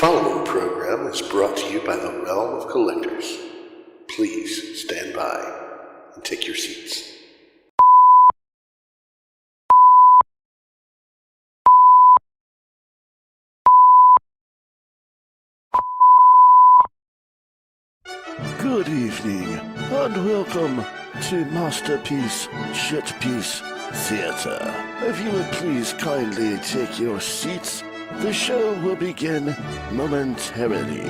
following program is brought to you by the Realm of Collectors. Please stand by and take your seats. Good evening, and welcome to Masterpiece Shitpiece Theater. If you would please kindly take your seats, the show will begin momentarily.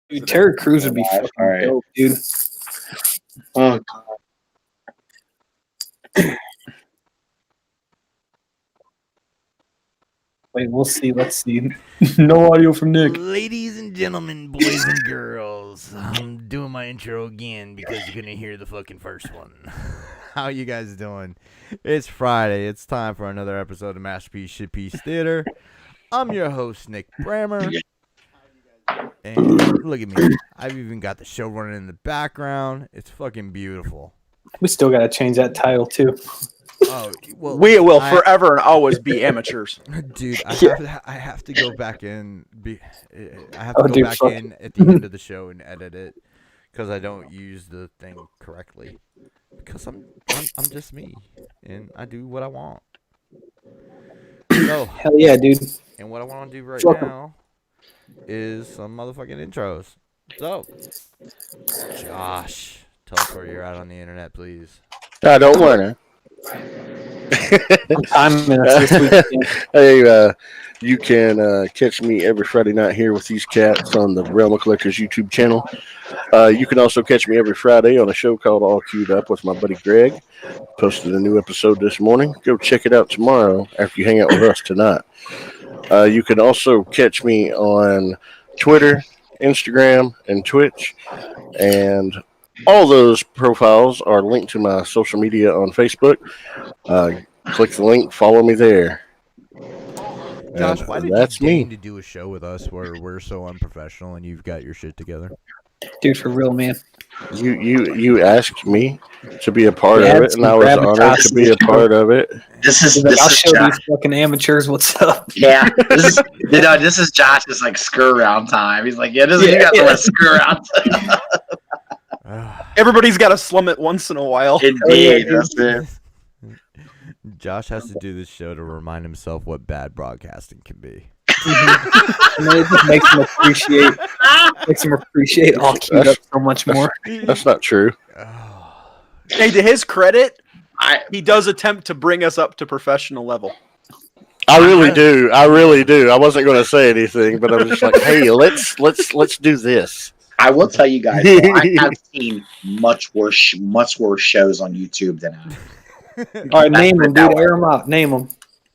Dude, Terry Crews would be fucking dope, dude. Oh, Wait, we'll see. Let's see. No audio from Nick. Ladies and gentlemen, boys and girls, I'm doing my intro again because you're gonna hear the fucking first one. How you guys doing? It's Friday. It's time for another episode of Masterpiece Shitpiece Theater. I'm your host, Nick Brammer. And look at me. I've even got the show running in the background. It's fucking beautiful. We still gotta change that title too. Oh, well, We will forever and always be amateurs. Dude, I have to go back in. I have to go back in at the end of the show and edit it because I don't use the thing correctly. Because I'm just me and I do what I want. So, Hell yeah, dude. and what I want to do right now is some motherfucking intros. So, Josh, tell us where you're at on the internet, please. I don't want Hey, you can catch me every Friday night here with these cats on the Realm of Collectors YouTube channel. You can also catch me every Friday on a show called All Queued Up with my buddy Greg. Posted a new episode this morning. Go check it out tomorrow after you hang out with us tonight. You can also catch me on Twitter, Instagram, and Twitch. And all those profiles are linked to my social media on Facebook. Click the link, follow me there. Josh, why did that's you deign me. to do a show with us where we're so unprofessional and you've got your shit together? Dude, for real, man. You asked me to be a part of it, and I was honored to be a part of it. I'll show these fucking amateurs what's up. Yeah, this is Josh's like screw around time. He's like, you got to screw around. Everybody's got to slum it once in a while. Indeed, that's it. Josh has to do this show to remind himself what bad broadcasting can be. And then it just makes him appreciate all queued up so much more. That's not true. Hey, to his credit, he does attempt to bring us up to professional level. I really do. I wasn't going to say anything, but I'm just like, hey, let's do this. I will tell you guys, though, I have seen much worse shows on YouTube than I. All right, name them, dude. Air them out. Name them.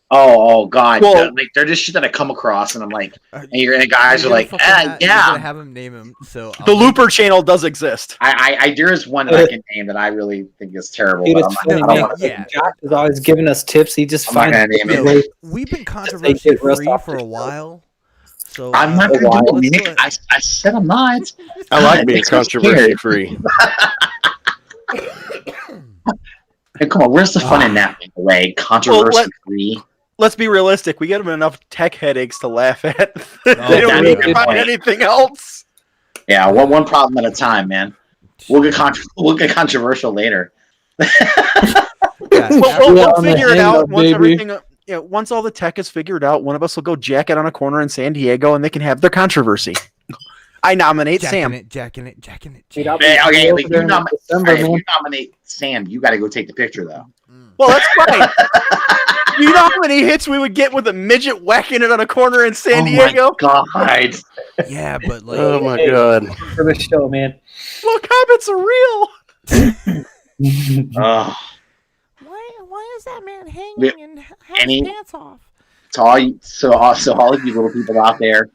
Oh God! Well, they're just shit that I come across, and I'm like, and guys are like, You're yeah. gonna have him name him. So the Looper channel does exist. There is one that I can name that I really think is terrible. Dude, But it's funny, man. Josh is always giving us tips. He just finds it. We've been controversy free for a while. So I'm not going to do it. I said I'm not. I like being controversy free. Hey, come on, where's the fun in that way? Controversy free. Let's be realistic. We get them enough tech headaches to laugh at. They that's don't need to find anything else. Yeah, one problem at a time, man. We'll get controversial later. We'll figure it out once everything. Yeah, once all the tech is figured out, one of us will go jack it on a corner in San Diego, and they can have their controversy. I nominate Sam. Jacking it. Dude, okay, if you nominate Sam, you got to go take the picture, though. Well, that's fine. You know how many hits we would get with a midget whacking it on a corner in San Diego? Oh my God. Yeah, but like, oh my God, for the show, man. Well, comments are real. Oh, Why is that man hanging We- and has any- his pants off? to all you, so all of you little people out there,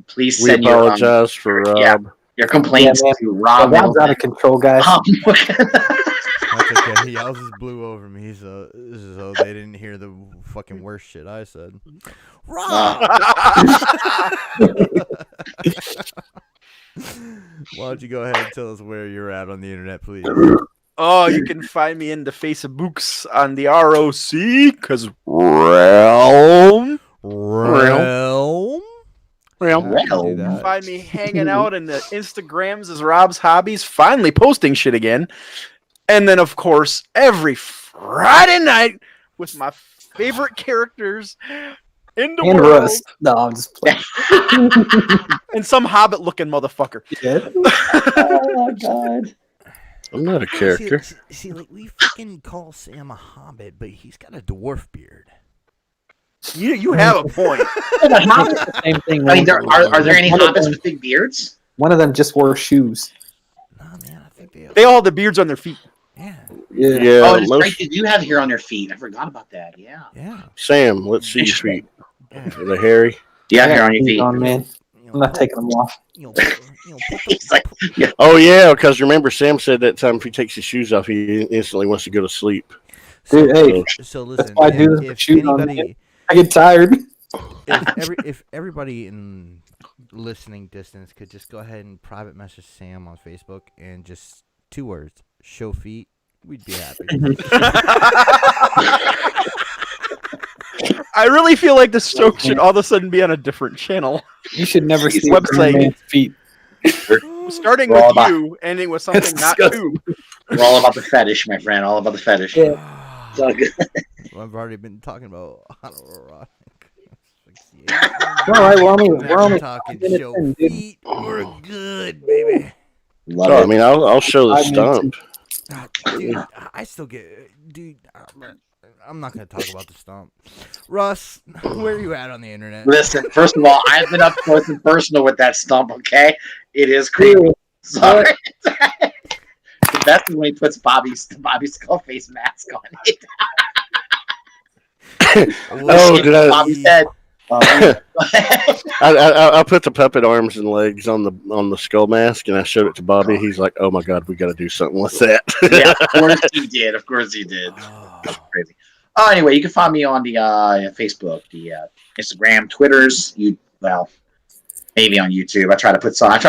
please We send apologize for Rob. your complaints Yeah, man. to Rob. Rob's out of control, guys. That's okay. He all just blew over me, so they didn't hear the fucking worst shit I said. Rob! Why don't you go ahead and tell us where you're at on the internet, please? Oh, you can find me in the Facebooks on the ROC, because Realm. Realm? Realm. Do that. Find me hanging out in the Instagrams as Rob's Hobbies, finally posting shit again. And then, of course, every Friday night with my favorite characters in the And world. Russ. No, I'm just playing. And some hobbit-looking motherfucker. Yeah. Oh God. I'm not a character. See, like, we fucking call Sam a hobbit, but he's got a dwarf beard. You have a point. The same thing. I mean, are there any One of hobbits them- with big beards? One of them just wore shoes. No, man, I think they. They all have the beards on their feet. Yeah, Yeah. Yeah, Oh, it's most, right. They do have hair on their feet. I forgot about that. Yeah. yeah. Sam, let's see your feet. Yeah. Are they hairy? You have hair on your He's feet. on, man. I'm not taking them off. Put the, He's like, yeah. Oh yeah, because remember Sam said that time if he takes his shoes off, he instantly wants to go to sleep. Dude, hey, So listen, why I do this with if shoes on, anybody, I get tired. if everybody in listening distance could just go ahead and private message Sam on Facebook and just 2 words, show feet, we'd be happy. I really feel like this joke should all of a sudden be on a different channel. You should never see Website. a man's feet. Starting We're all with about- you, ending with something That's not disgusting. you. We're all about the fetish, my friend. All about the fetish. Yeah. So good. Well, I've already been talking about autoerotic. All right, well, we're Now only talking 5 minutes show in, dude. feet. We're good, baby. Love Oh, I it. mean, I'll show the 5 minutes stump. Dude, I still get, dude. I'm not gonna talk about the stump. Russ, where are you at on the internet? Listen, first of all, I've been up close and personal with that stump. Okay, it is creepy. Dude, Sorry. The best is when he puts Bobby's skull face mask on it. Oh, did I? Bobby's head. I put the puppet arms and legs on the skull mask, and I showed it to Bobby. He's like, "Oh my god, we got to do something with that." Yeah, of course he did. Of course he did. Oh, That's crazy. Oh, anyway, you can find me on the Facebook, the Instagram, Twitters. Maybe on YouTube. I tried to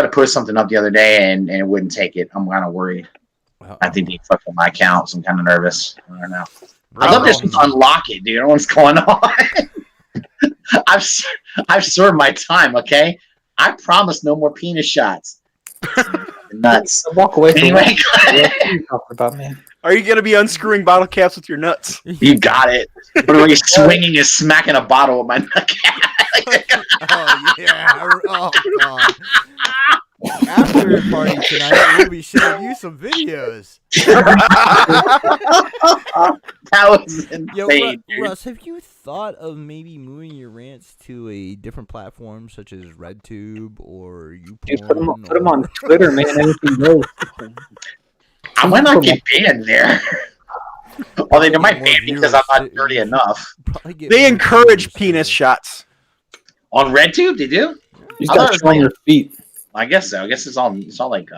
put something up the other day, and it wouldn't take it. I'm kind of worried. I think they fucked with my account, so I'm kind of nervous. I don't know. I'd love to just unlock it, dude. I don't know what's going on. I've served my time. Okay, I promise no more penis shots. Nuts. walk away from Anyway, what are you talking about, man? Are you going to be unscrewing bottle caps with your nuts? you got it. But when he's swinging and smacking a bottle with my nutcap. oh yeah. Oh god. After the party tonight, we'll be showing you some videos. That was Yo, insane. dude. Russ, have you thought of maybe moving your rants to a different platform such as RedTube or YouPorn? Dude, put them on Twitter, man. Anything goes. I might not get banned there. Although they might ban me because I'm not dirty enough. They encourage penis shots. On RedTube, they do? You I thought it got was to show 'em like- your feet. I guess so. I guess it's all like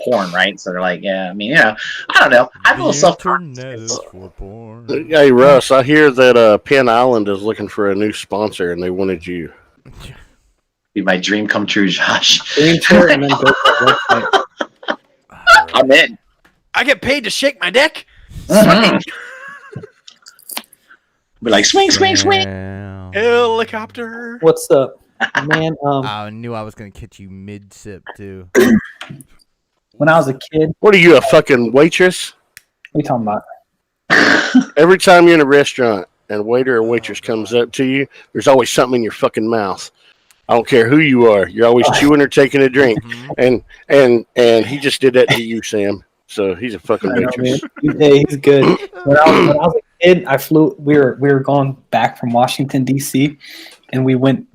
porn, right? So they're like, yeah. I mean, I don't know. I have a little self Internet is for porn. Hey Russ, I hear that Penn Island is looking for a new sponsor, and they wanted you. Be my dream come true, Josh. Screen share and then go to the website. I'm in. I get paid to shake my dick? Mhm. Be like, swing, swing, swing. Damn. Helicopter. What's up, man? I knew I was gonna catch you mid sip too. When I was a kid, What are you, a fucking waitress? what are you talking about? Every time you're in a restaurant and a waiter or waitress comes up to you, there's always something in your fucking mouth. I don't care who you are. You're always chewing or taking a drink. Mhm. And he just did that to you, Sam. So he's a fucking I know, waitress. man. Hey, he's good. When I was a kid, I flew. We were going back from Washington D.C. and we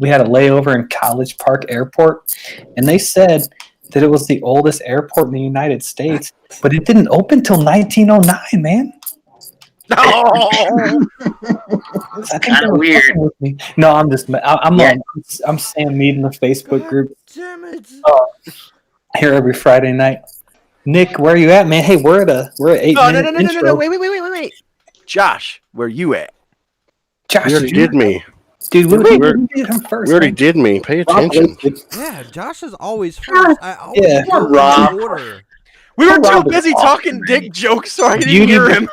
had a layover in College Park Airport, and they said that it was the oldest airport in the United States, but it didn't open till 1909, man. No. It's kind of weird. With me. No, I'm Sam Mead in the Facebook group. Damn it! Here every Friday night. Nick, where are you at, man? Hey, we're at 8 minutes. No. Wait. Josh, where you at? Josh, You already did me. Dude, we did him first. We already did me. Pay attention. Yeah, Josh is always first. I always Yeah. go in Rob. order. We were too Rob is busy awesome, talking man. dick jokes, so I didn't You hear did him.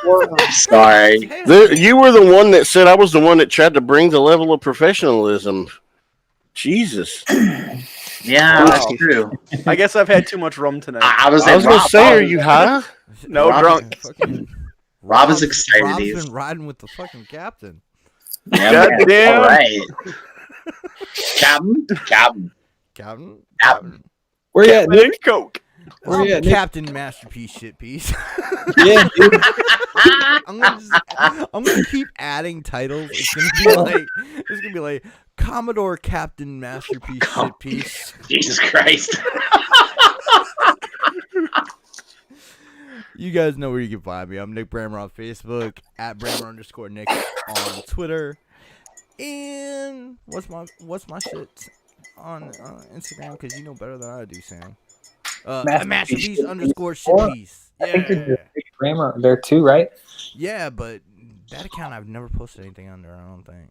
Sorry. You were the one that said I was the one that tried to bring the level of professionalism. Jesus. Yeah, Wow. that's true. I guess I've had too much rum tonight. I was I was going to say, are you high? No, Rob- drunk. Fucking Rob is excited. Rob's He's- been riding with the fucking captain. Yeah, God man. damn. All right. Captain. Captain. Where you at, Nick? And Coke. Where you at, Nick? Captain Masterpiece Shitpiece. Yeah, dude. I'm gonna keep adding titles. It's gonna be like Commodore Captain Masterpiece Shitpiece. Jesus Christ. You guys know where you can find me. I'm Nick Brammer on Facebook, at Brammer_Nick on Twitter. And what's my shit on Instagram? Because you know better than I do, Sam. Masterpiece _shitpiece. I think there's Yeah. a big grammar there too, right? Yeah, but that account I've never posted anything under, I don't think.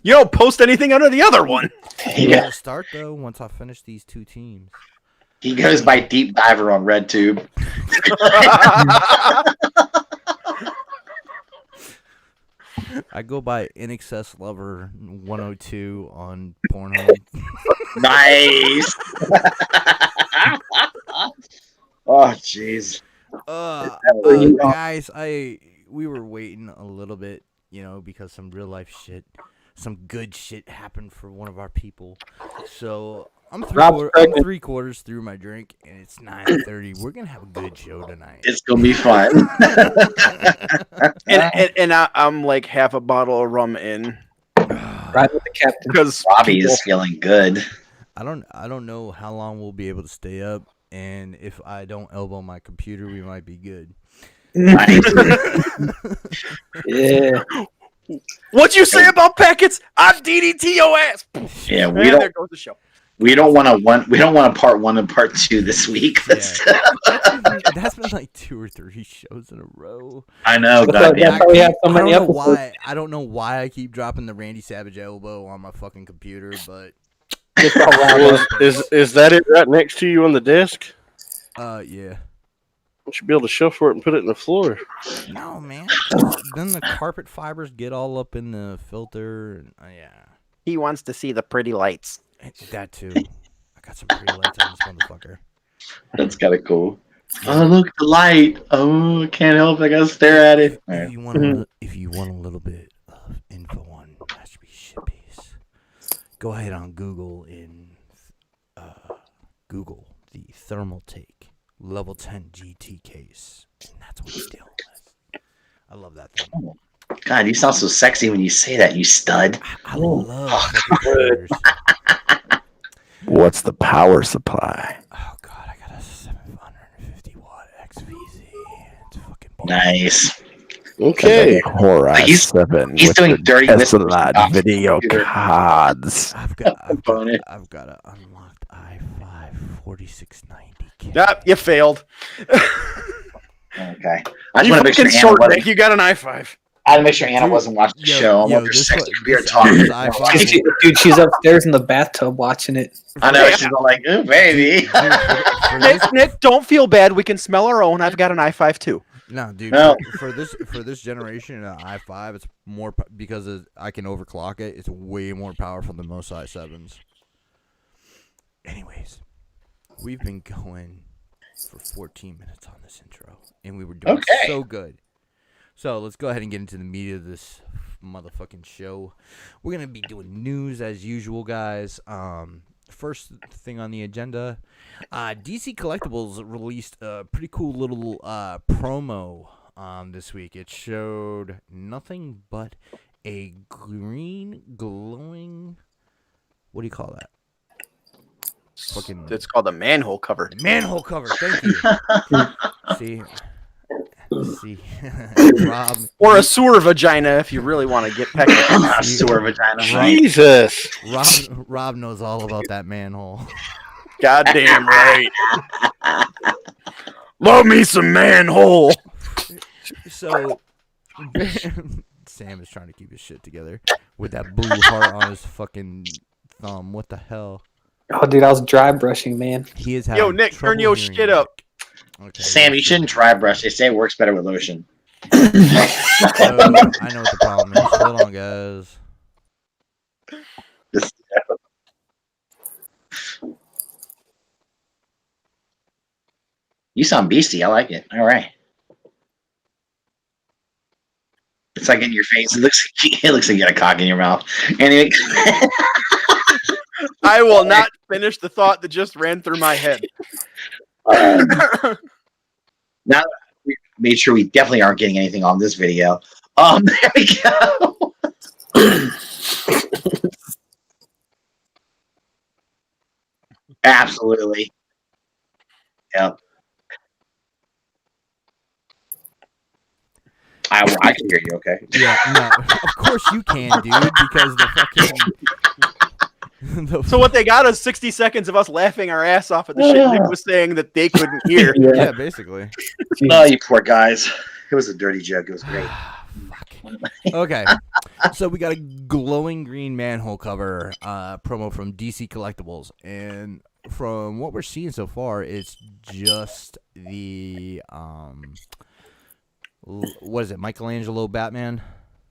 You don't post anything under the other one. I'm Yeah. gonna start though once I finish these 2 teams. He goes by Deep Diver on RedTube. I go by InXS Lover 102 on Pornhub. Nice. Oh, jeez. Guys, we were waiting a little bit, because some real life shit, some good shit happened for one of our people. So I'm 3/4 through my drink, and it's 9:30. We're gonna have a good show tonight. It's gonna be fun. and I'm like half a bottle of rum in. Right with the captain. Because Robbie is feeling good. I don't know how long we'll be able to stay up, and if I don't elbow my computer, we might be good. Nice. Yeah. what you say about packets? I DDT your ass. Yeah, And we there don't goes the show. part 1 and part 2 this week. Yeah. That's been like 2 or 3 shows in a row. I know, That's goddamn. why we have so many I don't know episodes. why. I don't know why I keep dropping the Randy Savage elbow on my fucking computer, but It's all right. Is that it right next to you on the desk? yeah. You should be able to shuffle it and put it in the floor. No, man. Then the carpet fibers get all up in the filter. And, yeah. He wants to see the pretty lights. That too. I got some pretty lights on this motherfucker. That's kind of cool. Oh, look, the light. Oh, I can't help it. I gotta stare at it. If you want a little bit of info on Masterpiece Shitpiece, go ahead on Google and Google the Thermal Take Level 10 GT case, and that's what he's dealing with. I love that thing. God, you sound so sexy when you say that, you stud. I love fucking computers. What's the power supply? Oh god, I got a 750 watt XVZ. It's fucking Nice. Okay. Core He's- i7 he's with doing the dirty Tesla video cards. I've got Component. an unlocked i5 4690. Yep, you failed. Okay. I just You want to make sure fucking Anna short, wasn't, Nick. You got an i5. I had to make sure Anna Dude, wasn't watching the yo, show. I'm yo, over this sexy one- computer this talking. iPhone- Dude, she's upstairs in the bathtub watching it. I know. She's all like, "Ooh, baby." For this, Nick, don't feel bad. We can smell our own. I've got an i5 too. no, dude. No. For this generation, an i5, it's more because I can overclock it. It's way more powerful than most i7s. Anyways, we've been going for 14 minutes on this intro, and we were doing Okay. so good. So let's go ahead and get into the meat of this motherfucking show. We're gonna be doing news as usual, guys. First thing on the agenda, DC Collectibles released a pretty cool little promo this week. It showed nothing but a green glowing. What do you call that? fucking It's called a manhole cover. manhole cover. Thank you. See, Rob, Or a sewer vagina if you really want to get technical. Sewer vagina. Jesus. Rob knows all about that manhole. Goddamn right. Love me some manhole. So, Sam is trying to keep his shit together with that blue heart on his fucking thumb. What the hell? Oh, dude, I was dry brushing, man. He is having Yo, Nick, trouble turn your hearing shit you. up. Okay. Sam, you shouldn't dry brush. They say it works better with lotion. So, I know what the problem is. Hold on, guys. You sound beastie. I like it. All right. It's like in your face. It looks like you got a cock in your mouth. Anyway. I will not finish the thought that just ran through my head. Now that we made sure we definitely aren't getting anything on this video. There we go. Absolutely. Yep. I can hear you. Okay. Yeah, no, of course you can, dude, because the fucking. So what they got is 60 seconds of us laughing our ass off at the shit Nick was saying that they couldn't hear. Yeah, basically. Oh, you poor guys. It was a dirty joke. It was great. Okay, so we got a glowing green manhole cover promo from DC Collectibles, and from what we're seeing so far, it's just the what is it, Michelangelo Batman?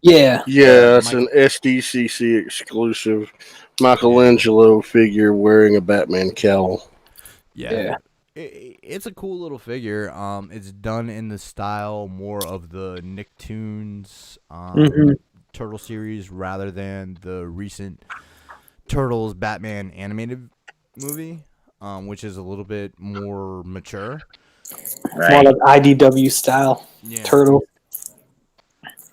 Yeah. Yeah, it's an SDCC exclusive Michelangelo figure wearing a Batman cowl. Yeah. It's a cool little figure. It's done in the style more of the Nicktoons Turtle series rather than the recent Turtles Batman animated movie, which is a little bit more mature. More like IDW style turtle.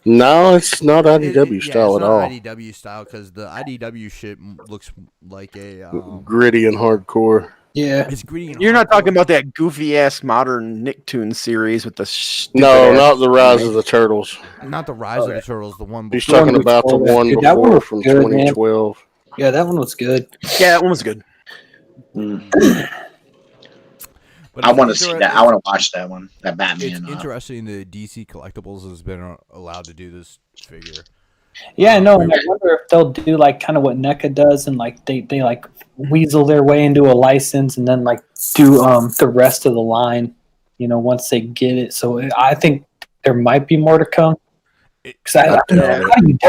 No, it's not IDW style it's at all. not IDW style because the IDW shit looks like a Gritty and hardcore. Yeah, it's gritty. And You're not hardcore. talking about that goofy ass modern Nicktoons series with the No, not the Rise of the Turtles. Not the Rise of the Turtles. The one. He's before. talking about the one Dude, that one before was from good, man. 2012. Yeah, that one was good. Yeah, that one was good. But I want to see that. I want to watch that one. That Batman. It's interesting that DC Collectibles has been allowed to do this figure. Yeah, no, and I wonder if they'll do like kind of what NECA does, and like they like weasel their way into a license, and then like do the rest of the line, once they get it. So I think there might be more to come. Because how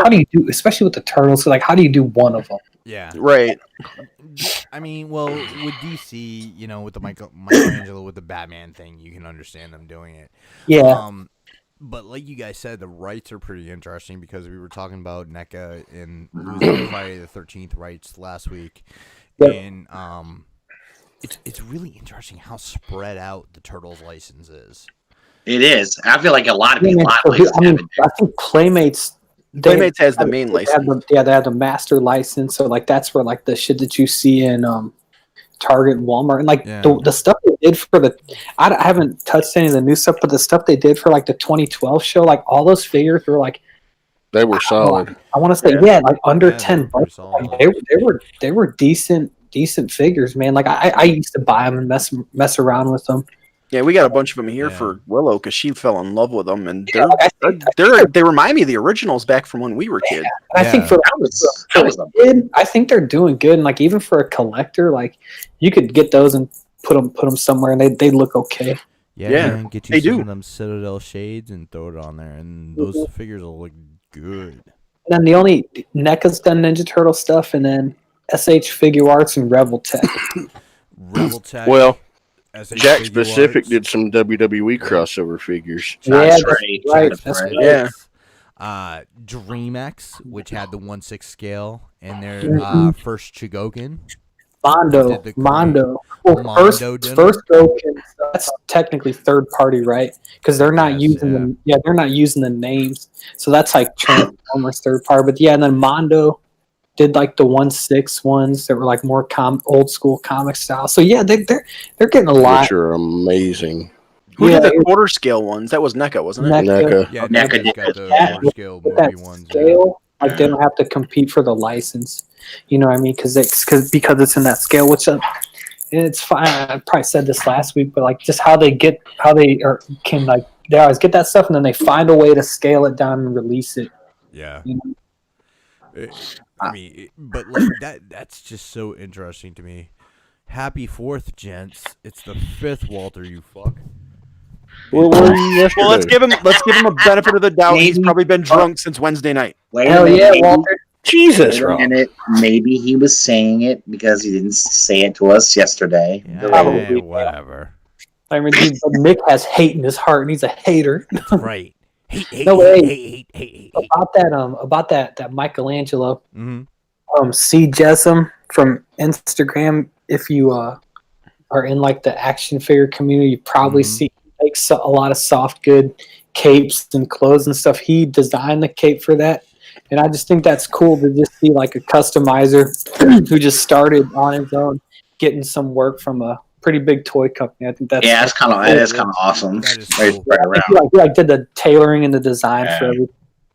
do you do, especially with the turtles? Like, how do you do one of them? Yeah, right. I mean, well, with DC, with the Michelangelo with the Batman thing, you can understand them doing it. Yeah. But like you guys said, the rights are pretty interesting because we were talking about NECA and losing Friday the 13th rights last week, and it's really interesting how spread out the Turtles license is. It is. I feel like a lot of people. I think Playmates. Playmates has the main license. They have the master license, so like that's where like the shit that you see in Target and Walmart, and like the stuff they did for the, I haven't touched any of the new stuff, but the stuff they did for like the 2012 show, like all those figures were like, they were solid. I want to say like under $10. Like, they were decent figures, man. Like I used to buy them and mess around with them. Yeah, we got a bunch of them here for Willow because she fell in love with them, and they remind me of the originals back from when we were kids. And I think I think they're doing good, and like even for a collector, like you could get those and put them somewhere, and they look okay. Yeah, man, get you some of them Citadel shades and throw it on there, and those figures will look good. And then the only NECA's done Ninja Turtle stuff, and then SH Figure Arts and Rebel Tech. Well. Jack Specific did some WWE crossover figures. That's right. That's right. Yeah. DreamX, which had the 1/6 scale, and their first Chigokin. Mondo. Well, first Gokin. That's technically third party, right? Because they're not using them. Yeah, they're not using the names. So that's like Transformers third party. But yeah, and then Mondo. did like the 1/6 ones that were like more old school comic style. So yeah, they're getting a lot. Which are amazing. Who did the quarter scale ones? That was NECA, wasn't it? NECA. Yeah, NECA NECA's got the that- quarter scale with that movie ones. scale, like they don't have to compete for the license. You know what I mean? Because it's in that scale, which it's fine. I probably said this last week, but like just how they can like they always get that stuff and then they find a way to scale it down and release it. Yeah. You know? I mean, but like that's just so interesting to me. Happy 4th, gents. It's the 5th, Walter, you fuck. Where were you yesterday? Well, let's give him a benefit of the doubt. He's Maybe. probably been drunk since Wednesday night. Wait Hell a minute, yeah, maybe- Walter. Jesus, wait a Rob. minute. Maybe he was saying it because he didn't say it to us yesterday. Yeah, Probably. whatever. I mean, dude, but Nick has hate in his heart and he's a hater. That's right. Hate. No way. Hate. About that Michelangelo. Mm-hmm. C. Jessam from Instagram. If you are in like the action figure community, you probably see he makes a lot of soft good capes and clothes and stuff. He designed the cape for that, and I just think that's cool to just see like a customizer who just started on his own, getting some work from a pretty big toy company. I think that's Yeah, that's kind of awesome. That is Right, cool. right around. he like did the tailoring and the design for Yeah.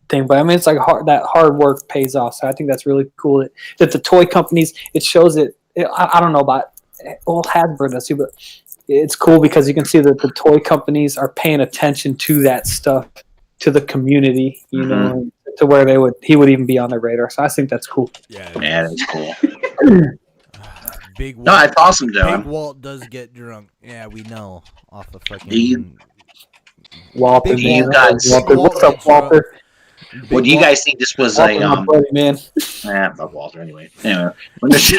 everything. But I mean, it's like that hard work pays off. So I think that's really cool that the toy companies, it shows it. I don't know about Hasbro does too, but it's cool because you can see that the toy companies are paying attention to that stuff, to the community, you know, to where he would even be on their radar. So I think that's cool. Yeah. Yeah, that's cool. Big Walt. No, it's awesome, Big Dylan. Walt does get drunk. Yeah, we know. Off the fucking. Walter, Big man. you guys- Walter, what's up, Walter? What do you guys think this was Walter, my buddy, man. fuck Walter anyway. Anyway, when this-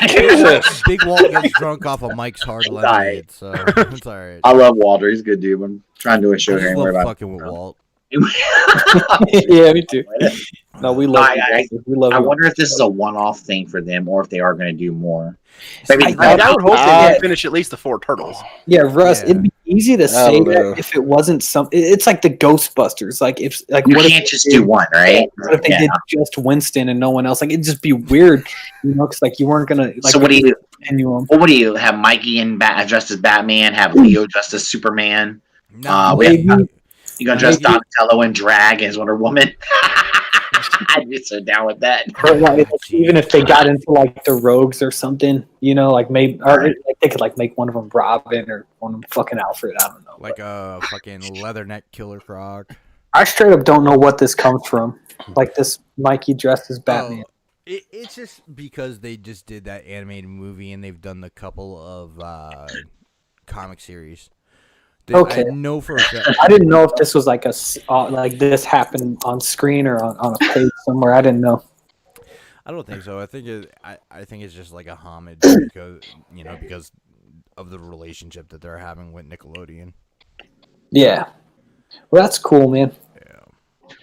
Big Walt gets drunk off of Mike's hard lemonade, so it's all right. I love Walter. He's a good dude. I'm trying to do a I show just here and love worry about fucking with Walt. Yeah, me too. No, we love you. We love I you. wonder if this is a one-off thing for them, or if they are going to do more. I would hope they did finish at least the 4 turtles. Yeah, Russ, Yeah. it'd be easy to say don't know. that if it wasn't it's like the Ghostbusters. Like if You what if can't they just did- do one, right? What if they Yeah. did just Winston and no one else? Like it'd just be weird, you know? Because like you weren't gonna. Like, So what do you? continue 'em. What do you have? Mikey and dressed as Batman. Have Leo dressed as Superman. No, We have, Maybe. you gonna dress Maybe. Donatello in drag as Wonder Woman? I'd be so down with that. Or like, even if they got into like the Rogues or something, you know, like maybe or like, they could like make one of them Robin or one of them fucking Alfred. I don't know. like a fucking leatherneck killer frog. I straight up don't know what this comes from. Like this Mikey dressed as Batman. It's just because they just did that animated movie and they've done the couple of comic series. Okay. I know for a fact. I didn't know if this was like like this happened on screen or on a page somewhere. I didn't know. I don't think so. I think it's just like a homage because of the relationship that they're having with Nickelodeon. Yeah. Well, that's cool, man. Yeah.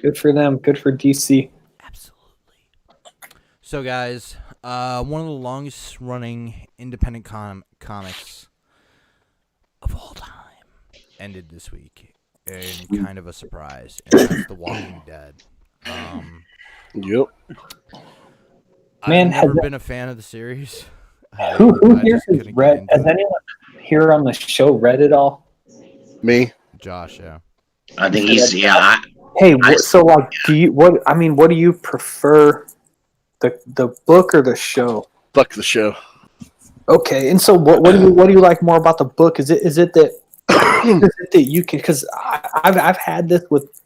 Good for them. Good for DC. Absolutely. So, guys, one of the longest running independent comics of all time ended this week, and kind of a surprise, and that's The Walking Dead. Yep. Man, I've has never it- been a fan of the series. Who I here just has couldn't get read? into Has it. anyone here on the show read it all? Me. Josh, yeah. I think he's Hey, I- so like, do you prefer, the book or the show? Fuck the show. Okay, and so what do you like more about the book? Is it that that you can, because I've had this with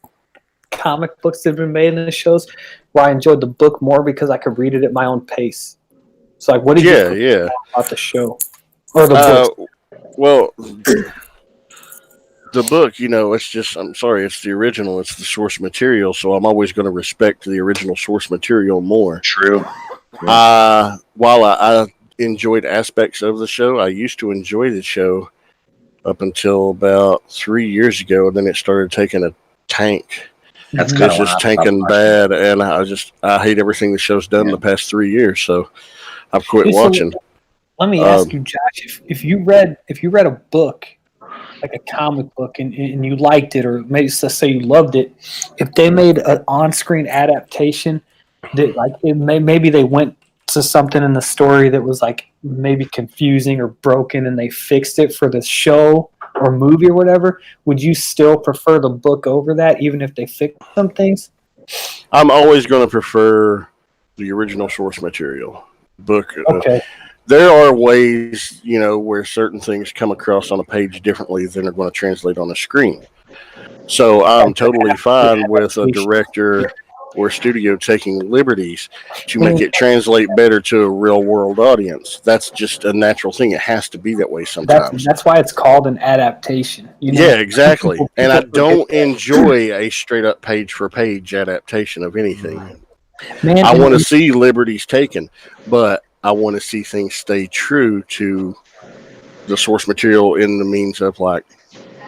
comic books that have been made in the shows where I enjoyed the book more because I could read it at my own pace. So like, what did you prefer Yeah. about the show or the book? Well, the book, it's just, I'm sorry, it's the original, it's the source material, so I'm always going to respect the original source material more. true. While I enjoyed aspects of the show, I used to enjoy the show up until about 3 years ago, and then it started taking a tank. That's It's kind of just tanking bad, and I hate everything the show's done in the past 3 years, so I've quit Okay, so watching. Let me ask you, Josh, if you read a book, like a comic book, and you liked it, or maybe let's say you loved it, if they made an on-screen adaptation that like maybe they went to something in the story that was like maybe confusing or broken and they fixed it for the show or movie or whatever, would you still prefer the book over that, even if they fix some things? I'm always going to prefer the original source material book. Okay. There are ways, where certain things come across on a page differently than they're going to translate on a screen. So I'm totally fine with a director or studio taking liberties to make it translate better to a real world audience. That's just a natural thing. It has to be that way sometimes. That's why it's called an adaptation. Yeah, exactly. And I don't enjoy a straight up page for page adaptation of anything. Man, I want to see liberties taken, but I want to see things stay true to the source material in the means of like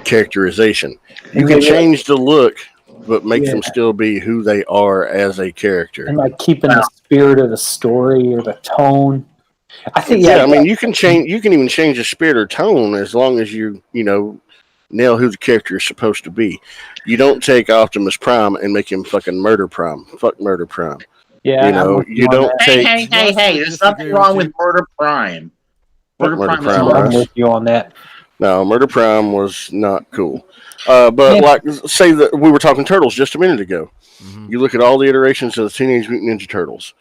characterization. You can change the look, but make them still be who they are as a character. And like keeping the spirit of the story or the tone. I think I mean you can change, you can even change the spirit or tone as long as you nail who the character is supposed to be. You don't take Optimus Prime and make him fucking Murder Prime. Fuck Murder Prime. Yeah. You don't take Hey, there's nothing wrong with Murder Prime. Murder Prime I'm with you on that. No, Murder Prime was not cool. But like, say that we were talking Turtles just a minute ago. Mm-hmm. You look at all the iterations of the Teenage Mutant Ninja Turtles.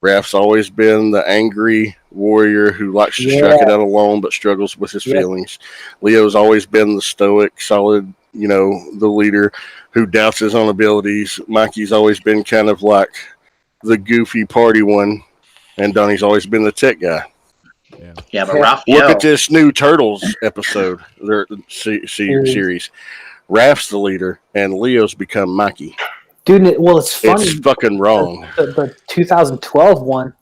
Raph's always been the angry warrior who likes to strike it out alone but struggles with his feelings. Leo's always been the stoic, solid, the leader who doubts his own abilities. Mikey's always been kind of like the goofy party one. And Donnie's always been the tech guy. Yeah, but Raph, look at this new Turtles episode, their series. Raph's the leader, and Leo's become Mikey. Dude, well, it's funny. It's fucking wrong. The 2012 one,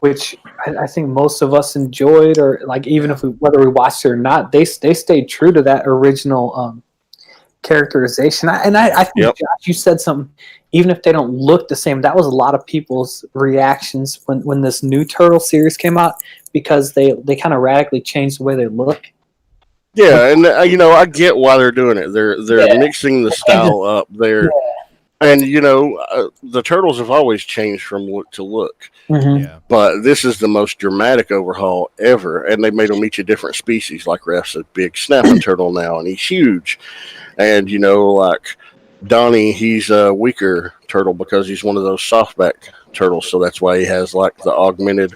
which I think most of us enjoyed, or like even if whether we watched it or not, they stayed true to that original characterization. I think Josh, you said something. Even if they don't look the same, that was a lot of people's reactions when this new Turtle series came out, because they kind of radically changed the way they look. Yeah, and I get why they're doing it. They're mixing the style up there. And the Turtles have always changed from look to look. Mm-hmm. Yeah. But this is the most dramatic overhaul ever, and they made them each a different species. Like Raph's a big snapping turtle now, and he's huge. And like Donnie, he's a weaker turtle because he's one of those softback turtles, so that's why he has like the augmented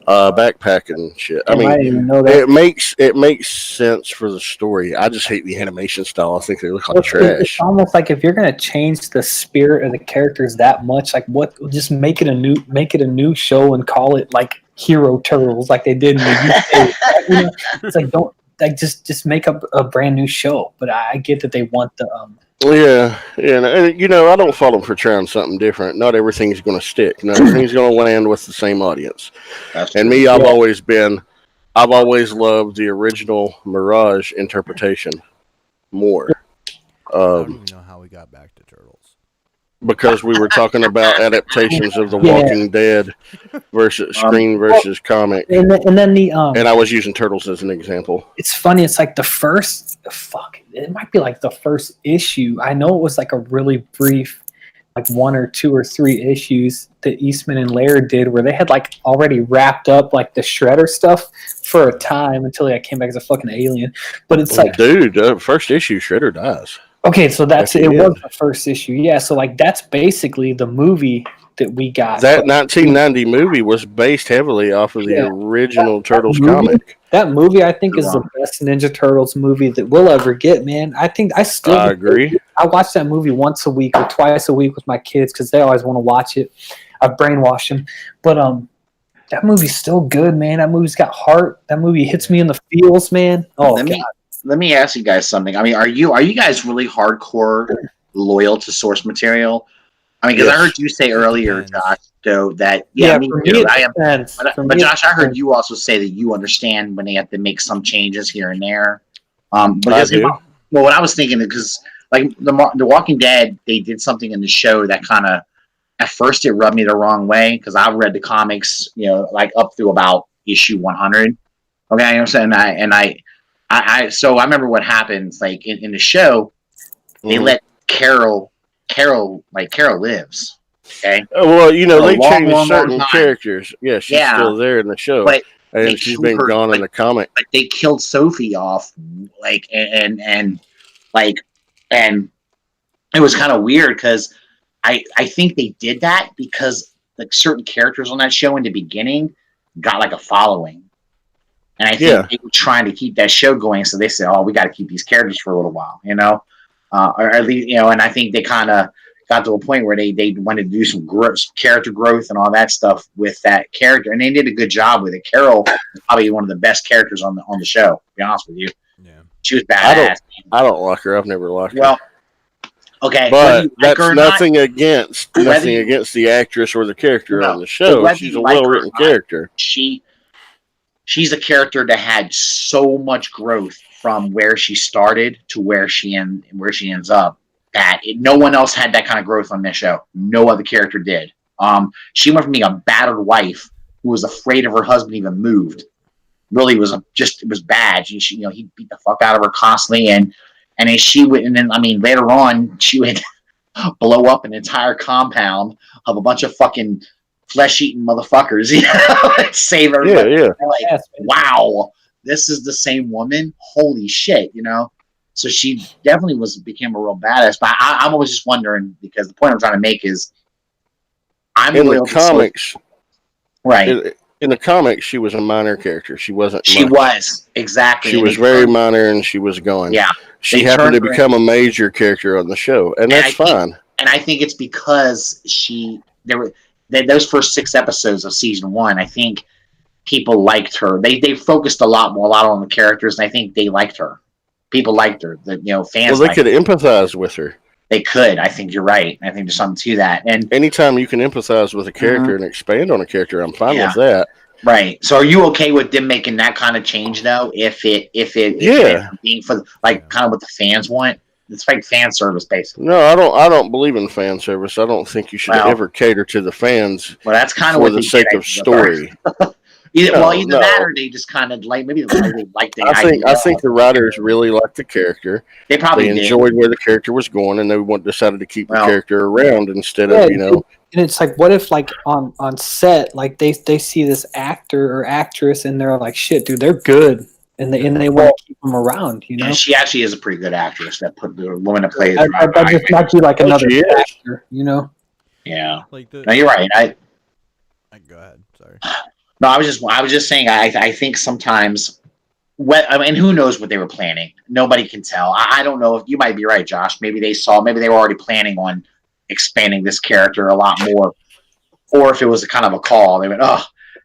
backpack and shit. I mean, it makes sense for the story. I just hate the animation style. I think they look like trash. It's almost like if you're gonna change the spirit of the characters that much, like just make it a new show and call it like Hero Turtles, like they did in the UK. It's like just make up a brand new show. But I get that they want the Yeah, and I don't fault them for trying something different. Not everything's going to stick. Not everything's going to land with the same audience. And me, I've always loved the original Mirage interpretation more. I don't even know how we got back to Turtles. Because we were talking about adaptations of The Walking Dead versus screen versus comic, and then and I was using Turtles as an example. It's funny. It's like the first. It might be like the first issue. I know it was like a really brief, like 1 or 2 or 3 issues that Eastman and Laird did, where they had like already wrapped up like the Shredder stuff for a time until he came back as a fucking alien. But it's dude, first issue Shredder dies. Okay, so was the first issue. Yeah, so like that's basically the movie that we got. That 1990 movie was based heavily off of the original Turtles comic. That movie, I think, is the best Ninja Turtles movie that we'll ever get, man. I agree. I watch that movie once a week or twice a week with my kids because they always want to watch it. I brainwash them. But that movie's still good, man. That movie's got heart. That movie hits me in the feels, man. Oh, Let me ask you guys something. I mean, are you guys really hardcore loyal to source material? I mean, because I heard you say earlier, Josh, though, that me too. I am. But Josh, I heard you also say that you understand when they have to make some changes here and there. Because what I was thinking, because like the Walking Dead, they did something in the show that kind of at first it rubbed me the wrong way because I read the comics, like up through about issue 100. Okay, you know what I'm saying? So I remember what happens in the show. They let Carol lives. Okay. Well, you know, For a they long, changed long, long certain time. characters. Yeah, she's Yeah. still there in the show, But they and she's killed been her, gone in the comic. But they killed Sophie off, like, and like, and it was kind of weird because I think they did that because like certain characters on that show in the beginning got like a following, and I think they were trying to keep that show going, so they said, "Oh, we got to keep these characters for a little while," you know, or at least, you know. And I think they kind of got to a point where they wanted to do some character growth and all that stuff with that character, and they did a good job with it. Carol is probably one of the best characters on the show. To be honest with you, she was badass. I don't like her. I've never liked her. Well, okay, but like that's nothing against the actress or the character on the show. She's a well-written character. She's a character that had so much growth from where she started to where she ends up. That no one else had that kind of growth on this show. No other character did. She went from being a battered wife who was afraid of her husband even moved. Really it was bad. She, you know, he beat the fuck out of her constantly, and then she would, and then I mean later on she would blow up an entire compound of a bunch of fucking flesh-eating motherfuckers, you know, and save everybody. Yeah. Like, wow, this is the same woman. Holy shit, you know. So she definitely became a real badass. But I'm always just wondering, because the point I'm trying to make is, in the comics, right? In the comics, she was a minor character. She wasn't. She was exactly. She was very minor, and she was going. Yeah. She happened to become a major character on the show, and that's fine. And I think it's because those first 6 episodes of season 1. I think people liked her. They focused a lot on the characters, and I think they liked her. People liked her. Fans. Well, they could empathize with her. They could. I think you're right. I think there's something to that. And anytime you can empathize with a character and expand on a character, I'm fine with that. Right. So, are you okay with them making that kind of change, though? If it being for kind of what the fans want, it's like fan service, basically. No, I don't believe in fan service. I don't think you should ever cater to the fans. Well, that's kind of for the sake of story. Either that, or they just kind of like maybe they like the idea. I think the writers really liked the character. They probably enjoyed where the character was going, and they decided to keep the character around instead of And it's like, what if like on set, like they see this actor or actress, and they're like, shit, dude, they're good, and they want to keep them around, you know? And she actually is a pretty good actress. That put the woman that plays. I just not be like another actor, you know? Yeah. No, you're right. Go ahead. Sorry. No, I was just saying. I think sometimes, who knows what they were planning? Nobody can tell. I don't know. If you might be right, Josh. Maybe they were already planning on expanding this character a lot more, or if it was a kind of a call, they went, "Oh,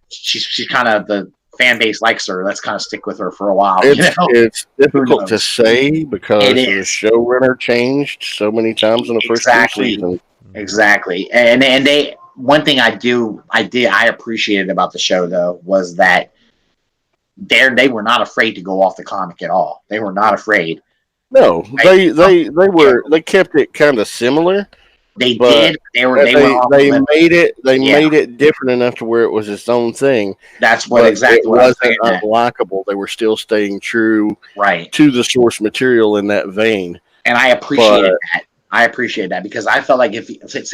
she's kind of the fan base likes her. Let's kind of stick with her for a while." It's difficult to say because the showrunner changed so many times in the first 2 seasons. Exactly, and they. One thing I appreciated about the show, though, was that they were not afraid to go off the comic at all. They were not afraid. No, they kept it kind of similar. They did. They made it different enough to where it was its own thing. That's what exactly. It wasn't unlikable. They were still staying true to the source material in that vein. And I appreciated that. I appreciate that because I felt like I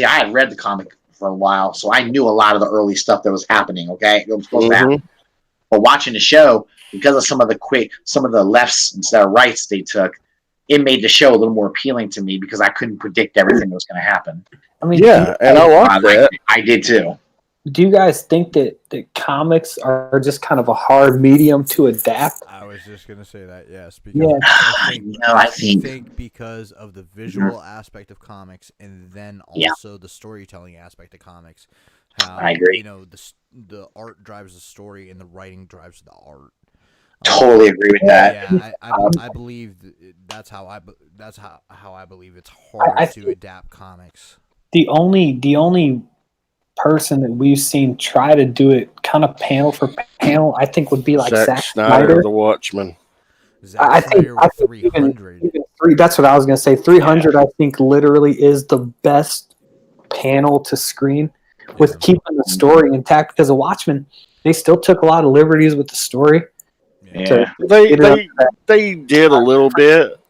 had read the comic for a while, so I knew a lot of the early stuff that was happening. Okay, it was supposed to happen. But watching the show, because of some of the lefts instead of rights they took, it made the show a little more appealing to me because I couldn't predict everything that was going to happen. I mean, and I watched that. I did too. Do you guys think that comics are just kind of a hard medium to adapt? I was just going to say that, yes. Because I think because of the visual aspect of comics and then also the storytelling aspect of comics. How, I agree. The art drives the story and the writing drives the art. Totally agree with that. Yeah, I believe that's how I believe it's hard to adapt comics. The only person that we've seen try to do it kind of panel for panel, I think, would be like Zack Snyder, the Watchmen. I think 300. That's what I was going to say. 300, I think, literally is the best panel to screen with keeping the story intact. Because the Watchmen, they still took a lot of liberties with the story. Yeah, they did a little bit,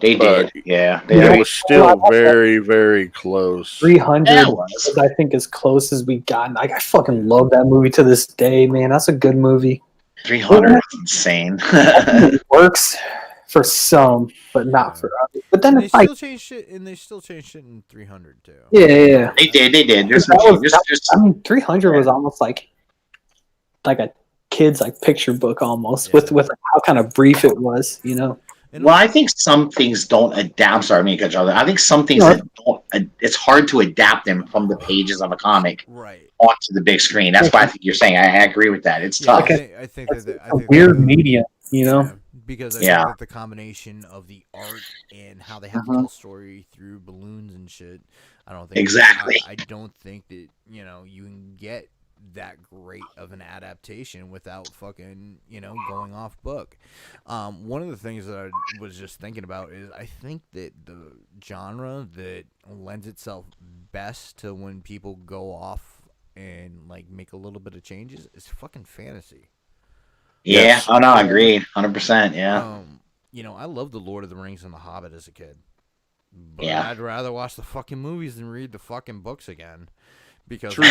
They did. Yeah. They It did. was still very, very close. 300 Yeah, it was. is, I think, as close as we got. Like, I fucking love that movie to this day, man. That's a good movie. 300 is insane. It works for some, but not for others. But then And they it's like, still changed shit, and they still changed shit in 300 too. yeah. They did. There's That some was- changes. I mean, 300 was almost like a kid's like picture book almost with how kind of brief it was, you know. And Well, I think some things don't adapt. I'm sorry, I mean, cut you off. I think some things that don't. It's hard to adapt them from the pages of a comic right. onto the big screen. That's what I think you're saying. I agree with that. It's Yeah, tough. I think It's that a weird medium, you know. Yeah, because I Yeah. think that the combination of the art and how they have to Mhm. tell a story through balloons and shit, I don't think Exactly. I don't think that you can get that great of an adaptation without fucking going off book. One of the things that I was just thinking about is I think that the genre that lends itself best to when people go off and like make a little bit of changes is fucking fantasy. Yeah. Yes. Oh no, I agree. 100%. Yeah. I loved the Lord of the Rings and the Hobbit as a kid. But Yeah. I'd rather watch the fucking movies than read the fucking books again. Because True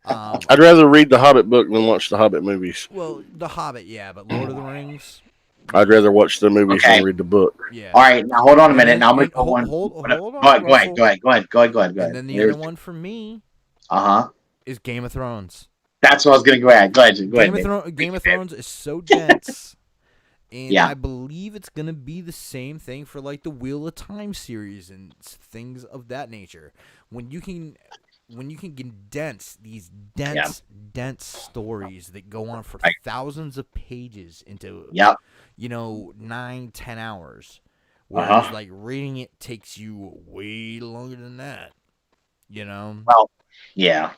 I'd rather read the Hobbit book than watch the Hobbit movies. well, the Hobbit, yeah, but Lord of the Rings, I'd rather watch the movies Okay. than read the book. yeah. All right. Now hold on a And minute. then- Now I'm gonna and go one. hold on, Go ahead. Go ahead. And then the There's- other one for me Uh-huh. is Game of Thrones. That's what I was gonna go ahead. Go ahead. Game of Thrones is so dense. And Yeah. I believe it's going to be the same thing for like the Wheel of Time series and things of that nature. When you can condense these dense stories that go on for Right. thousands of pages into Yep. 9-10 hours, whereas Uh-huh. like reading it takes you way longer than that. Well, yeah.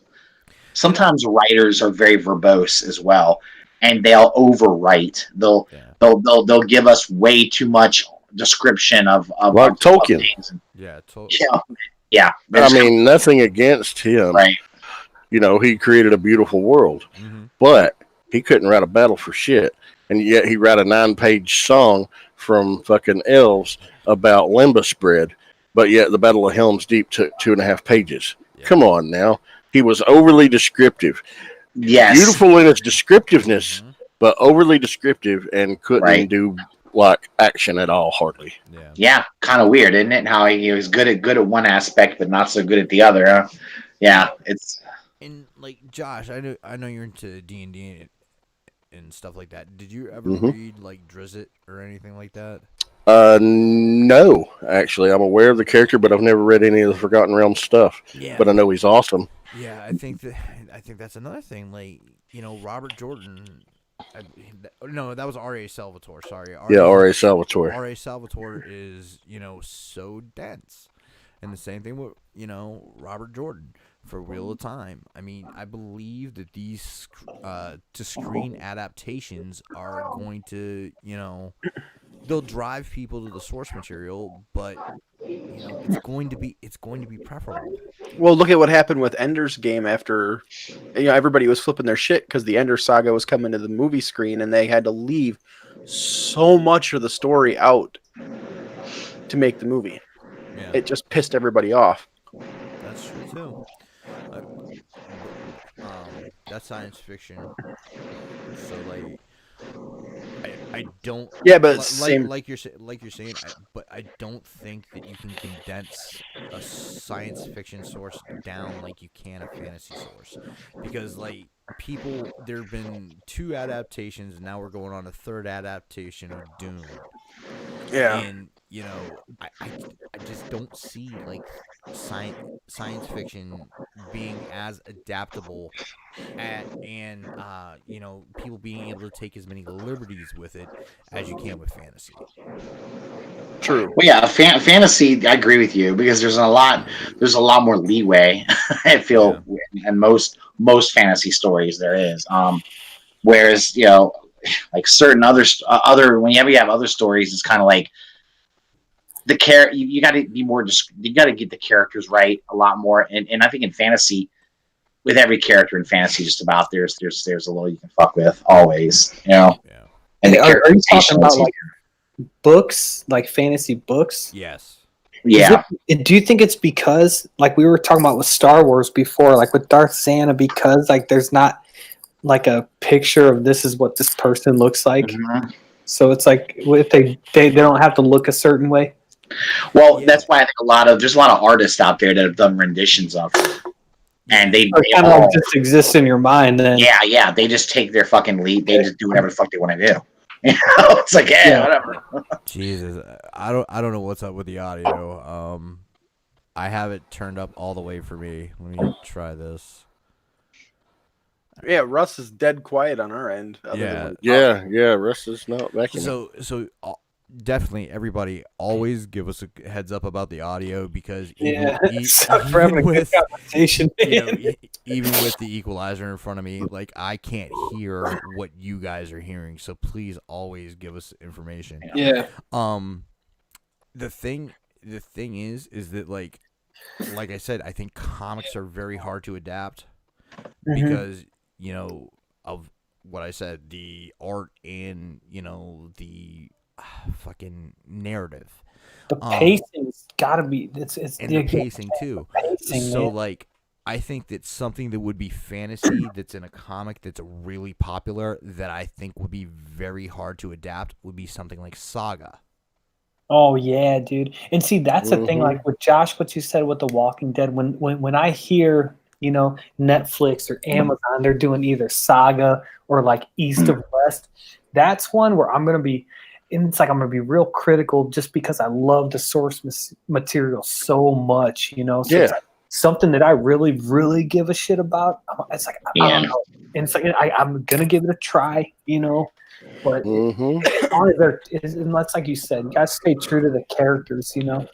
Sometimes writers are very verbose as well, and they'll overwrite. They'll give us way too much description of Like Tolkien. things. Yeah, Yeah. I mean, nothing against him. Right. He created a beautiful world, but he couldn't write a battle for shit. And yet he wrote a 9-page song from fucking elves about Limba spread, but yet the Battle of Helm's Deep took 2.5 pages. Yeah. Come on now. He was overly descriptive. Yes. Beautiful in its descriptiveness, but overly descriptive and couldn't Right. do like action at all, hardly. Yeah. Yeah. Kind of weird, isn't it? How he was good at one aspect, but not so good at the other. Huh? Yeah. It's. And like Josh, I know you're into D&D and stuff like that. Did you ever Mhm. read like Drizzt or anything like that? No, actually, I'm aware of the character, but I've never read any of the Forgotten Realms stuff. Yeah. But I know he's awesome. Yeah, I think that's another thing. Like, Robert Jordan. No, that was R.A. Salvatore. Sorry. R.A. Salvatore. R.A. Salvatore is so dense, and the same thing with Robert Jordan for Wheel of Time. I mean, I believe that these to screen adaptations are going to they'll drive people to the source material, but it's going to be preferable. Well, look at what happened with Ender's Game after everybody was flipping their shit because the Ender Saga was coming to the movie screen, and they had to leave so much of the story out to make the movie. Yeah, It just pissed everybody off. that's true too. That's science fiction. So like, I don't. Yeah, but li- same. like you're saying, but I don't think that you can condense a science fiction source down like you can a fantasy source, because like there have been 2 adaptations, and now we're going on a 3rd adaptation of Dune. Yeah. And I just don't see like science fiction being as adaptable and people being able to take as many liberties with it as you can with fantasy. True. Well, yeah, fantasy. I agree with you because there's a lot more leeway. I feel in most fantasy stories there is. Whereas like certain other when you have other stories, it's kind of like the you got to be more. You got to get the characters right a lot more. And I think in fantasy, with every character in fantasy, just about there's a little you can fuck with always. Yeah. And the Are you talking characterization about is like books, like fantasy books? Yes. Yeah. Do you think it's because, like we were talking about with Star Wars before, like with Darth Santa, because like there's not like a picture of this is what this person looks like, Mhm. so it's like if they don't have to look a certain way. Well, Yeah. that's why I think there's a lot of artists out there that have done renditions of it. And they Or kind of like just exists in your mind then. yeah, they just take their fucking lead. They just do whatever the fuck they want to do. You know, it's like, whatever. Jesus, I don't know what's up with the audio. I have it turned up all the way for me. Let me try this. Yeah, Russ is dead quiet on our end. Yeah. Yeah. Russ is not back in. So definitely everybody always give us a heads up about the audio because even with conversation, even with the equalizer in front of me, like I can't hear what you guys are hearing. So please always give us information. Yeah. The thing is that like I said, I think comics are very hard to adapt because of what I said, the art and the fucking narrative. The pacing's got to be and the pacing too. So like I think that something that would be fantasy that's in a comic that's really popular that I think would be very hard to adapt would be something like Saga. Oh yeah, dude. And see, that's the thing. Like with Josh, what you said with The Walking Dead. When I hear Netflix or Amazon, they're doing either Saga or like East of West. That's one where I'm gonna be. And it's like I'm gonna be real critical just because I love the source material so much, So it's like something that I really, really give a shit about. It's like I don't know. And it's like I'm gonna give it a try, But and that's like you said, you gotta stay true to the characters, And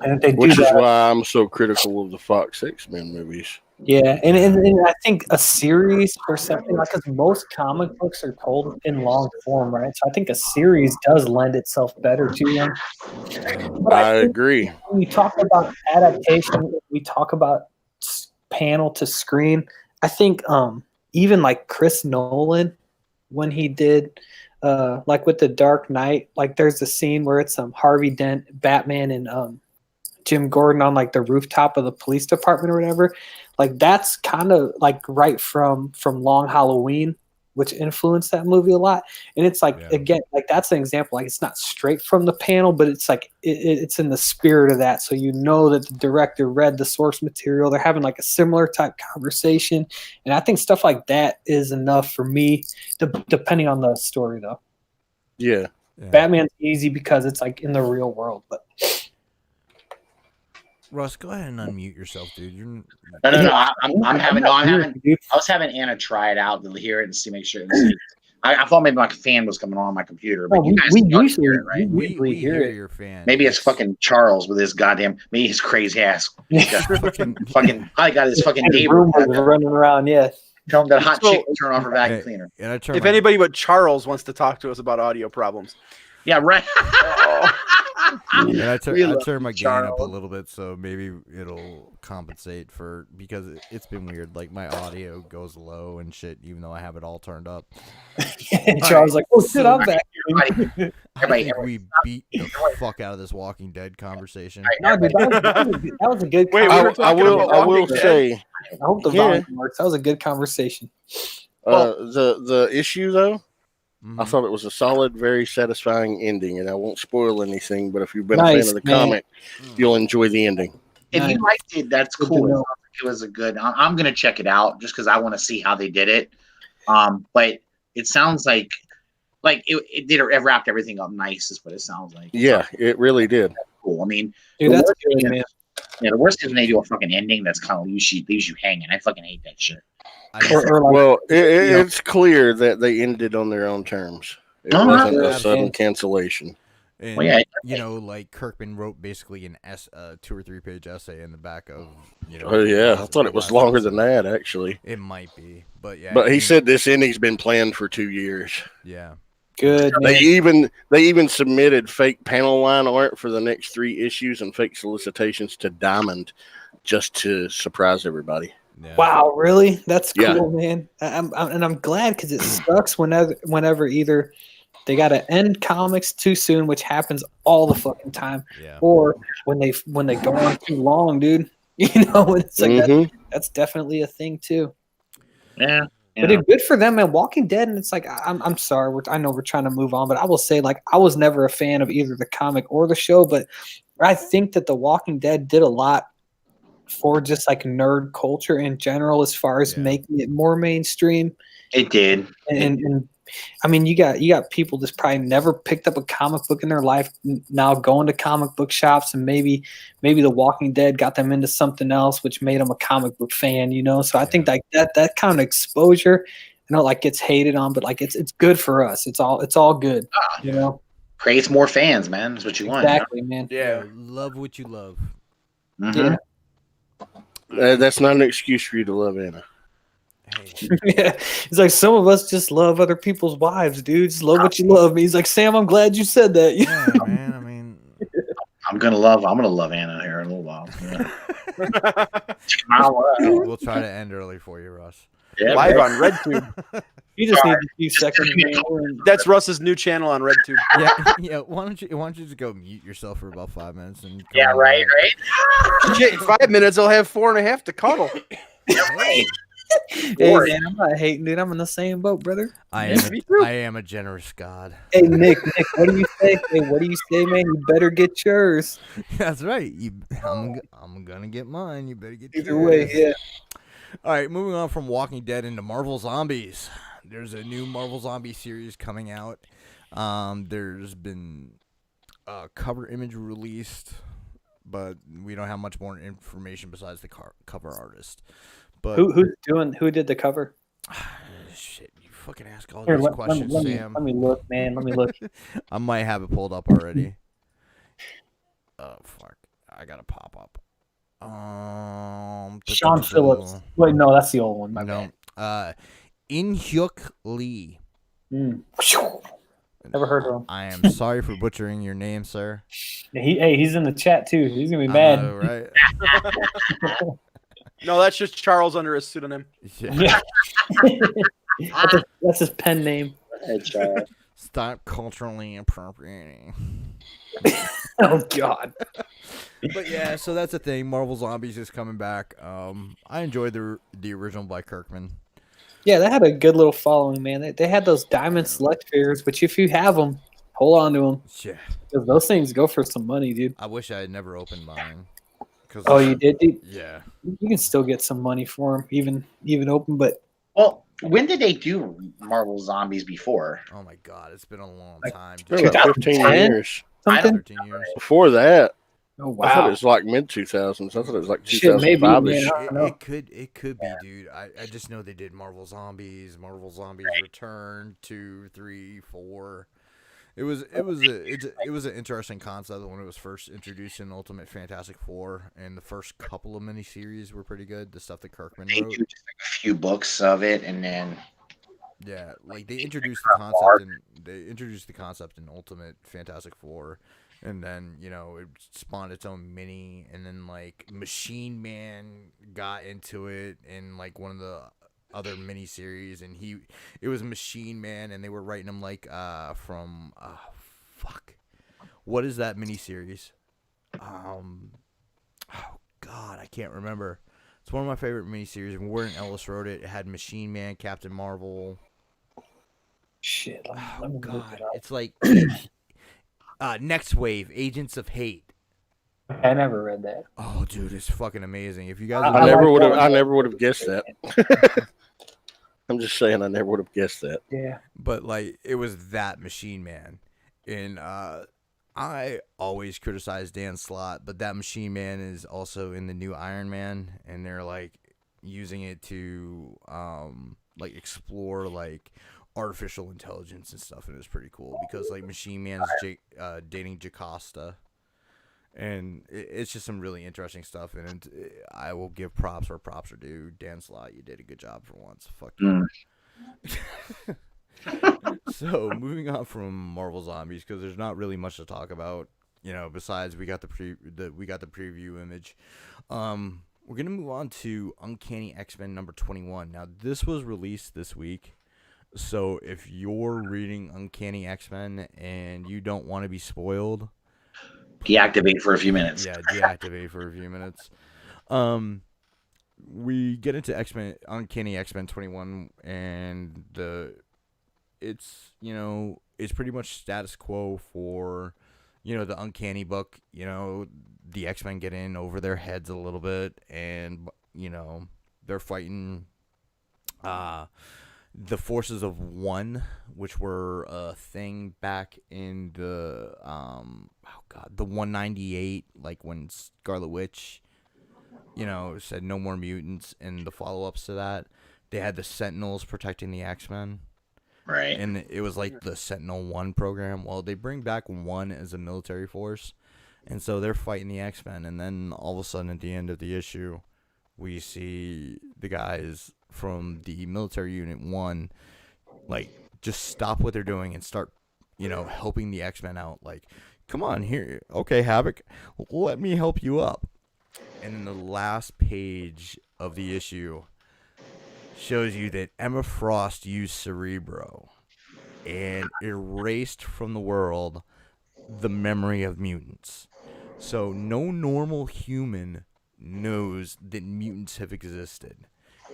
if they Which do is that, why I'm so critical of the Fox X-Men movies. yeah, and I think a series or something like because most comic books are told in long form, right? So I think a series does lend itself better to them. But I agree. When we talk about adaptation, we talk about panel to screen. I think even like Chris Nolan, when he did like with The Dark Knight, like there's a scene where it's Harvey Dent, Batman, and Jim Gordon on like the rooftop of the police department or whatever. Like that's kind of like right from Long Halloween, which influenced that movie a lot. And it's like again, like that's an example. Like it's not straight from the panel, but it's like it's in the spirit of that. So that the director read the source material. They're having like a similar type conversation, and I think stuff like that is enough for me. Depending on the story, though. Yeah. Batman's easy because it's like in the real world, but. Russ, go ahead and unmute yourself, dude. No. I was having Anna try it out to hear it and make sure. I thought maybe my fan was coming on my computer, but you guys usually hear it, right? We hear your fan. Maybe it's fucking Charles with his goddamn, maybe his crazy ass. fucking, I got his fucking neighbor running around. Yeah, tell him that hot chick to turn off her vacuum cleaner. If anybody but Charles wants to talk to us about audio problems, yeah, right. And I turn my gain up a little bit, so maybe it'll compensate because it's been weird. Like my audio goes low and shit, even though I have it all turned up. And Charles like, oh shit, I'm back. I think we beat the fuck out of this Walking Dead conversation. No, dude, that was a good. Wait, I will say. I hope the volume works. That was a good conversation. The issue though. I thought it was a solid, very satisfying ending, and I won't spoil anything. But if you've been a fan of the comic, you'll enjoy the ending. If you liked it, that's cool. It was a good. I'm gonna check it out just because I want to see how they did it. But it sounds like it did wrapped everything up nice. Is what it sounds like. Yeah, it really did. That's cool. I mean, dude, that's good, man. Yeah, the worst is when they do a fucking ending that's kind of leaves you hanging. I fucking hate that shit. It's clear that they ended on their own terms. It wasn't a sudden cancellation. And, like Kirkman wrote basically an 2 or 3 page essay in the back of, Oh yeah, I thought it was longer than that actually. It might be, but yeah. But he said this ending's been planned for 2 years. Yeah. Good. They even submitted fake panel line art for the next 3 issues and fake solicitations to Diamond, just to surprise everybody. Yeah. Wow, really? That's cool, man. I'm glad because it sucks whenever either they gotta end comics too soon, which happens all the fucking time. Yeah. Or when they go on too long, dude. You know, it's like that's definitely a thing too. Yeah. But it's good for them, man. Walking Dead, and it's like I'm sorry, I know we're trying to move on, but I will say, like, I was never a fan of either the comic or the show, but I think that The Walking Dead did a lot for just like nerd culture in general, as far as making it more mainstream. It did, and I mean, you got people that's probably never picked up a comic book in their life now going to comic book shops, and maybe The Walking Dead got them into something else, which made them a comic book fan, you know? So I think like that kind of exposure, I know, like, gets hated on, but like it's good for us. It's all good, you know? Creates more fans, man. That's what you want. Exactly, man. Yeah. Love what you love. Yeah. That's not an excuse for you to love Anna. Yeah, it's like some of us just love other people's wives, dude. Just love what you love. He's like, Sam, I'm glad you said that. Yeah, man. I mean, I'm gonna love Anna here in a little while. Yeah. we'll try to end early for you, Russ. Yeah, live on RedTube. You just need a few seconds. That's Russ's new channel on RedTube. Yeah. Why don't you just go mute yourself for about 5 minutes and right. Shit, 5 minutes, I'll have 4.5 to cuddle. Right. Hey man, I'm not hating, dude. I'm in the same boat, brother. I am a generous God. Hey Nick, what do you say? Hey, what do you say, man? You better get yours. That's right. I'm gonna get mine. You better get Either yours. way, yeah. All right, moving on from Walking Dead into Marvel Zombies. There's a new Marvel Zombie series coming out. There's been a cover image released, but we don't have much more information besides the cover artist. But who did the cover? Shit, you fucking ask all Here, these questions, Sam. Let me look, man. Let me look. I might have it pulled up already. Oh fuck, I gotta pop up. Sean Phillips. Wait, no, that's the old one. My bad. In-hyuk Lee. Never heard of him. I am sorry for butchering your name, sir. He's in the chat too. He's gonna be mad. Know, right? No, that's just Charles under his pseudonym. Yeah. That's his pen name. Stop culturally appropriating. Oh God. But yeah, so that's the thing. Marvel Zombies is coming back. I enjoyed the original by Kirkman. Yeah, they had a good little following, man. They had those Diamond Select figures, but if you have them, hold on to them. Yeah. Because those things go for some money, dude. I wish I had never opened mine. Oh, you did, dude? Yeah. You can still get some money for them, even open, but... Well, when did they do Marvel Zombies before? Oh my God, it's been a long time. About 15 years. Something? 13 years. Before that, oh wow, I thought it was like mid 2000s. I thought it was like 2005 ish. It could be, dude. I just know they did Marvel Zombies Return 2, 3, 4. It was an interesting concept when it was first introduced in Ultimate Fantastic Four, and the first couple of miniseries were pretty good. The stuff that Kirkman They wrote. do just like a few books of it, and then yeah, like they introduced the concept in Ultimate Fantastic Four, and then it spawned its own mini, and then like Machine Man got into it in like one of the other miniseries, and it was Machine Man, and they were writing him like from what is that miniseries? Oh God, I can't remember. It's one of my favorite miniseries. And Warren Ellis wrote it. It had Machine Man, Captain Marvel. Shit. Oh God, it's like Next Wave, Agents of Hate. I never read that. Oh, dude, it's fucking amazing. If you guys, I never would have guessed that. I'm just saying, I never would have guessed that. Yeah. But like, it was that Machine Man, and I always criticize Dan Slott, but that Machine Man is also in the new Iron Man, and they're like using it to like explore like artificial intelligence and stuff, and it's pretty cool because like Machine Man's dating Jocasta. And it's just some really interesting stuff, and I will give props where props are due. Dan Slott, you did a good job for once. Fuck you. So, moving on from Marvel Zombies, because there's not really much to talk about, besides we got the preview image. We're gonna move on to Uncanny X-Men number 21. Now, this was released this week. So if you're reading Uncanny X-Men and you don't want to be spoiled, Deactivate for a few minutes. yeah, deactivate for a few minutes. We get into X-Men, Uncanny X-Men 21, and it's it's pretty much status quo for the Uncanny book. The X-Men get in over their heads a little bit, and they're fighting the forces of one, which were a thing back in the the 198, like when Scarlet Witch said no more mutants, and the follow-ups to that, they had the Sentinels protecting the X-Men. Right. And it was like the Sentinel 1 program. Well, they bring back 1 as a military force, and so they're fighting the X-Men, and then all of a sudden at the end of the issue, we see the guys from the military unit 1 like just stop what they're doing and start helping the X-Men out. Like, come on here, okay, Havoc, let me help you up. And then the last page of the issue shows you that Emma Frost used Cerebro and erased from the world the memory of mutants. So no normal human knows that mutants have existed.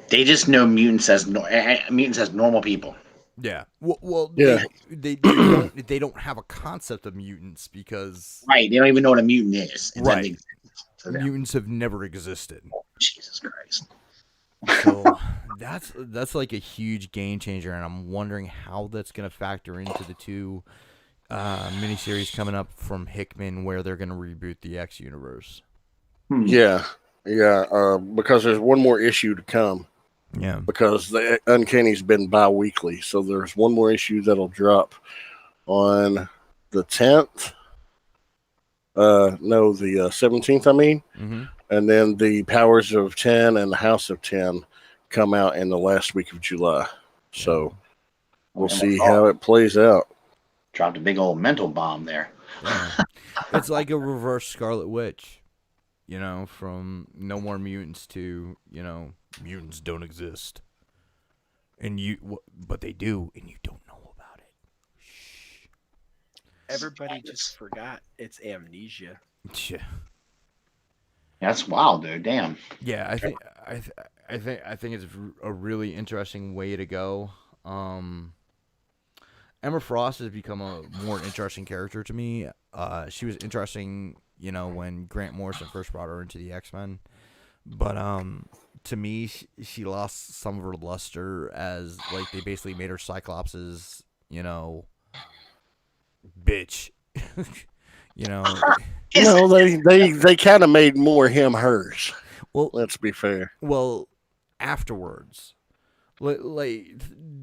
They just know mutants as normal people. Yeah. Well, Yeah. They don't have a concept of mutants because Right. They don't even know what a mutant is. Right. Mutants have never existed. Jesus Christ. So that's like a huge game changer, and I'm wondering how that's going to factor into the two miniseries coming up from Hickman, where they're going to reboot the X universe. Yeah, because there's one more issue to come. Yeah, because the Uncanny's been bi-weekly, so there's one more issue that'll drop on the 10th. No, the 17th. I mean. Mm-hmm. And then the Powers of 10 and the House of 10 come out in the last week of July. So we'll see how it plays out. Dropped a big old mental bomb there. Yeah. It's like a reverse Scarlet Witch, from no more mutants to, mutants don't exist. But they do, and you don't know about it. Shh. Everybody just forgot it's amnesia. Yeah. That's wild, dude. Damn. Yeah, I think it's a really interesting way to go. Emma Frost has become a more interesting character to me. She was interesting, when Grant Morrison first brought her into the X-Men, but to me, she lost some of her luster as like they basically made her Cyclops's, bitch. No, they kind of made more him hers. Well, let's be fair. Well, afterwards, like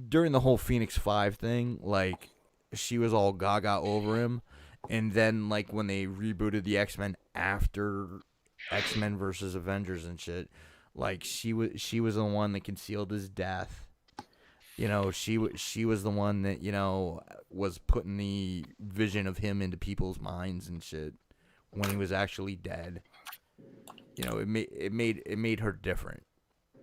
during the whole Phoenix 5 thing, like she was all gaga over him, and then like when they rebooted the X-Men after X-Men versus Avengers and shit, like she was the one that concealed his death. She was the one that was putting the vision of him into people's minds and shit when he was actually dead. It made her different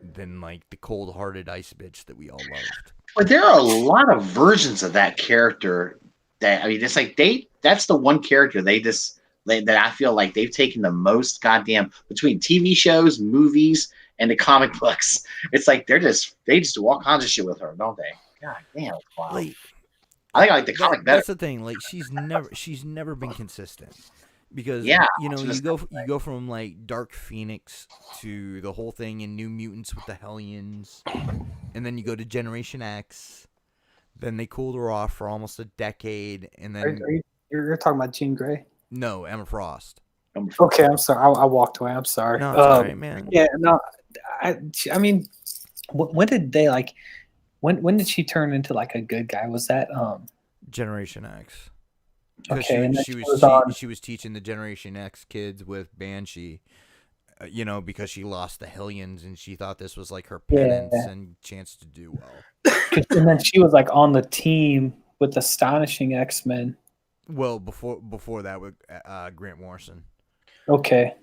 than like the cold-hearted ice bitch that we all loved. But there are a lot of versions of that character that it's like that's the one character that I feel like they've taken the most goddamn between TV shows, movies, and the comic books. It's like they just do all kinds of shit with her, don't they? God damn, it's wild. Like, I think I like the comic better. That's the thing. Like she's never been consistent. Because you go from like Dark Phoenix to the whole thing in New Mutants with the Hellions, and then you go to Generation X. Then they cooled her off for almost a decade, and then you're talking about Jean Grey? No, Emma Frost. Okay, I'm sorry. I walked away. I'm sorry. No, it's all right, man. Yeah, no. I mean, when did they like? When did she turn into like a good guy? Was that Generation X? Okay, she was teaching the Generation X kids with Banshee, because she lost the Hellions and she thought this was like her penance and chance to do well. And then she was like on the team with Astonishing X-Men. Well, before that with Grant Morrison. Okay.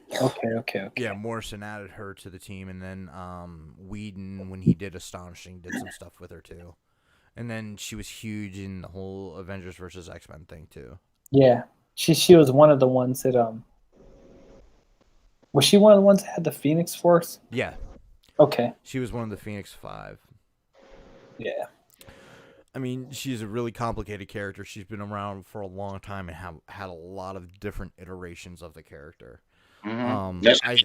Yeah, Morrison added her to the team, and then Whedon, when he did Astonishing, did some stuff with her too. And then she was huge in the whole Avengers versus X-Men thing too. Yeah, she was one of the ones that was she one of the ones that had the Phoenix Force? Yeah. Okay. She was one of the Phoenix Five. Yeah. I mean, she's a really complicated character. She's been around for a long time and had a lot of different iterations of the character. I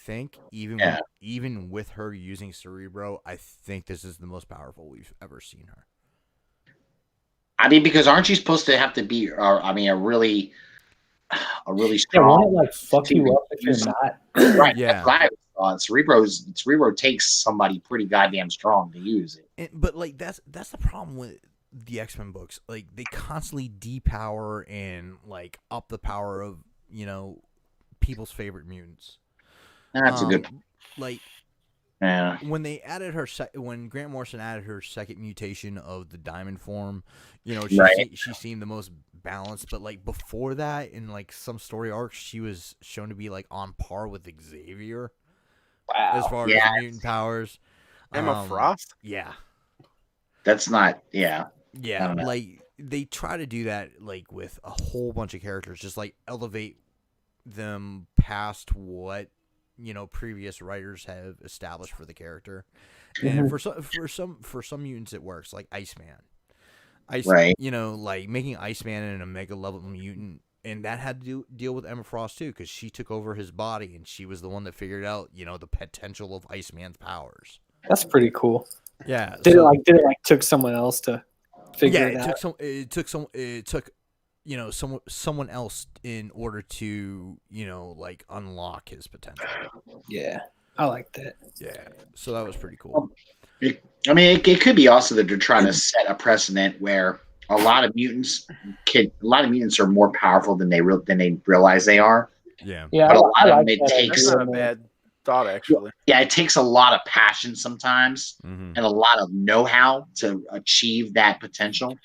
think even with her using Cerebro, I think this is the most powerful we've ever seen her. I mean, because aren't you supposed to have to be, a really strong? Yeah, won't it like fuck you up if you're not? Right. Yeah. That's Cerebro takes somebody pretty goddamn strong to use it. But like that's the problem with the X-Men books. Like they constantly depower and like up the power of people's favorite mutants. That's a good. Like. Yeah. When they added when Grant Morrison added her second mutation of the diamond form, she seemed the most balanced. But like before that, in like some story arcs, she was shown to be like on par with Xavier. Wow. As far as mutant powers. Emma Frost? Yeah. That's not. Yeah. Yeah. Like they try to do that like with a whole bunch of characters, just like elevate them past what previous writers have established for the character, and for some mutants it works, like Iceman. Right. Like making Iceman an Omega level mutant, and that had to deal with Emma Frost too, because she took over his body, and she was the one that figured out the potential of Iceman's powers. That's pretty cool. Yeah. Did it took someone else to figure it out? It took someone else in order to, like unlock his potential. Yeah, I like that. Yeah, so that was pretty cool. I mean, it could be also that they're trying to set a precedent where a lot of mutants are more powerful than they realize they are. Yeah, yeah. But a lot of them, That's not a bad thought, actually. Yeah, it takes a lot of passion sometimes, mm-hmm. and a lot of know-how to achieve that potential.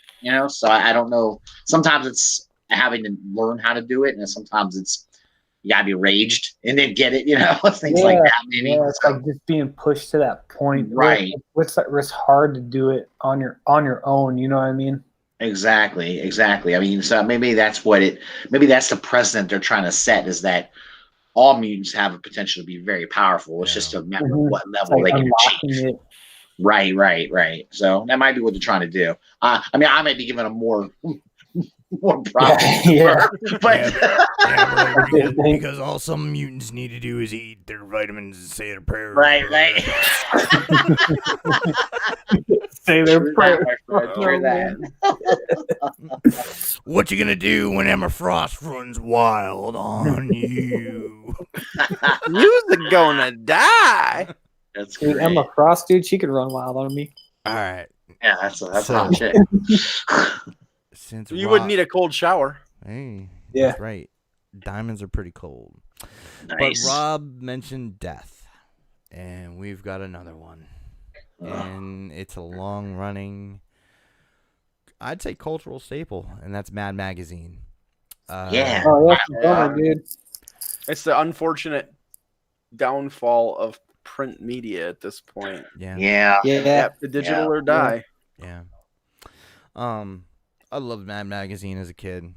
So I don't know. Sometimes it's having to learn how to do it, and sometimes it's you gotta be raged and then get it. Things like that. Maybe it's like just being pushed to that point, right? It's hard to do it on your own. You know what I mean? Exactly. I mean, so maybe that's the precedent they're trying to set, is that all mutants have a potential to be very powerful. It's just a matter of what level they can achieve. It. Right. So that might be what they're trying to do. I mean, I might be giving them more profit. Yeah. Because all some mutants need to do is eat their vitamins and say their prayers. Right. Say their prayers. What you gonna do when Emma Frost runs wild on you? You're gonna die. That's dude, great. Emma Frost, dude, she could run wild on me. All right. Yeah, that's hot shit. Since You wouldn't need a cold shower. Hey, yeah, that's right. Diamonds are pretty cold. Nice. But Rob mentioned death, and we've got another one. And it's a long-running, I'd say, cultural staple, and that's Mad Magazine. Yeah. Oh, that's a bummer, dude. It's the unfortunate downfall of print media at this point. Yeah. The digital or die. Yeah. I loved Mad Magazine as a kid.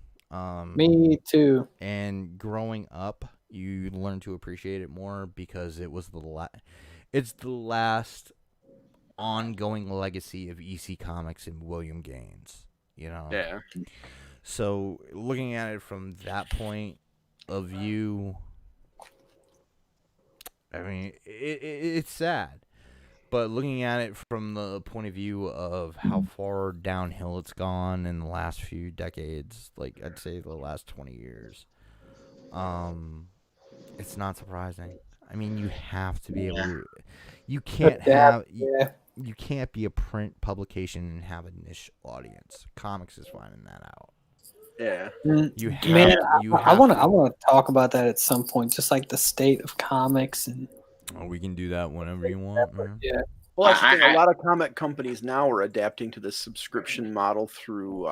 Me too. And growing up, you learn to appreciate it more because it was it's the last ongoing legacy of EC Comics and William Gaines. Yeah. So looking at it from that point of view, I mean, it's sad. But looking at it from the point of view of how far downhill it's gone in the last few decades, like I'd say the last 20 years, it's not surprising. I mean, you have to be able to. You can't you can't be a print publication and have a niche audience. Comics is finding that out. Yeah. I want to talk about that at some point, just like the state of comics and. Oh, we can do that whenever you want, man. Yeah. Well, that's the thing. A lot of comic companies now are adapting to this subscription model through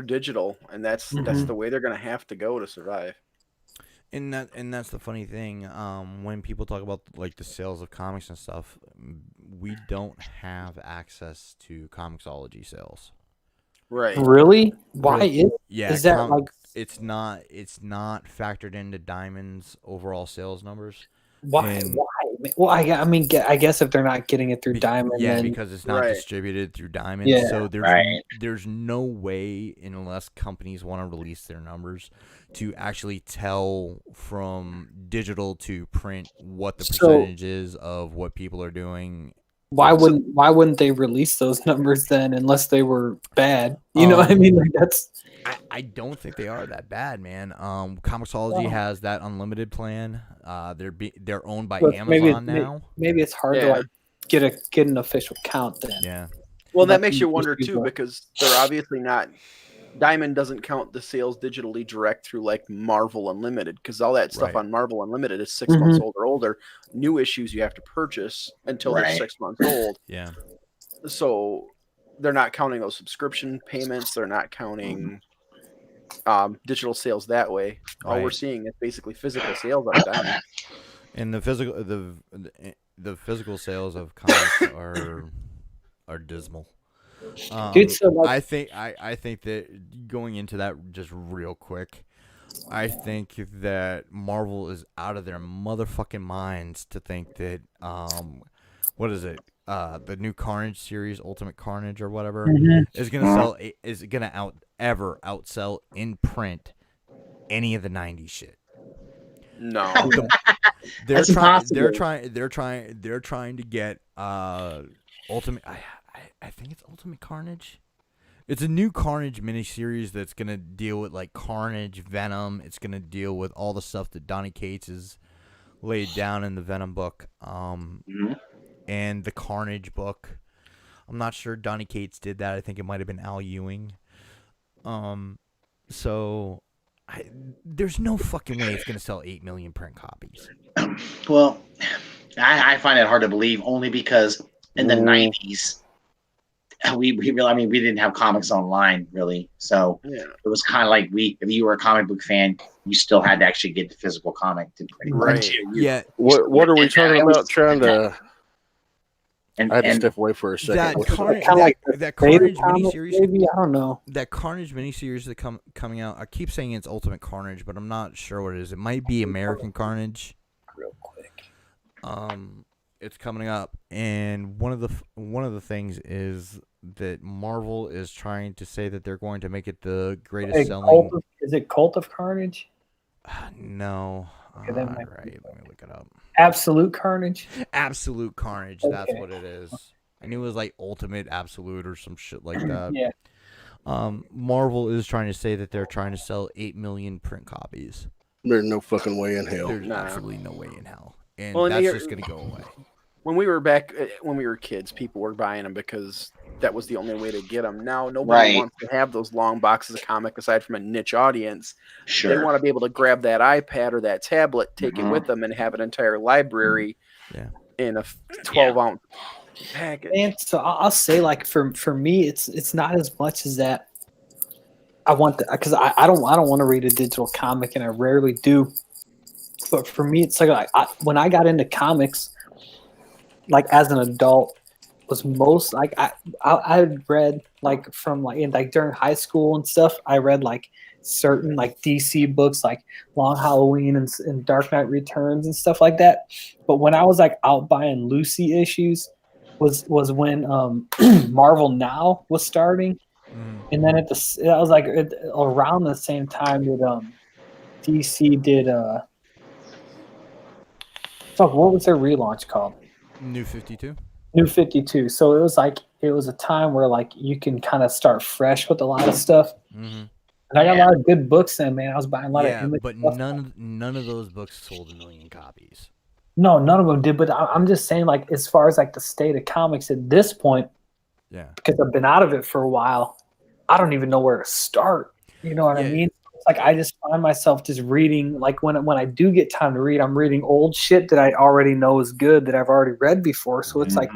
digital, and that's the way they're going to have to go to survive. And that's the funny thing. When people talk about like the sales of comics and stuff, we don't have access to Comixology sales. Right. Really? Why is that like? It's not factored into Diamond's overall sales numbers. Why? Well, I mean, I guess if they're not getting it through Diamond, then because it's not Right. distributed through Diamond. Yeah, So right. there's no way, unless companies want to release their numbers, to actually tell from digital to print what the percentage is of what people are doing. Why wouldn't they release those numbers then, unless they were bad? You know what I mean? Like that's. I don't think they are that bad, man. Comixology has that unlimited plan. They're owned by Amazon now. Maybe it's hard to like get an official count then. Yeah. Well, that makes you wonder too, because they're obviously not. Diamond doesn't count the sales digitally direct through like Marvel Unlimited, because all that stuff on Marvel Unlimited is 6 months old or older. New issues you have to purchase until they're 6 months old. Yeah. So they're not counting those subscription payments. They're not counting digital sales that way. All we're seeing is basically physical sales on Diamond. And the physical sales of comics are dismal. Dude, so like, I think that going into that just real quick, I think that Marvel is out of their motherfucking minds to think that what is it? The new Carnage series, Ultimate Carnage or whatever, is gonna outsell in print any of the '90s shit. No, they're trying to get Ultimate. I think it's Ultimate Carnage. It's a new Carnage miniseries that's gonna deal with like Carnage, Venom. It's gonna deal with all the stuff that Donny Cates has laid down in the Venom book, and the Carnage book. I'm not sure Donny Cates did that. I think it might have been Al Ewing. So there's no fucking way it's gonna sell 8 million print copies. Well, I find it hard to believe, only because in the 90s. We didn't have comics online really, so it was kind of like if you were a comic book fan, you still had to actually get the physical comic to pretty much. Yeah. What are we talking about? Trying to. I had to and step away for a second. That Carnage miniseries. Maybe I don't know. That Carnage miniseries that coming out. I keep saying it's Ultimate Carnage, but I'm not sure what it is. It might be American Carnage. Real quick. It's coming up, and one of the things is that Marvel is trying to say that they're going to make it the greatest selling. Is it Cult of Carnage? No. Okay, Let me look it up. Absolute Carnage? Absolute Carnage, that's what it is. I knew it was like Ultimate Absolute or some shit like that. Yeah. Marvel is trying to say that they're trying to sell 8 million print copies. There's no fucking way in hell. There's absolutely no way in hell. And well, that's just going to go away. When we were kids, people were buying them because that was the only way to get them. Now nobody wants to have those long boxes of comic aside from a niche audience. Sure. They want to be able to grab that iPad or that tablet, take it with them, and have an entire library in a 12-ounce package. And so I'll say, like for me, it's not as much as that. I want because I don't want to read a digital comic, and I rarely do. But for me, it's like when I got into comics, like as an adult, was most like I had read like from like during high school and stuff. I read like certain like DC books like Long Halloween and Dark Knight Returns and stuff like that. But when I was like out buying Lucy issues, was when Marvel Now was starting, and then I was like around the same time that DC did what was their relaunch called? New 52. New 52. So it was a time where like you can kind of start fresh with a lot of stuff. Mm-hmm. And I got a lot of good books then, man. I was buying a lot of image but stuff. none of those books sold 1 million copies. No, none of them did. But I'm just saying, like, as far as like the state of comics at this point, because I've been out of it for a while, I don't even know where to start. You know what I mean? It's like I just find myself just reading, like when I do get time to read, I'm reading old shit that I already know is good that I've already read before. So it's like,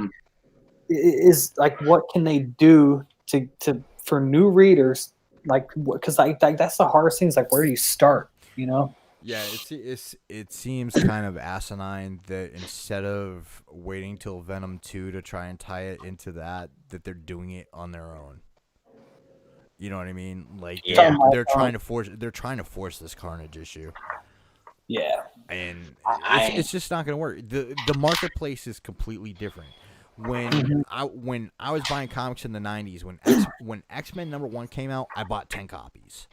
is like, what can they do to for new readers? Like, because like that's the hardest thing. Is like, where do you start? You know? Yeah, it seems kind of asinine that instead of waiting till Venom 2 to try and tie it into that they're doing it on their own. You know what I mean? Like Yeah. they're trying to force this Carnage issue. Yeah. And I- it's just not going to work. The marketplace is completely different. When I was buying comics in the 90s, when X-Men #1 came out, I bought 10 copies.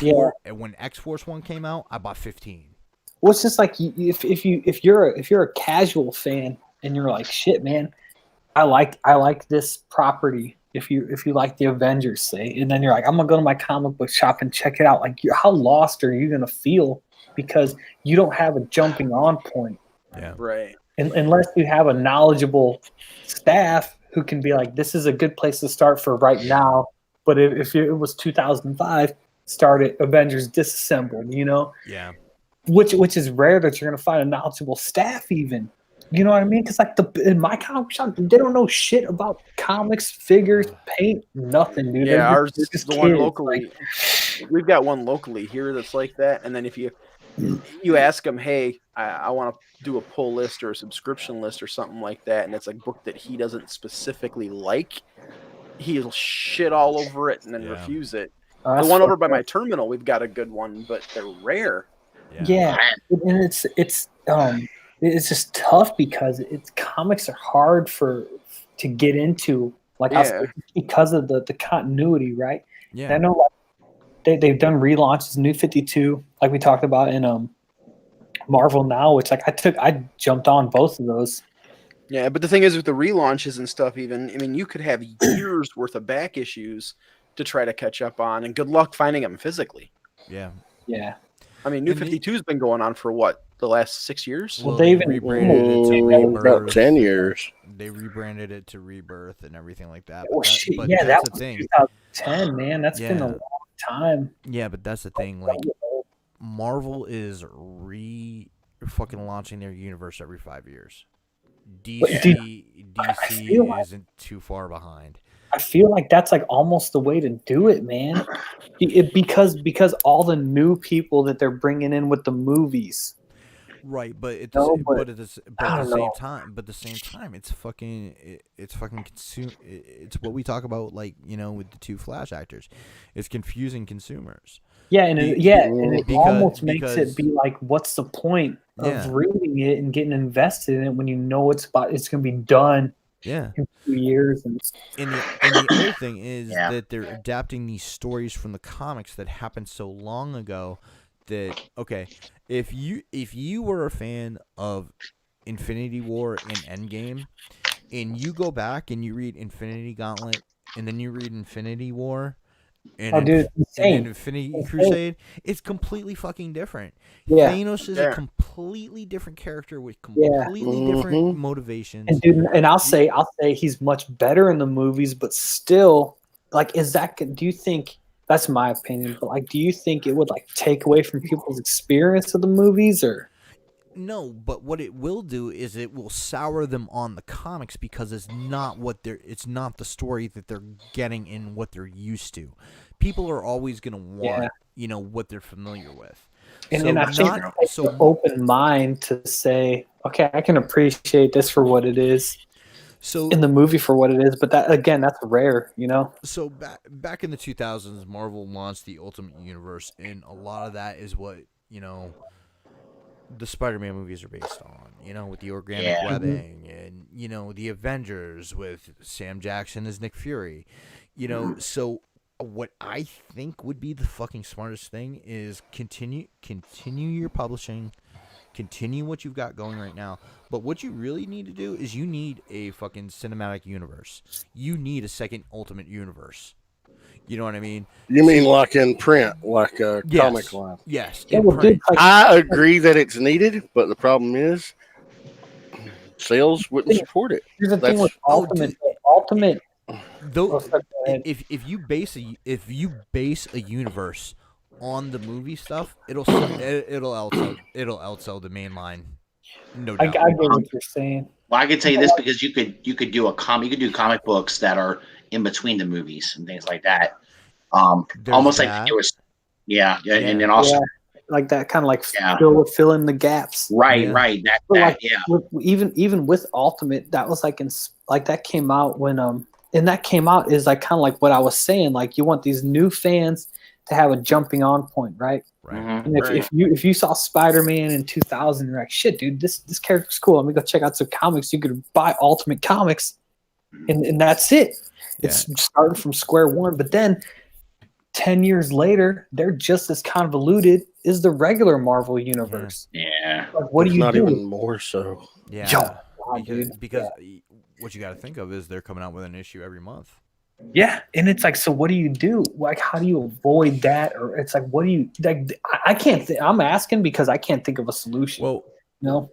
When X-Force 1 came out, I bought 15. Well, it's just like if you're a casual fan and you're like, shit, man, I like this property. If you like the Avengers, say, and then you're like, I'm gonna go to my comic book shop and check it out. Like, how lost are you gonna feel because you don't have a jumping on point? Yeah. Right. Unless you have a knowledgeable staff who can be like, this is a good place to start for right now. But if it was 2005, start at Avengers Disassembled, you know? Yeah. Which is rare that you're going to find a knowledgeable staff even. You know what I mean? Because like in my comic shop, they don't know shit about comics, figures, paint, nothing, dude. Yeah, They're ours, just the one kids. locally, we've got one locally here that's like that. And then if you ask him, hey, I want to do a pull list or a subscription list or something like that, and it's a book that he doesn't specifically like, he'll shit all over it and then refuse it. The That's one over by fucked my up. terminal, we've got a good one, but they're rare. Yeah, and it's just tough because comics are hard to get into, like because of the continuity, right? Yeah. And I know they've done relaunches, New 52, like we talked about in Marvel Now, which like I jumped on both of those. Yeah, but the thing is with the relaunches and stuff, even, I mean, you could have years worth of back issues to try to catch up on, and good luck finding them physically. Yeah. Yeah. I mean, New 52's been going on for what, the last 6 years? Well, they even rebranded it to Rebirth. About 10 years. They rebranded it to Rebirth and everything like that. Oh shit! But Yeah, that that's was the thing. 2010, man. That's been a long time. Yeah, but that's the thing. Like, Marvel is fucking launching their universe every 5 years. DC isn't too far behind. I feel like that's like almost the way to do it, man. Because all the new people that they're bringing in with the movies. Right, but at No, the, but but at the, but I at don't the same know. time, it's fucking it's what we talk about, like, you know, with the two Flash actors. It's confusing consumers. Yeah, and it almost makes because- it be like, what's the point of Yeah. reading it and getting invested in it when you know it's going to be done Yeah. in 2 years? And the other thing is Yeah. that they're adapting these stories from the comics that happened so long ago that, okay, if you were a fan of Infinity War and Endgame, and you go back and you read Infinity Gauntlet, and then you read Infinity War, and, dude, it's and insane. then Infinity It's Crusade, it's completely fucking different. Yeah. Thanos is Yeah. a completely different character with completely different motivations. And dude, and I'll say he's much better in the movies, but still, like, do you think, that's my opinion, but like, do you think it would like take away from people's experience of the movies, or? No, but what it will do is it will sour them on the comics because it's not the story that they're getting in what they're used to. People are always going to want, you know, what they're familiar with. And I think it takes an open mind to say, okay, I can appreciate this for what it is. So in the movie for what it is, but that, again, that's rare, you know. So back in the 2000s, Marvel launched the Ultimate Universe, and a lot of that is what, you know, the Spider-Man movies are based on, you know, with the organic webbing, and, you know, the Avengers with Sam Jackson as Nick Fury, you know. So what I think would be the fucking smartest thing is continue your publishing, continue what you've got going right now. But what you really need to do is you need a fucking cinematic universe. You need a second Ultimate Universe. You know what I mean? You mean like in print, like a comic line? Yes. Yeah, well, dude, like, I agree that it's needed, but the problem is sales wouldn't support it. here's the thing with Ultimate. Though, if you base a universe on the movie stuff, it'll outsell the main line. No doubt. I get what you're saying. Well, I can tell you this because you could do comic books that are in between the movies and things like that. Almost like there was, and then also like that kind of like Yeah. fill in the gaps. Right, Yeah. right. That, But, like, yeah. Even with Ultimate, that was like that came out when and that came out is like kind of like what I was saying. Like you want these new fans to have a jumping on point, right? Right. Mhm, And right. if you saw Spider-Man in 2000, you're like, shit, dude, this character's cool. Let me go check out some comics. You could buy Ultimate Comics, and that's it. It's starting from square one. But then 10 years later, they're just as convoluted as the regular Marvel universe. Yeah. Like, what If do you not do? even more so. Yeah. Yo, wow, dude. Because what you got to think of is they're coming out with an issue every month. Yeah, and it's like, so what do you do? Like, how do you avoid that? Or it's like, what do you like? I can't. I'm asking because I can't think of a solution. Well, no.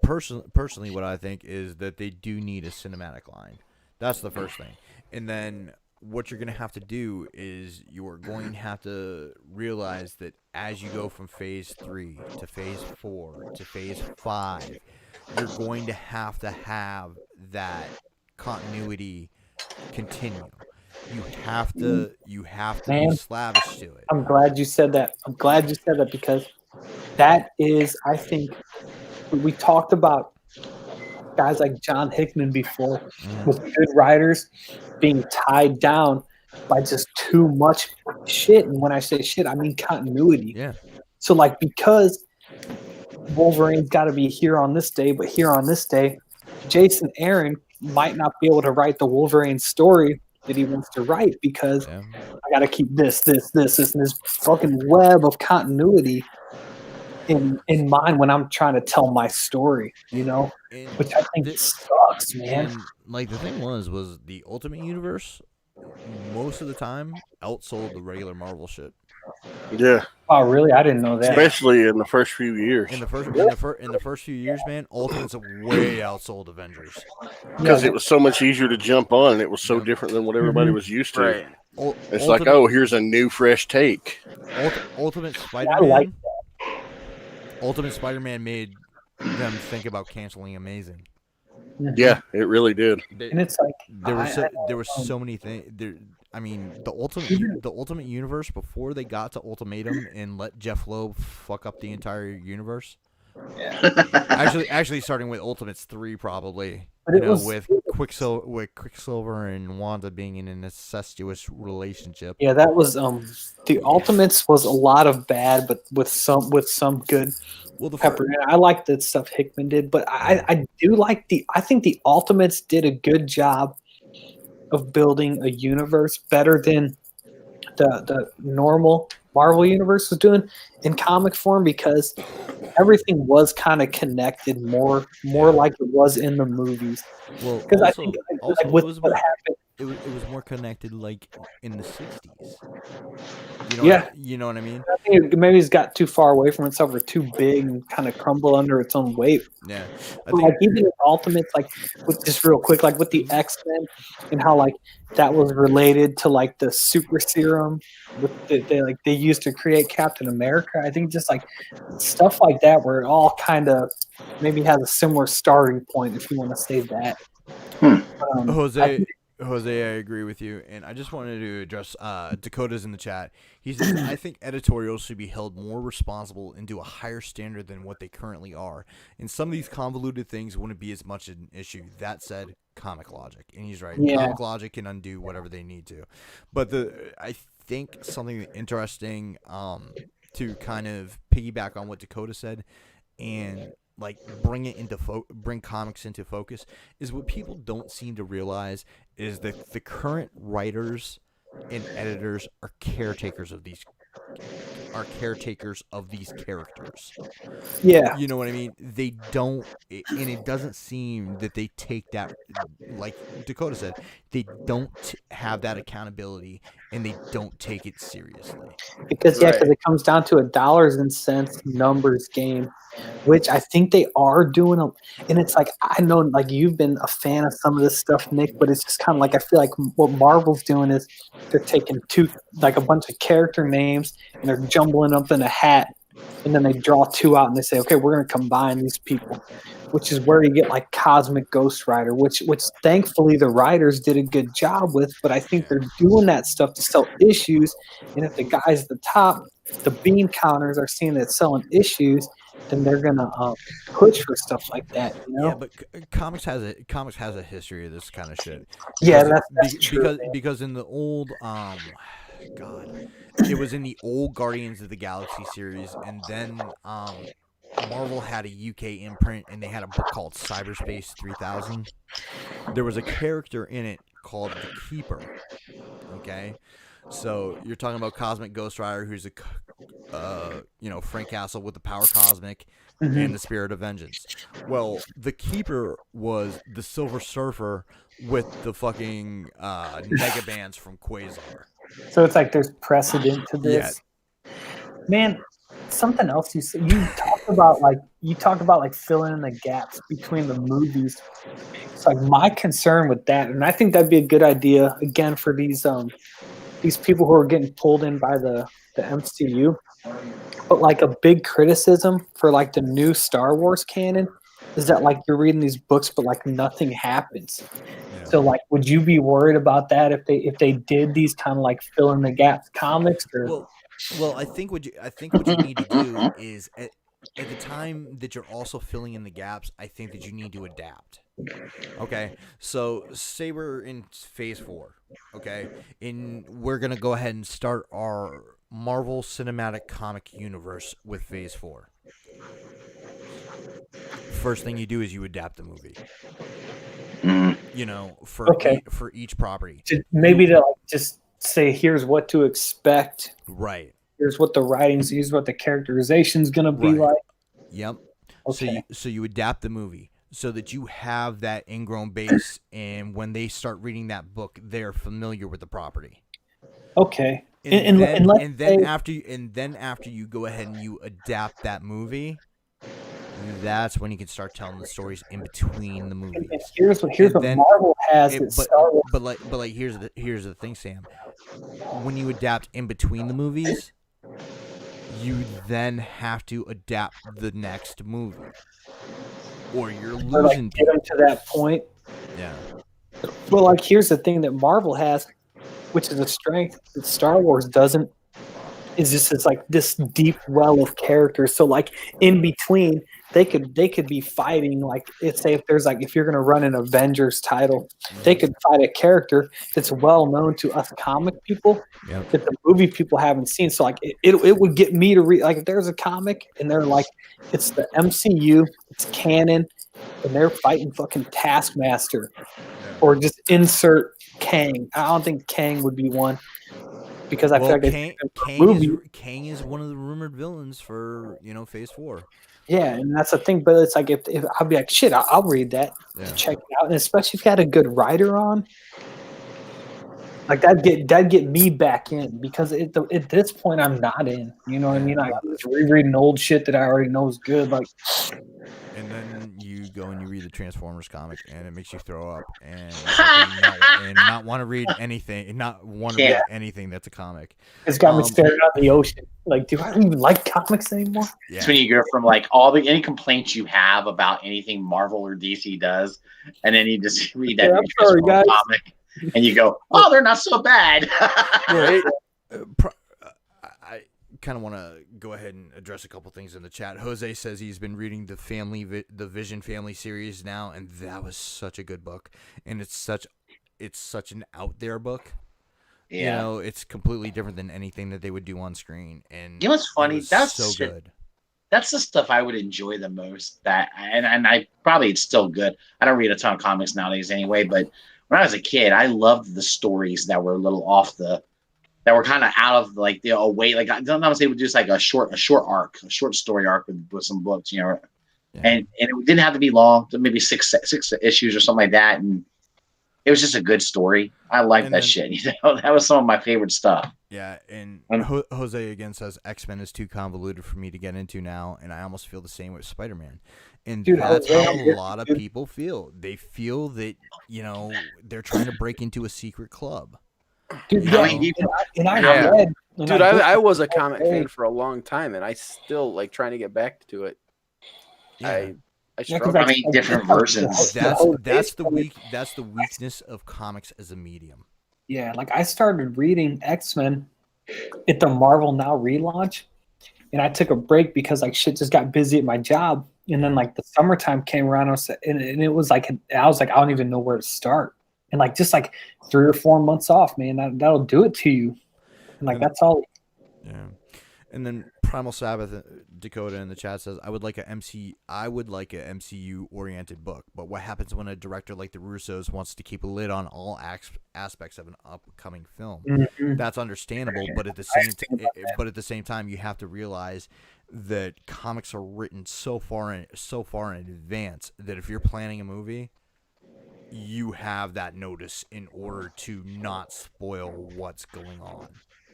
Personally, what I think is that they do need a cinematic line. That's the first thing, and then what you're going to have to do is you're going to have to realize that as you go from phase 3 to phase 4 to phase 5, you're going to have that continuity continue. You have to Man, be slavish to it. I'm glad you said that. I'm glad you said that because that is, I think, we talked about guys like John Hickman before with good writers being tied down by just too much shit. And when I say shit, I mean continuity. Yeah. So, like, because Wolverine's got to be here on this day, but here on this day, Jason Aaron might not be able to write the Wolverine story that he wants to write because I got to keep this, and this fucking web of continuity in mind when I'm trying to tell my story, you know, which I think sucks, man. And like the thing was the Ultimate Universe most of the time outsold the regular Marvel shit. Yeah. Oh, really? I didn't know that. Especially in the first few years. In the first few years, man, Ultimate's way outsold Avengers. Because it was so much easier to jump on, and it was so different than what everybody was used to. Right. It's like, oh, here's a new, fresh take. Ultimate Spider-Man. Ultimate Spider-Man made them think about canceling Amazing. Yeah, it really did. And it's like there were so many things. I mean, the Ultimate Universe before they got to Ultimatum and let Jeff Loeb fuck up the entire universe. Yeah. actually, starting with Ultimates 3 probably. With Quicksilver and Wanda being in an incestuous relationship. Yeah, that was the Ultimates was a lot of bad, but with some good pepper. And I like the stuff Hickman did, but I do like I think the Ultimates did a good job of building a universe better than the normal Marvel universe was doing in comic form because everything was kind of connected more like it was in the movies. Well, because I think what happened. It was more connected like in the 60s. You know what I mean? I think maybe it's got too far away from itself or too big and kind of crumble under its own weight. Yeah. Like even in Ultimates, like with just real quick, like with the X-Men and how like that was related to like the super serum they used to create Captain America. I think just like stuff like that where it all kind of maybe has a similar starting point if you want to say that. Jose, I agree with you, and I just wanted to address Dakota's in the chat. He says, I think editorials should be held more responsible and do a higher standard than what they currently are. And some of these convoluted things wouldn't be as much an issue. That said, comic logic. And he's right. Yeah. Comic logic can undo whatever they need to. But I think something interesting to kind of piggyback on what Dakota said and like bring comics into focus is what people don't seem to realize is that the current writers and editors are caretakers of these characters. Yeah. You know what I mean? They don't, and it doesn't seem that they take that, like Dakota said, they don't have that accountability and they don't take it seriously. Because it comes down to a dollars and cents numbers game, which I think they are doing. And it's like, I know like you've been a fan of some of this stuff, Nick, but it's just kind of like, I feel like what Marvel's doing is they're taking a bunch of character names and they're jumbling up in a hat. And then they draw two out and they say, okay, we're going to combine these people. which is where you get like Cosmic Ghost Rider, which thankfully the writers did a good job with. But I think they're doing that stuff to sell issues, and if the guys at the top, the bean counters, are seeing that selling issues, then they're gonna push for stuff like that. You know? Yeah, but comics has a history of this kind of shit. Yeah, Because that's true. because in the old God, it was in the old Guardians of the Galaxy series, and then Marvel had a UK imprint, and they had a book called Cyberspace 3000. There was a character in it called the Keeper. Okay, so you're talking about Cosmic Ghost Rider, who's a Frank Castle with the power cosmic and the spirit of vengeance. Well, the Keeper was the Silver Surfer with the fucking mega bands from Quasar. So it's like there's precedent to this. Yeah. Man, something else you talk about like filling in the gaps between the movies. It's like my concern with that, and I think that'd be a good idea again for these people who are getting pulled in by the MCU. But like a big criticism for like the new Star Wars canon is that like you're reading these books but like nothing happens. Yeah. So like would you be worried about that if they did these kind of like fill in the gaps comics or Well, I think what you need to do is at the time that you're also filling in the gaps, I think that you need to adapt. Okay, so say we're in Phase 4, okay, and we're gonna go ahead and start our Marvel Cinematic Comic Universe with Phase 4. First thing you do is you adapt the movie. You know, for each property. Maybe to like just say, here's what to expect. Right. Here's what the writing's, here's what the characterization's gonna be like. Yep. Okay. So you adapt the movie so that you have that ingrown base, and when they start reading that book, they're familiar with the property. Okay. And then after you go ahead and you adapt that movie, that's when you can start telling the stories in between the movies. And here's what Marvel has. But here's the thing, Sam. When you adapt in between the movies, you then have to adapt the next movie, or you're losing. Get them to that point. Yeah. Well, like here's the thing that Marvel has, which is a strength that Star Wars doesn't, is just it's like this deep well of characters. So like in between, they could be fighting, like if you're gonna run an Avengers title, they could fight a character that's well known to us comic people that the movie people haven't seen. So like it would get me to read, like if there's a comic and they're like it's the MCU, it's canon, and they're fighting fucking Taskmaster, or just insert Kang. I don't think Kang would be one. Because I feel like Kang is one of the rumored villains for Phase 4. Yeah, and that's the thing. But it's like if I'll be like, shit, I'll read that, check it out, and especially if you had a good writer on, like that'd get me back in. Because at this point, I'm not in. You know what I mean? I'm just rereading old shit that I already know is good. Like, and then you go and you read the Transformers comic, and it makes you throw up and not want to read anything, and not want to read anything that's a comic. It's got me staring out the ocean. Like, do I even like comics anymore? Yeah. It's when you go from like any complaints you have about anything Marvel or DC does, and then you just read that comic, and you go, "Oh, they're not so bad." I kind of want to go ahead and address a couple things in the chat. Jose says he's been reading the Vision Family series now, and that was such a good book, and it's such an out there book. Yeah, it's completely different than anything that they would do on screen. And you know what's funny? That's so good. That's the stuff I would enjoy the most. And I probably it's still good. I don't read a ton of comics nowadays anyway, but when I was a kid, I loved the stories that were a little off that were kind of out of like the away. Like I don't know if they would just like a short story arc with some books, and it didn't have to be long, maybe six issues or something like that, and it was just a good story. I like that shit. That was some of my favorite stuff. Yeah, and Jose again says X-Men is too convoluted for me to get into now, and I almost feel the same with Spider-Man. And that's how a lot of people feel. They feel that they're trying to break into a secret club. Dude, I was a comic fan for a long time, and I still like trying to get back to it. Yeah. I Yeah, 'cause struggle. I mean, different versions. That's the weakness of comics as a medium. Yeah, like I started reading X-Men at the Marvel Now relaunch, and I took a break because like shit just got busy at my job, and then like the summertime came around, and it was like I was like I don't even know where to start, and like just like 3 or 4 months off, man, that'll do it to you, and like that's all. Yeah. And then Primal Sabbath Dakota in the chat says, I would like a MCU oriented book, but what happens when a director like the Russos wants to keep a lid on all aspects of an upcoming film? Mhm. That's understandable, but at the same time you have to realize that comics are written so far in advance that if you're planning a movie, you have that notice in order to not spoil what's going on.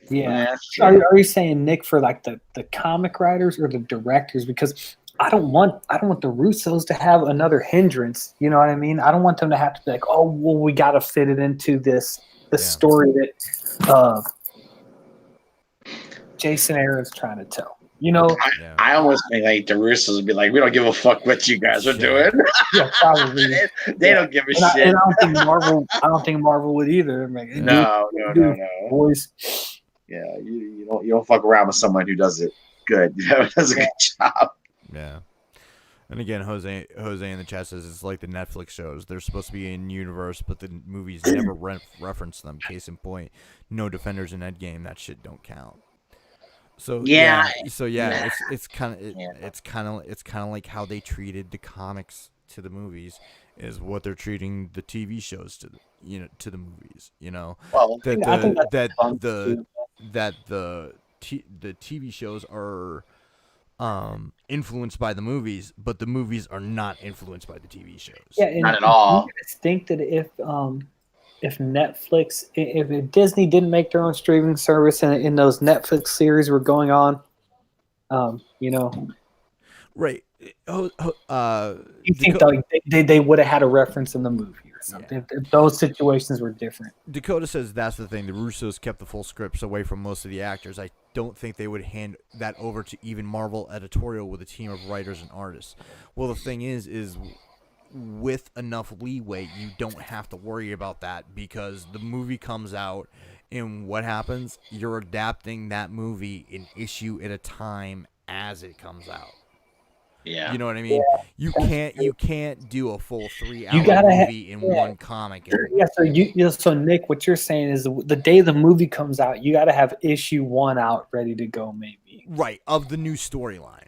Yeah. Are you saying, Nick, for like the comic writers or the directors? Because I don't want the Russos to have another hindrance. You know what I mean? I don't want them to have to be like, oh, well, we got to fit it into this story that Jason Aaron's trying to tell. You know, I almost think like the Russos would be like, we don't give a fuck what you guys are doing. Yeah, probably. they don't give a shit. I don't think Marvel would either. Like, no. boys. Yeah, you don't fuck around with someone who does it good. Does a good job. Yeah. And again, Jose in the chat says it's like the Netflix shows. They're supposed to be in universe, but the movies never reference them. Case in point, no Defenders in Endgame. That shit don't count. So it's kind of like how they treated the comics to the movies is what they're treating the TV shows to the movies. You know, well, that the TV shows are influenced by the movies, but the movies are not influenced by the TV shows. Yeah, not at all. I think that if Netflix, if Disney didn't make their own streaming service and those Netflix series were going on, right? You think they would have had a reference in the movie or something if those situations were different. Dakota says that's the thing. The Russos kept the full scripts away from most of the actors. I don't think they would hand that over to even Marvel editorial with a team of writers and artists. Well, the thing is with enough leeway, you don't have to worry about that because the movie comes out, and what happens? You're adapting that movie an issue at a time as it comes out. Yeah, you know what I mean. Yeah, you can't do a full 3-hour movie in one comic. So Nick, what you're saying is the day the movie comes out, you got to have issue 1 out ready to go, maybe. Right, of the new storyline.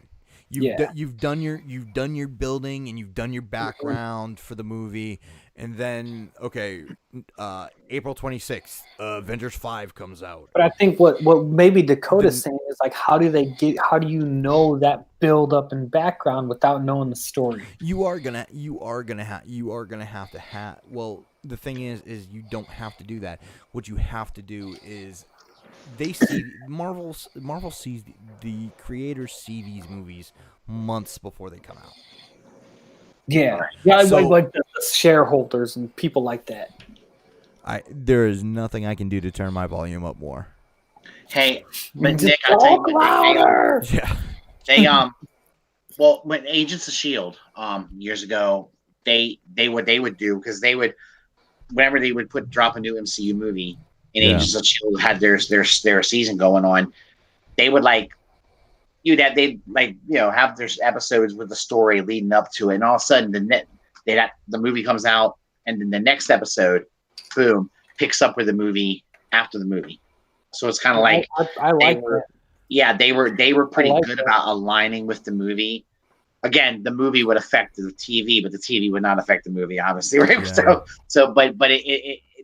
You've done your building and you've done your background for the movie, and then April 26th, Avengers 5 comes out. But I think what maybe Dakota's saying is like, how do you know that build up and background without knowing the story? You are gonna have to have. Well, the thing is you don't have to do that. What you have to do is they see Marvel sees the creators see these movies months before they come out. Yeah, so, like the shareholders and people like that. There is nothing I can do to turn my volume up more. Hey, but Nick, I'll tell you louder. They well, when Agents of S.H.I.E.L.D. Years ago, they would do because they would whenever they would drop a new MCU movie. And Agents of S.H.I.E.L.D. had their season going on. They would have their episodes with the story leading up to it, and all of a sudden the movie comes out, and then the next episode, boom, picks up with the movie after the movie. So it's kind of like I like that. Yeah, they were pretty good about aligning with the movie. Again, the movie would affect the TV, but the TV would not affect the movie, obviously, right? Yeah. But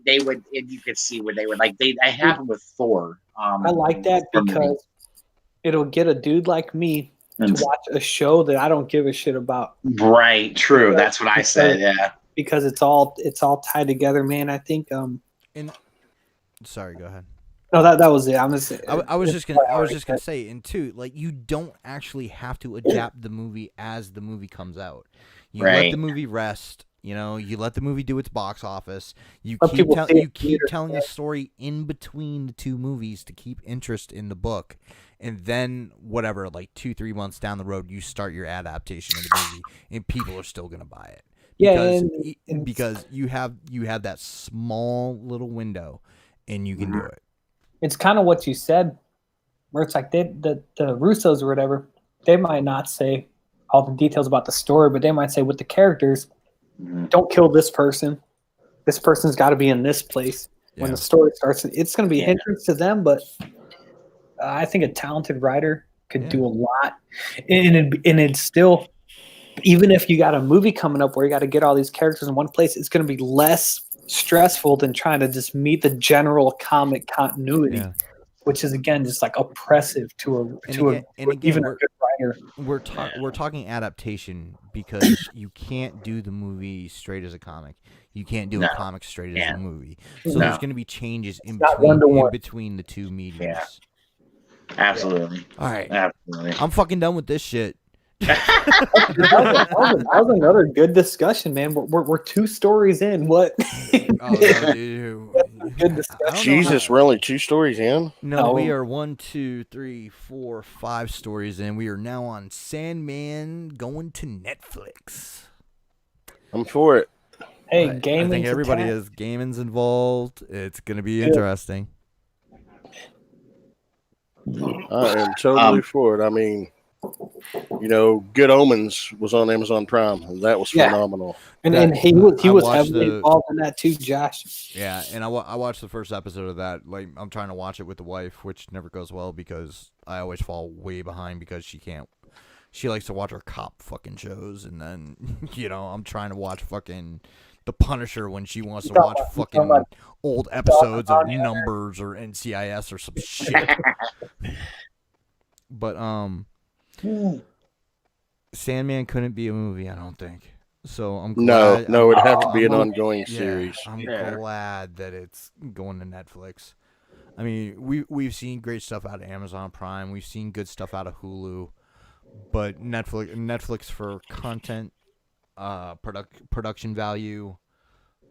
they would, and you could see where they would like they happened with Thor. I like that because it'll get a dude like me to watch a show that I don't give a shit about. Right, true. That's what I said. Yeah, because it's all tied together, man. I think. Sorry, go ahead. No, that was it. I was just gonna say, and two, like you don't actually have to adapt the movie as the movie comes out. You let the movie rest. You know, you let the movie do its box office. You keep telling the story in between the two movies to keep interest in the book, and then whatever, like 2-3 months down the road, you start your adaptation of the movie, and people are still gonna buy it. Yeah, Because you have that small little window, and you can do it. It's kind of what you said, where it's like the Russos or whatever, they might not say all the details about the story, but they might say with the characters, don't kill this person. This person's got to be in this place. When the story starts, it's going to be a hindrance to them, but I think a talented writer could do a lot. And it's still, even if you got a movie coming up where you got to get all these characters in one place, it's going to be less stressful than trying to just meet the general comic continuity, which is again just like oppressive to a good writer. We're talking adaptation because you can't do the movie straight as a comic. You can't do a comic straight as a movie. So there's going to be changes in between the two mediums. Yeah. Absolutely. All right. Absolutely. I'm fucking done with this shit. That was another good discussion, man. We're 2 stories in. What? Good discussion. Jesus, we're only 2 stories in? No, we are 1, 2, 3, 4, 5 stories in. We are now on Sandman going to Netflix. I'm for it. Hey, gaming. I think everybody is. Gaming's involved. It's going to be interesting. I am totally for it. I mean, Good Omens was on Amazon Prime, and that was phenomenal. And he was heavily involved in that too, Josh. Yeah, and I watched the first episode of that. Like, I'm trying to watch it with the wife, which never goes well because I always fall way behind because she likes to watch her cop fucking shows, and then I'm trying to watch fucking The Punisher when she wants to watch fucking old episodes of Numbers or NCIS or some shit. But Sandman couldn't be a movie, I don't think. So I'm glad. No, it'd have to be an ongoing series. I'm glad that it's going to Netflix. I mean, we've seen great stuff out of Amazon Prime. We've seen good stuff out of Hulu, but Netflix for content, production value,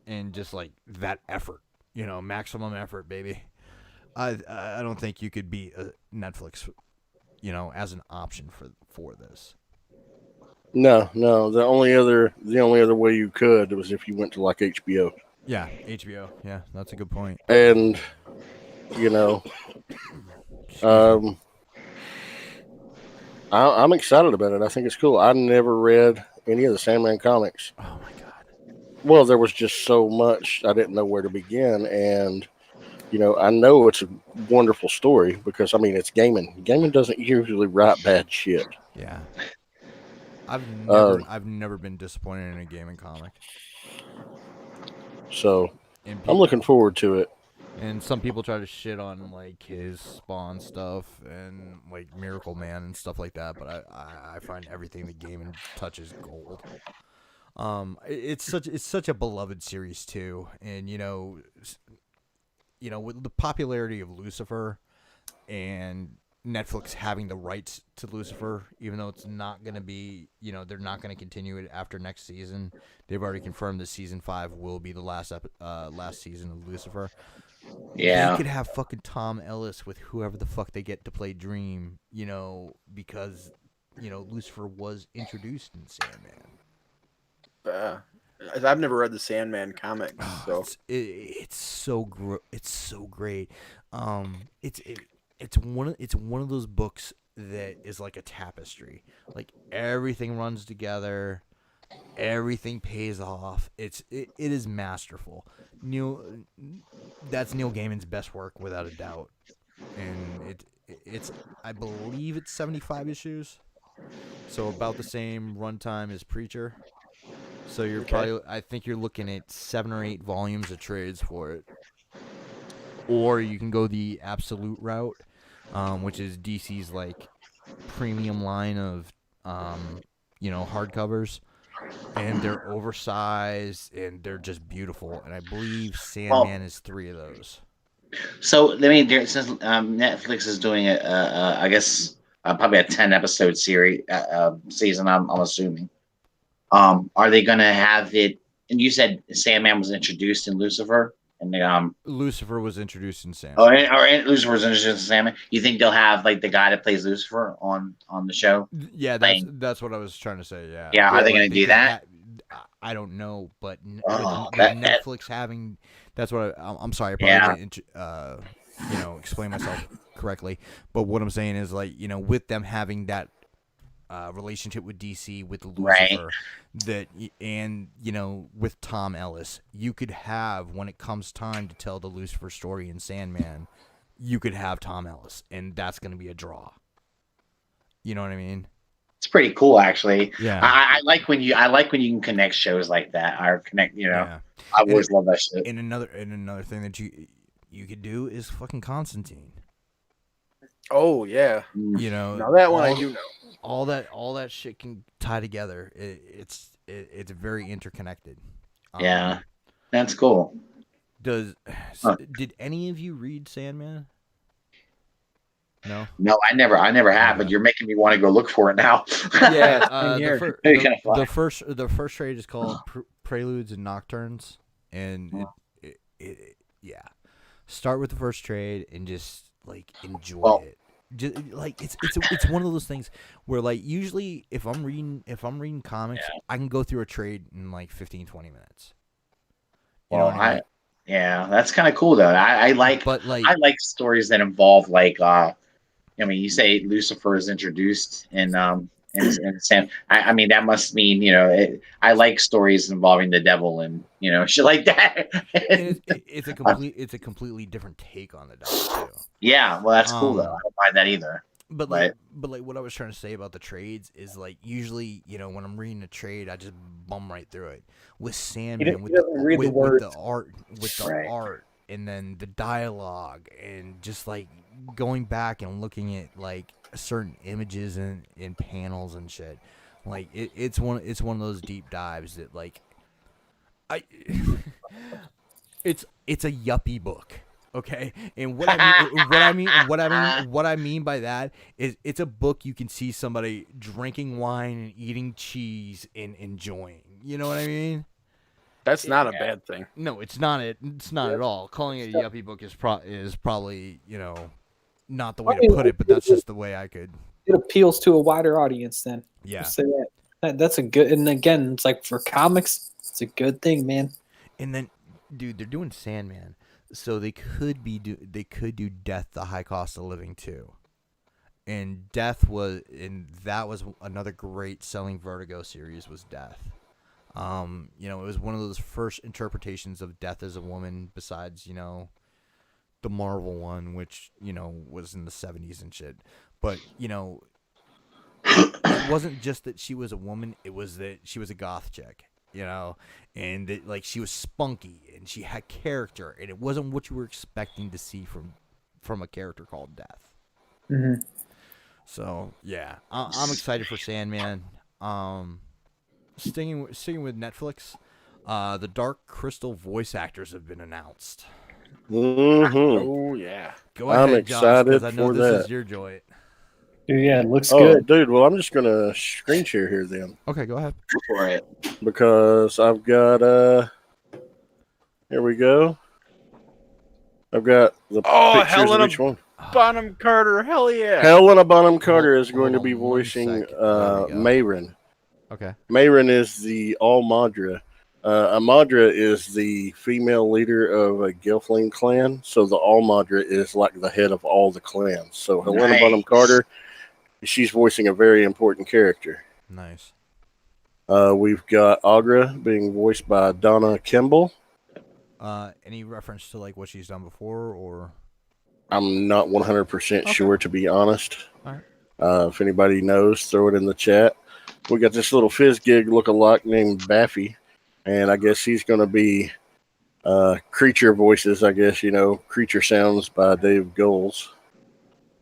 and just like that effort, maximum effort, baby. I don't think you could beat Netflix, as an option for this. No. The only other way you could was if you went to like HBO. Yeah, HBO. Yeah, that's a good point. And I'm excited about it. I think it's cool. I never read any of the Sandman comics. Oh my god. Well, there was just so much I didn't know where to begin, and I know it's a wonderful story because it's Gaiman. Gaiman doesn't usually write bad shit. Yeah. I've never been disappointed in a Gaiman comic. So I'm looking forward to it. And some people try to shit on like his Spawn stuff and like Miracle Man and stuff like that, but I find everything that Gaiman touches gold. It's such a beloved series too, and with the popularity of Lucifer and Netflix having the rights to Lucifer, even though it's not going to be, they're not going to continue it after next season. They've already confirmed that season 5 will be the last season of Lucifer. Yeah. They could have fucking Tom Ellis with whoever the fuck they get to play Dream, because, Lucifer was introduced in Sandman. I've never read the Sandman comics, so it's so great. It's one of those books that is like a tapestry. Like everything runs together, everything pays off. It is masterful. That's Neil Gaiman's best work without a doubt. And it's I believe it's 75 issues. So about the same runtime as Preacher. So you're I think you're looking at 7 or 8 volumes of trades for it. Or you can go the Absolute route, which is DC's like premium line of hardcovers, and they're oversized and they're just beautiful. And I believe Sandman is 3 of those. So since Netflix is doing I guess probably a 10-episode season, I'm assuming. Are they going to have it? And you said Sandman was introduced in Lucifer. And Lucifer was introduced in Sandman. or Lucifer was introduced in Sandman. You think they'll have like the guy that plays Lucifer on the show? Yeah, that's what I was trying to say. Yeah. Yeah, are they going to do that? I don't know, but with that- Netflix having, that's what I'm sorry, I probably didn't explain myself correctly. But what I'm saying is like with them having that relationship with DC with Lucifer, and with Tom Ellis, you could have, when it comes time to tell the Lucifer story in Sandman, you could have Tom Ellis, and that's going to be a draw. You know what I mean? It's pretty cool, actually. Yeah. I like when you can connect shows like that, or connect. Yeah. I've always loved that shit. And another thing that you could do is fucking Constantine. Oh yeah. Now that one I do know. All that shit can tie together. It's very interconnected. Yeah, that's cool. Did any of you read Sandman? No, I never have. But you're making me want to go look for it now. Yeah, the first trade is called Preludes and Nocturnes, and it start with the first trade and just like enjoy it. Just, like it's one of those things where like usually if I'm reading comics, I can go through a trade in like 15-20 minutes. Yeah, that's kind of cool though. I like stories that involve like you say Lucifer is introduced in Sam. I mean that must mean I like stories involving the devil and shit like that. it's a completely different take on the devil too. Yeah, well that's cool though. I don't mind that either. But like what I was trying to say about the trades is like usually when I'm reading a trade I just bum right through it. With Sandman with the art and then the dialogue and just like going back and looking at like certain images and panels and shit. Like it's one of those deep dives that like it's a yuppie book. Okay, and what I mean by that is it's a book you can see somebody drinking wine and eating cheese and enjoying. You know what I mean? That's not a bad thing. No, it's not. It's not at all. Calling it a yuppie book is probably not the way to put it, but that's just the way I could. It appeals to a wider audience. Then yeah, say that's a good. And again, it's like for comics, it's a good thing, man. And then, dude, they're doing Sandman. So they could do Death, the High Cost of Living too, and that was another great selling Vertigo series was Death. It was one of those first interpretations of Death as a woman besides the Marvel one, which was in the 70s and shit. But it wasn't just that she was a woman; it was that she was a goth chick. And that, like she was spunky and she had character, and it wasn't what you were expecting to see from a character called Death. Mm-hmm. So yeah, I'm excited for Sandman. Sticking with Netflix, the Dark Crystal voice actors have been announced. Mm-hmm. Oh yeah, go ahead, I'm excited Josh, I know for this that. is your joy. Yeah, it looks good. Dude, well, I'm just going to screen share here then. Okay, go ahead. Go for it. Because I've got, here we go. I've got the pictures of each one. Bonham Carter, hell yeah. Helena Bonham Carter is going to be voicing Mayrin. Okay. Mayrin is the All-Madra. Amadra is the female leader of a Gelfling clan, so the All-Madra is like the head of all the clans. So Helena Bonham Carter, she's voicing a very important character. Nice. We've got Agra being voiced by Donna Kimball. Any reference to like what she's done before, or? I'm not 100% sure, to be honest. All right. If anybody knows, throw it in the chat. We got this little Fizzgig look-alike named Baffy, and I guess he's going to be creature voices, I guess, creature sounds by Dave Goels.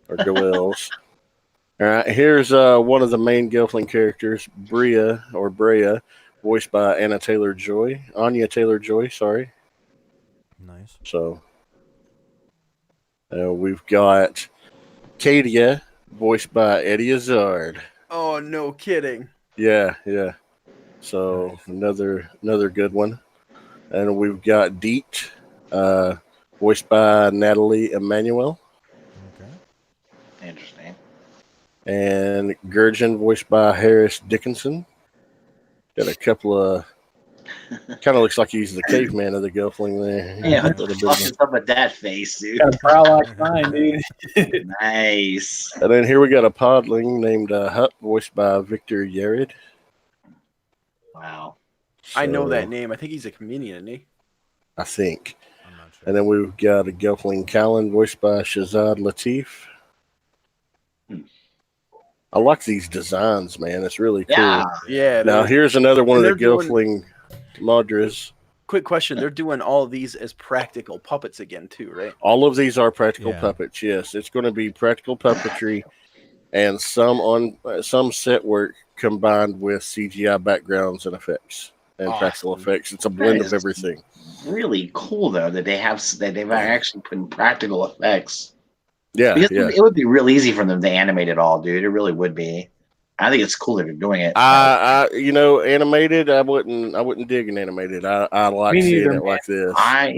Or Goels. All right, here's one of the main Gelfling characters, Brea, voiced by Anya Taylor-Joy, sorry. Nice. So, we've got Cadia, voiced by Eddie Izzard. Oh, no kidding. Yeah. So, nice. another good one. And we've got Deet, voiced by Natalie Emanuel. Okay. Interesting. And Gurgen, voiced by Harris Dickinson. Got a couple of... Kind of looks like he's the caveman of the Gelfling there. Yeah, what the fuck is up with that face, dude? Got a brow like mine, dude. Nice. And then here we got a podling named Hup, voiced by Victor Yared. Wow. I know So, that name. I think he's a comedian, isn't he? I think. I'm not sure. And then we've got a Gelfling Callan, voiced by Shazad Latif. I like these designs, man. It's really cool. Yeah. Yeah. Now, they're- here's another one of the they're doing- Gelfling Madras. Quick question: they're doing all of these as practical puppets again, too, right? All of these are practical Yeah. puppets. Yes, it's going to be practical puppetry, and some set work combined with CGI backgrounds and effects and practical Awesome. effects. It's a blend That of is everything. Really cool though that they've actually put in practical effects. Yeah, Because yeah. it would be real easy for them to animate it all, dude. It really would be. I think it's cool that they're doing it. Animated. I wouldn't dig an animated. I like Me seeing neither, it man. like this. I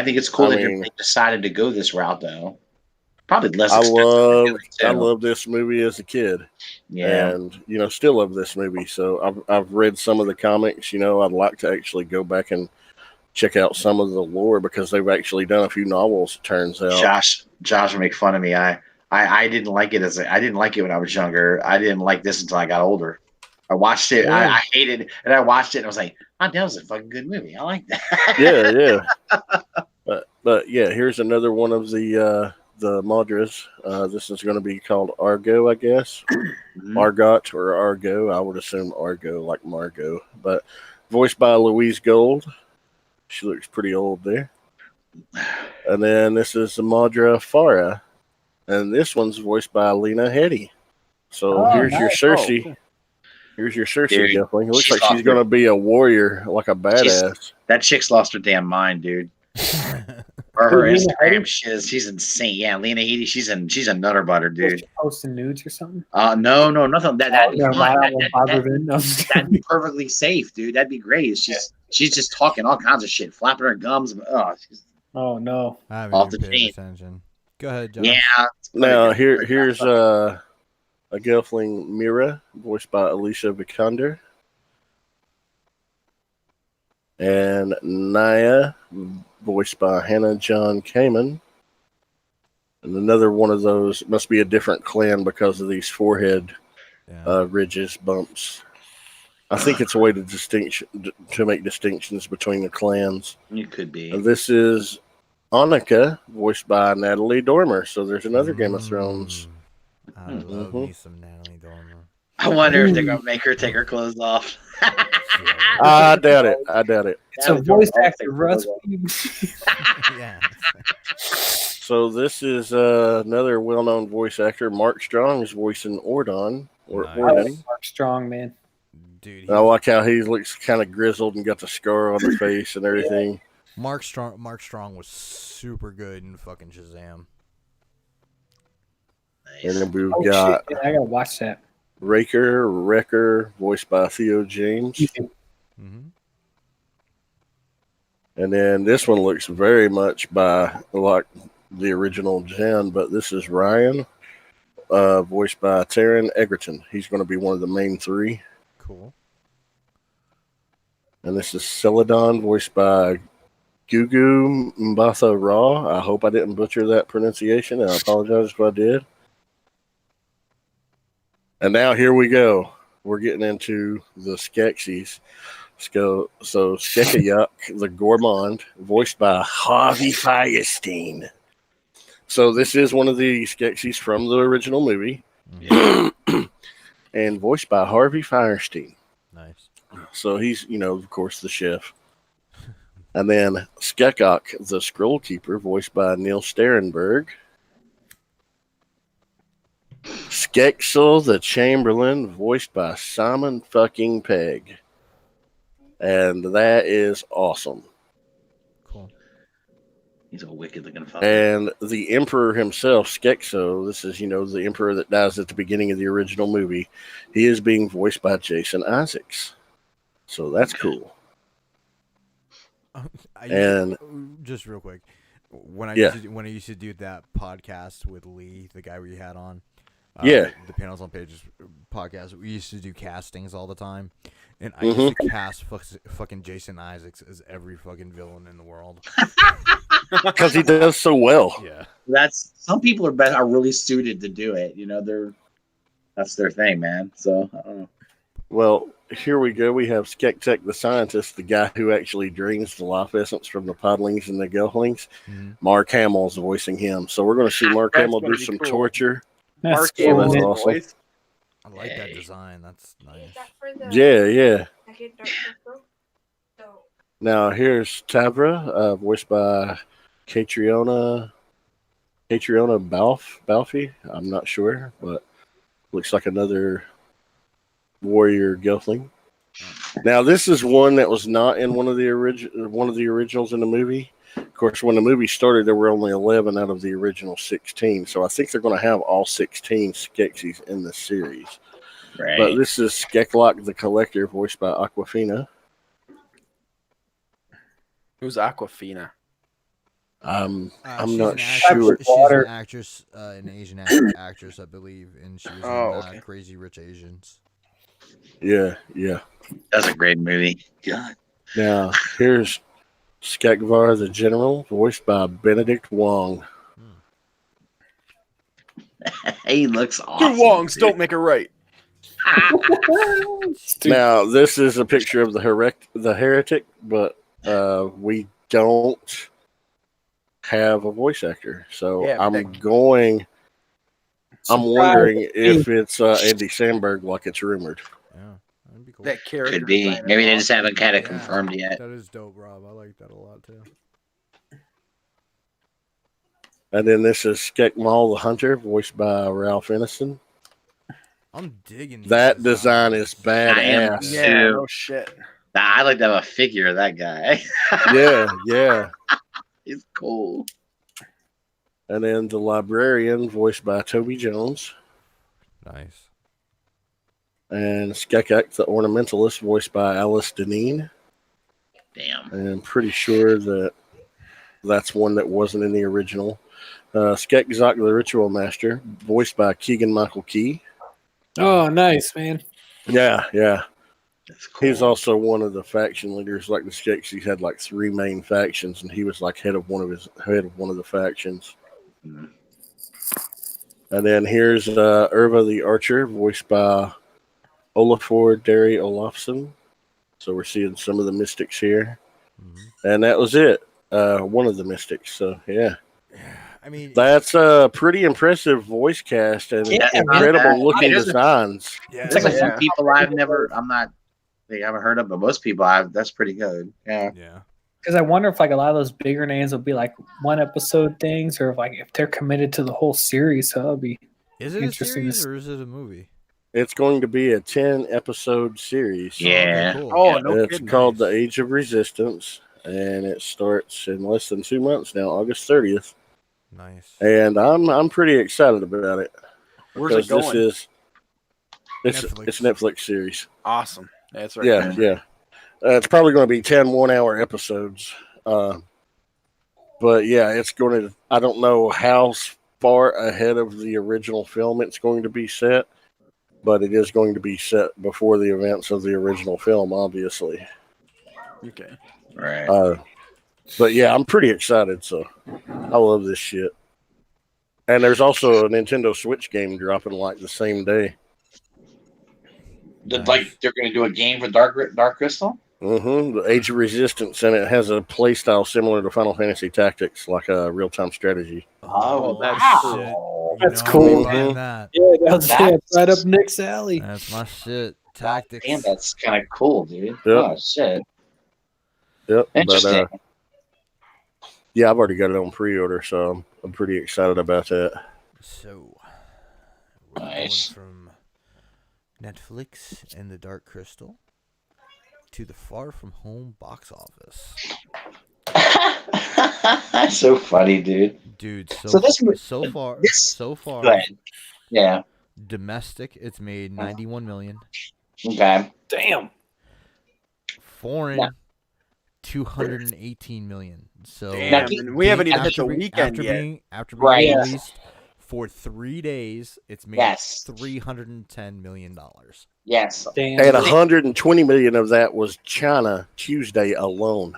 think it's cool I that mean- they decided to go this route though. Probably less I expensive. love too. I love this movie as a kid, Yeah. and still love this movie. So I've read some of the comics. I'd like to actually go back and check out some of the lore because they've actually done a few novels. It turns out. Josh would make fun of me. I didn't like it I didn't like it when I was younger. I didn't like this until I got older. I watched it. Yeah. I hated it, and I watched it, and I was like, "Oh, that was a fucking good movie. I like that." Yeah. But yeah, here's another one of the Madras. This is going to be called Argo, I guess. Mhm. Margot or Argo. I would assume Argo, like Margot. But voiced by Louise Gold. She looks pretty old there. And then this is the Madra Farah. And this one's voiced by Lena Headey. So Oh, here's your nice. Cersei. Oh, cool. Here's your Cersei, Dude, definitely. It looks she's like she's awesome. going to be a warrior, like a badass. That chick's lost her damn mind, dude. Or her Lena Instagram, Headey? she's insane. Yeah, Lena Headey, she's a nutter butter, Was dude. she posting nudes or something? No, nothing. That'd be Never fine. mind, I won't bother then. No, I'm just That'd kidding. be perfectly safe, dude. That'd be great. She's just talking all kinds of shit, flapping her gums. Oh no. I haven't Off even the paid chain. attention. Go ahead, Josh. Yeah. Now, here's a Gelfling Mira, voiced by Alicia Vikander. And Naya, voiced by Hannah John Kamen. And another one of those must be a different clan because of these forehead Yeah. ridges, bumps. I think it's a way to make distinctions between the clans. You could be. And this is Annika, voiced by Natalie Dormer. So there's another Game of Thrones. I love Mhm. me some Natalie Dormer. I wonder if they're gonna make her take her clothes off. I doubt it. It's a voice actor, Russ. Yeah. So this is another well-known voice actor. Mark Strong is voicing Ordon. Nice. I like Ordon. Mark Strong, man. Dude, I like how he looks kind of grizzled and got the scar on the face and everything. Mark Strong was super good in fucking Shazam. And then we've Oh got shit! I gotta watch that. Wrecker, voiced by Theo James. Mm-hmm. And then this one looks very much like the original Jen, but this is Ryan, voiced by Taron Egerton. He's going to be one of the main three. Cool. And this is Celadon, voiced by Gugu Mbatha Raw. I hope I didn't butcher that pronunciation, and I apologize if I did. And now here we go. We're getting into the Skeksis. So Skekayuk, the Gourmand, voiced by Harvey Firestein. So this is one of the Skeksis from the original movie. And voiced by Harvey Firestein. Nice. So he's, of course, the chef. And then Skekok, the Scroll Keeper, voiced by Neil Sterenberg. Skexel, the Chamberlain, voiced by Simon fucking Pegg. And that is awesome. Cool. He's a wicked looking fucker. And the Emperor himself, Skexo, this is, the Emperor that dies at the beginning of the original movie. He is being voiced by Jason Isaacs. So that's cool. Just real quick, when I Yeah. used to do that podcast with Lee, the guy we had on, Yeah. the Panels on Pages podcast, we used to do castings all the time, and I used to cast fucking Jason Isaacs as every fucking villain in the world. Because he does so well. Yeah. That's some people are really suited to do it. You know, that's their thing, man. So I don't know. Well, here we go. We have Skektek the scientist, the guy who actually drains the life essence from the podlings and the gelflings. Mm-hmm. Mark Hamill's voicing him. So we're going to see Mark That's Hamill gonna do be some cool. torture. That's Mark cool, Hamill's man. awesome. voice. I like that design. That's nice. Yeah. Now here's Tavra, voiced by Catriona Balfi. I'm not sure, but looks like another warrior gelfling. Now this is one that was not in one of the originals in the movie. Of course, when the movie started, there were only 11 out of the original 16. So I think they're going to have all 16 Skeksis in the series. Right. But this is Skeklok the Collector, voiced by Aquafina. Who's Aquafina? I'm She's not an sure. She's an actress, an Asian actress, I believe, and she was in Crazy Rich Asians. Yeah. That's a great movie. God. Now, here's Skekvar the General, voiced by Benedict Wong. He looks awesome. Two Wongs dude. don't make a right. Now, this is a picture of the heretic, but we don't have a voice actor. So Yeah, I'm wondering if it's Andy Samberg, like it's rumored. Yeah, that'd be cool. That character. Could be. design is Maybe they just awesome. haven't kind of confirmed yet. That is dope, Rob. I like that a lot too. And then this is Skekmal the Hunter, voiced by Ralph Ineson. I'm digging these That design is I am badass. Yeah, too. no shit. I'd like to have a figure of that guy. Yeah. He's cool. And then the librarian, voiced by Toby Jones. Nice. And Skekek, the ornamentalist, voiced by Alice Deneen. Damn. And I'm pretty sure that's one that wasn't in the original. Skekzak, the ritual master, voiced by Keegan Michael Key. Oh, nice, man. Yeah. That's cool. He's also one of the faction leaders. Like the Skeksis had like 3 main factions, and he was like head of one of the factions. Mhm. And then here's Irva the Archer, voiced by Olafur Derry Olafsson. So we're seeing some of the mystics here. Mm-hmm. And that was it. One of the mystics. So, yeah. I mean, That's a pretty impressive voice cast and Yeah, incredible looking there's designs. yeah, It's like Yeah. some people I haven't heard of, but most people that's pretty good. Yeah. yeah. Because I wonder if like a lot of those bigger names will be like one episode things, or if they're committed to the whole series. So that'll be Is it a Interesting to series or is it a movie? It's going to be a 10-episode series. Yeah. Okay, cool. Oh, no It's kidding. called The Age of Resistance, and it starts in less than 2 months now, August 30th. Nice. And I'm pretty excited about it. Where's it because going? It's Netflix series. Awesome. That's right. Yeah. It's probably going to be 10 1-hour episodes. But yeah, it's going to, I don't know how far ahead of the original film it's going to be set, but it is going to be set before the events of the original film, obviously. Okay. Right. But yeah, I'm pretty excited. So I love this shit. And there's also a Nintendo Switch game dropping like the same day. Like they're going to do a game for Dark Crystal? The Age of Resistance, and it has a play style similar to Final Fantasy Tactics, like a real-time strategy. Oh, that's wow. That's You know cool. I'm buying that. yeah, that's That's- right up Nick's alley. That's my shit. Tactics. Damn, that's kind of cool, dude. Yep. Oh, shit. Yep. Interesting. But, yeah, I've already got it on pre-order, so I'm pretty excited about that. So, we're Nice. going from Netflix and the Dark Crystal to the Far From Home box office. That's so funny, dude. Dude, So this mo- so far, this- so far, Go ahead. Yeah. domestic, it's made 91 million. Okay. Damn. Foreign, Yeah. 218 million. So Damn, and we haven't even hit the after weekend yet. After being Right. released for 3 days, it's made Yes. $310 million. Yes. Damn. And 120 million of that was China Tuesday alone.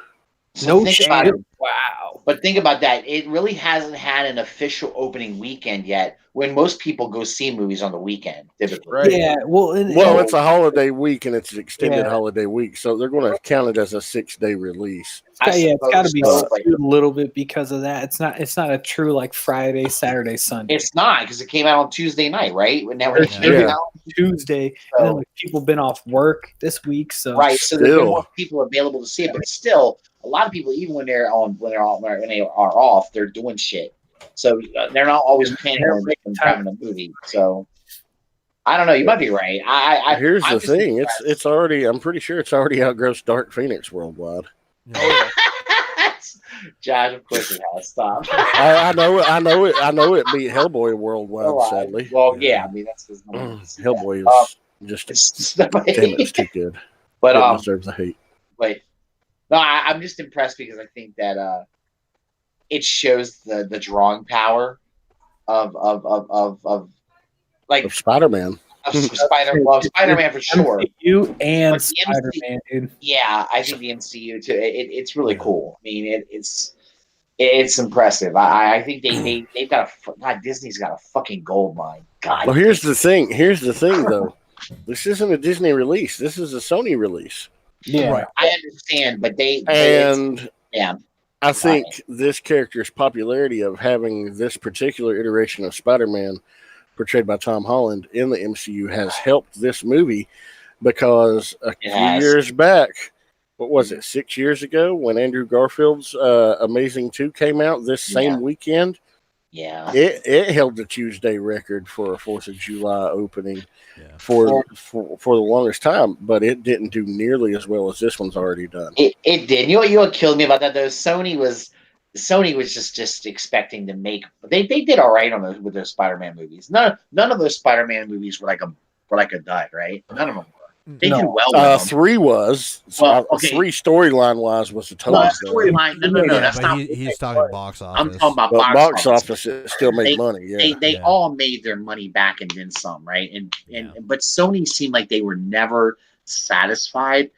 So No think shit. about it. Wow. But think about that. It really hasn't had an official opening weekend yet when most people go see movies on the weekend, typically. Right. Yeah. Well, Well, it's a holiday week and it's an extended Yeah. holiday week, so they're going to count it as a 6-day release. it's got to be so, but skewed a little bit because of that. It's not a true like Friday, Saturday, Sunday. it's not because it came out on Tuesday night, right? When that There's came Yeah. out. Tuesday, and then like people been off work this week, so Right, so there's been Still. more people available to see it, but still, a lot of people, even when they are off, they're doing shit. So they're not always planning on having a movie. So I don't know. You might be right. Here's I'm the just thing: impressed. it's already. I'm pretty sure it's already outgrossed Dark Phoenix worldwide. Yeah. Josh, of course it has. Stop. I know it beat Hellboy worldwide. Sadly, Well, yeah. I mean, that's because Hellboy is just damn but it, it's too good. It deserves the hate. But no, I'm just impressed because I think that it shows the drawing power of like Of Spider-Man. of Spider-Man for sure. MCU and But the Spider-Man, dude. Yeah, I think the MCU too. It's really cool. I mean, it's impressive. I think they've got God, Disney's got a fucking gold mine. God. Well, here's the thing. Though. This isn't a Disney release. This is a Sony release. Yeah. Right. I understand, but yeah. I think this character's popularity of having this particular iteration of Spider-Man portrayed by Tom Holland in the MCU has helped this movie because a few years back, what was it, 6 years ago, when Andrew Garfield's Amazing 2 came out this same weekend, it held the Tuesday record for a 4th of July opening for the longest time, but it didn't do nearly as well as this one's already done. It did. You know what killed me about that though? Sony was just expecting to make. They did all right on those with those Spider-Man movies. None of those Spider-Man movies were like a dud, right? None of them were. They did well. With them. 3 was. Well, okay. 3 storyline wise was the total. Storyline. No. That's not. He's talking box office. I'm talking about box office. It still made money. Yeah. They all made their money back and then some, right? But Sony seemed like they were never satisfied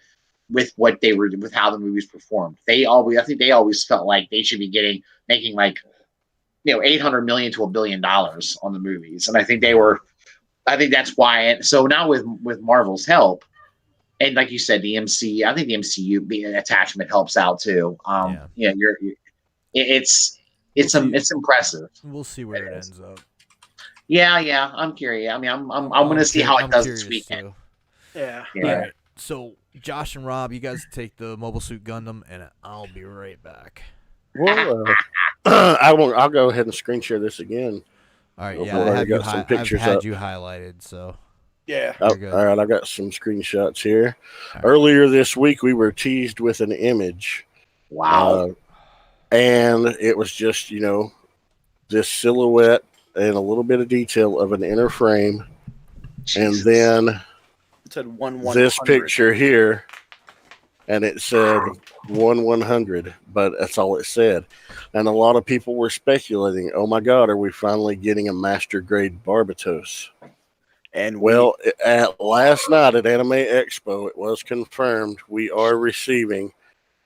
with what they were, with how the movies performed. I think they always felt like they should be making like, $800 million to $1 billion on the movies, and I think they were. I think that's why. So now with Marvel's help, and like you said, the MCU. I think the MCU being an attachment helps out too. It's impressive. We'll see where it ends up. Yeah. I'm curious. I mean, I'm going to see how it does this weekend. Too. Yeah. All right. So Josh and Rob, you guys take the Mobile Suit Gundam, and I'll be right back. Well, I'll go ahead and screen share this again. All right. Well, Yeah, I I have got some pictures I've had up. you highlighted. So Yeah. All good. right, I got some screenshots here. All right. Earlier this week, we were teased with an image. Wow. And it was just, this silhouette and a little bit of detail of an inner frame. Jesus. And then It said 1/100. this picture here, and it said 1/100, but that's all it said. And a lot of people were speculating, oh my God, are we finally getting a master grade Barbatos? And Well, at last night at Anime Expo, it was confirmed we are receiving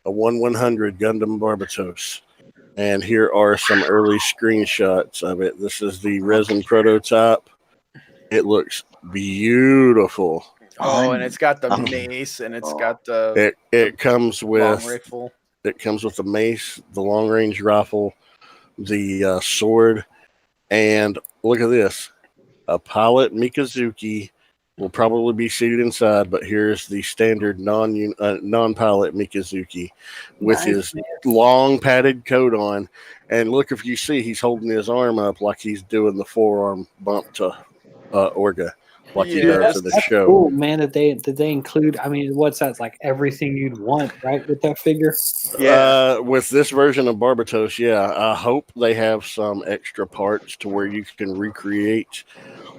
a 1/100 Gundam Barbatos. And here are some early screenshots of it. This is the resin prototype. It looks beautiful. and it's got the mace, and it's got the It comes long with rifle. It comes with the mace, the long range rifle, the sword, and look at this. A pilot Mikazuki will probably be seated inside, but here's the standard non-pilot Mikazuki with his long padded coat on. And look, if you see, he's holding his arm up like he's doing the forearm bump to Orga, like he does in the show. Cool, man. Did they include? I mean, what's that? It's like everything you'd want, right, with that figure. Yeah. With this version of Barbatos, I hope they have some extra parts to where you can recreate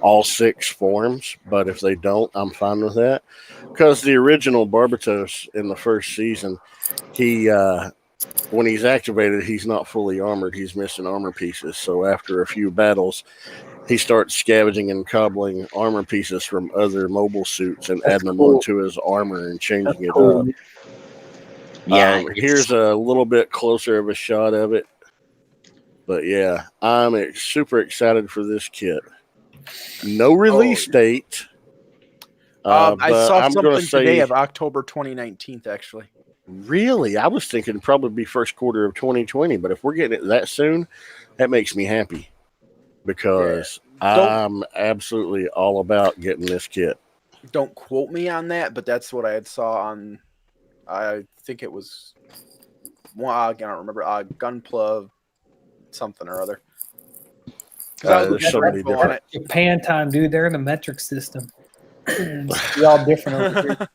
all 6 forms, but if they don't, I'm fine with that. Because the original Barbatos in the first season, he when he's activated, he's not fully armored. He's missing armor pieces. So after a few battles, he starts scavenging and cobbling armor pieces from other mobile suits and adding them onto his armor and changing it up. Yeah, here's a little bit closer of a shot of it. But yeah, I'm super excited for this kit. No release date. I saw I'm something gonna say, today of October 2019, actually. Really? I was thinking probably be first quarter of 2020, but if we're getting it that soon, that makes me happy because I'm absolutely all about getting this kit. Don't quote me on that, but that's what I had saw on, I think it was, I don't remember, Gunpla something or other. There's so many different. Japan time, dude. They're in the metric system. It's all different over here.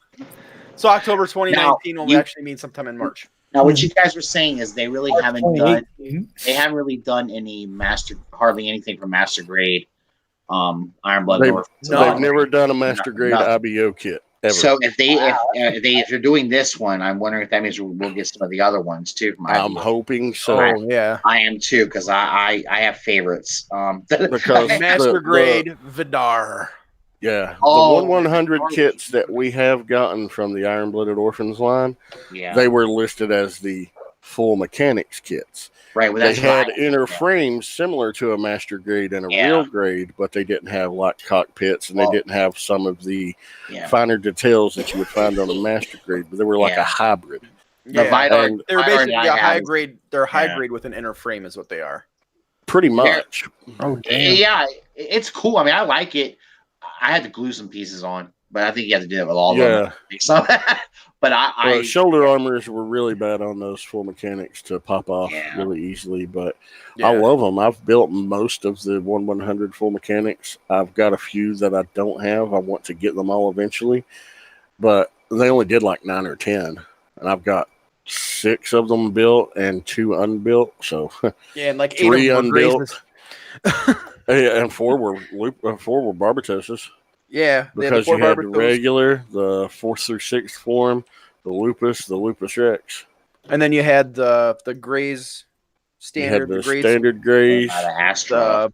So October 2019 will actually mean sometime in March. Now, what you guys were saying is they really haven't done. They haven't really done any hardly anything for master grade. Iron Blood. They've never done a master grade IBO kit ever. So if they're doing this one, I'm wondering if that means we'll get some of the other ones too. I'm hoping so. Oh yeah, I am too because I have favorites. Because master grade Vidar. Yeah, the 1-100 kits that we have gotten from the Iron Blooded Orphans line, they were listed as the full mechanics kits. Right, well, they had inner frames similar to a master grade and a real grade, but they didn't have like cockpits and they didn't have some of the finer details that you would find on a master grade. But they were like a hybrid. Yeah, they were basically a high grade. They're high grade with an inner frame, is what they are. Pretty much. Oh damn. Yeah, it's cool. I mean, I like it. I had to glue some pieces on, but I think you have to do that with all of them. So, but shoulder armors were really bad on those full mechanics to pop off really easily, but I love them. I've built most of the 1-100 full mechanics. I've got a few that I don't have. I want to get them all eventually, but they only did like 9 or 10, and I've got 6 of them built and 2 unbuilt. So and like 3 unbuilt. And 4 were Barbatoses. Yeah, because you had the regular, the 4th through 6th form, the Lupus Rex, and then you had the Greys standard. You had the standard Greys, the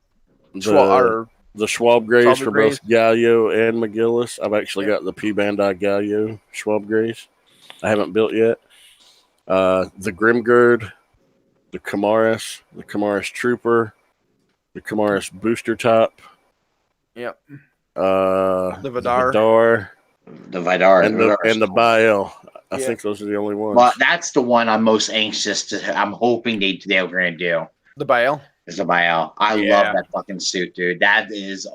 Schwab Greys for both Gallo and McGillis. I've actually got the P Bandai Gallo Schwab Greys. I haven't built yet. The Grimgird, the Kamaris Trooper. The Kamaris Booster Top. Yep. The Vidar. The Vidar. And the Bael. I think those are the only ones. Well, that's the one I'm most anxious to. I'm hoping they're going to do. The Bael? Is the Bael. I love that fucking suit, dude. That is,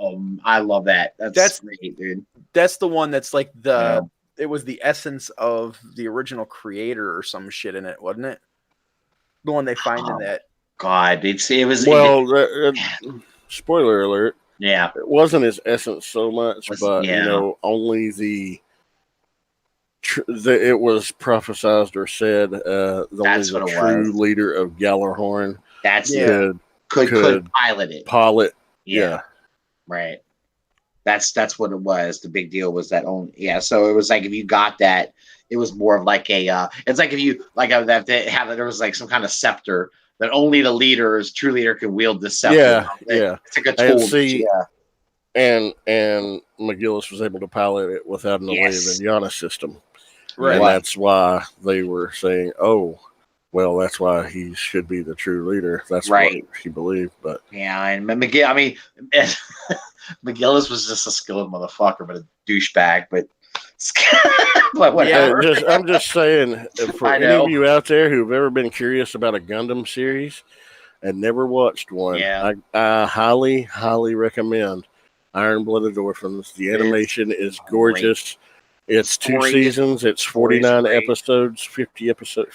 I love that. That's great, dude. That's the one that's like it was the essence of the original creator or some shit in it, wasn't it? The one they find in that. God, it was. Spoiler alert. Yeah, it wasn't his essence so much, but only it was prophesized or said the true leader of Gallarhorn. That's could pilot it. Pilot. Yeah. Right. That's what it was. The big deal was that only. Yeah. So it was like if you got that, it was more of like a. It's like if you there was like some kind of scepter. That only the true leader could wield the scepter. It's like a tool. And McGillis was able to pilot it wuthout an Yana system. Right. And that's why they were saying, that's why he should be the true leader. That's what he believed. But and McGillis was just a skilled motherfucker, but a douchebag. But whatever. I'm just saying, for any of you out there who've ever been curious about a Gundam series and never watched one, I highly, highly recommend Iron Blooded Orphans. The animation is gorgeous. It's 2 seasons. It's 49 episodes, 50 episodes,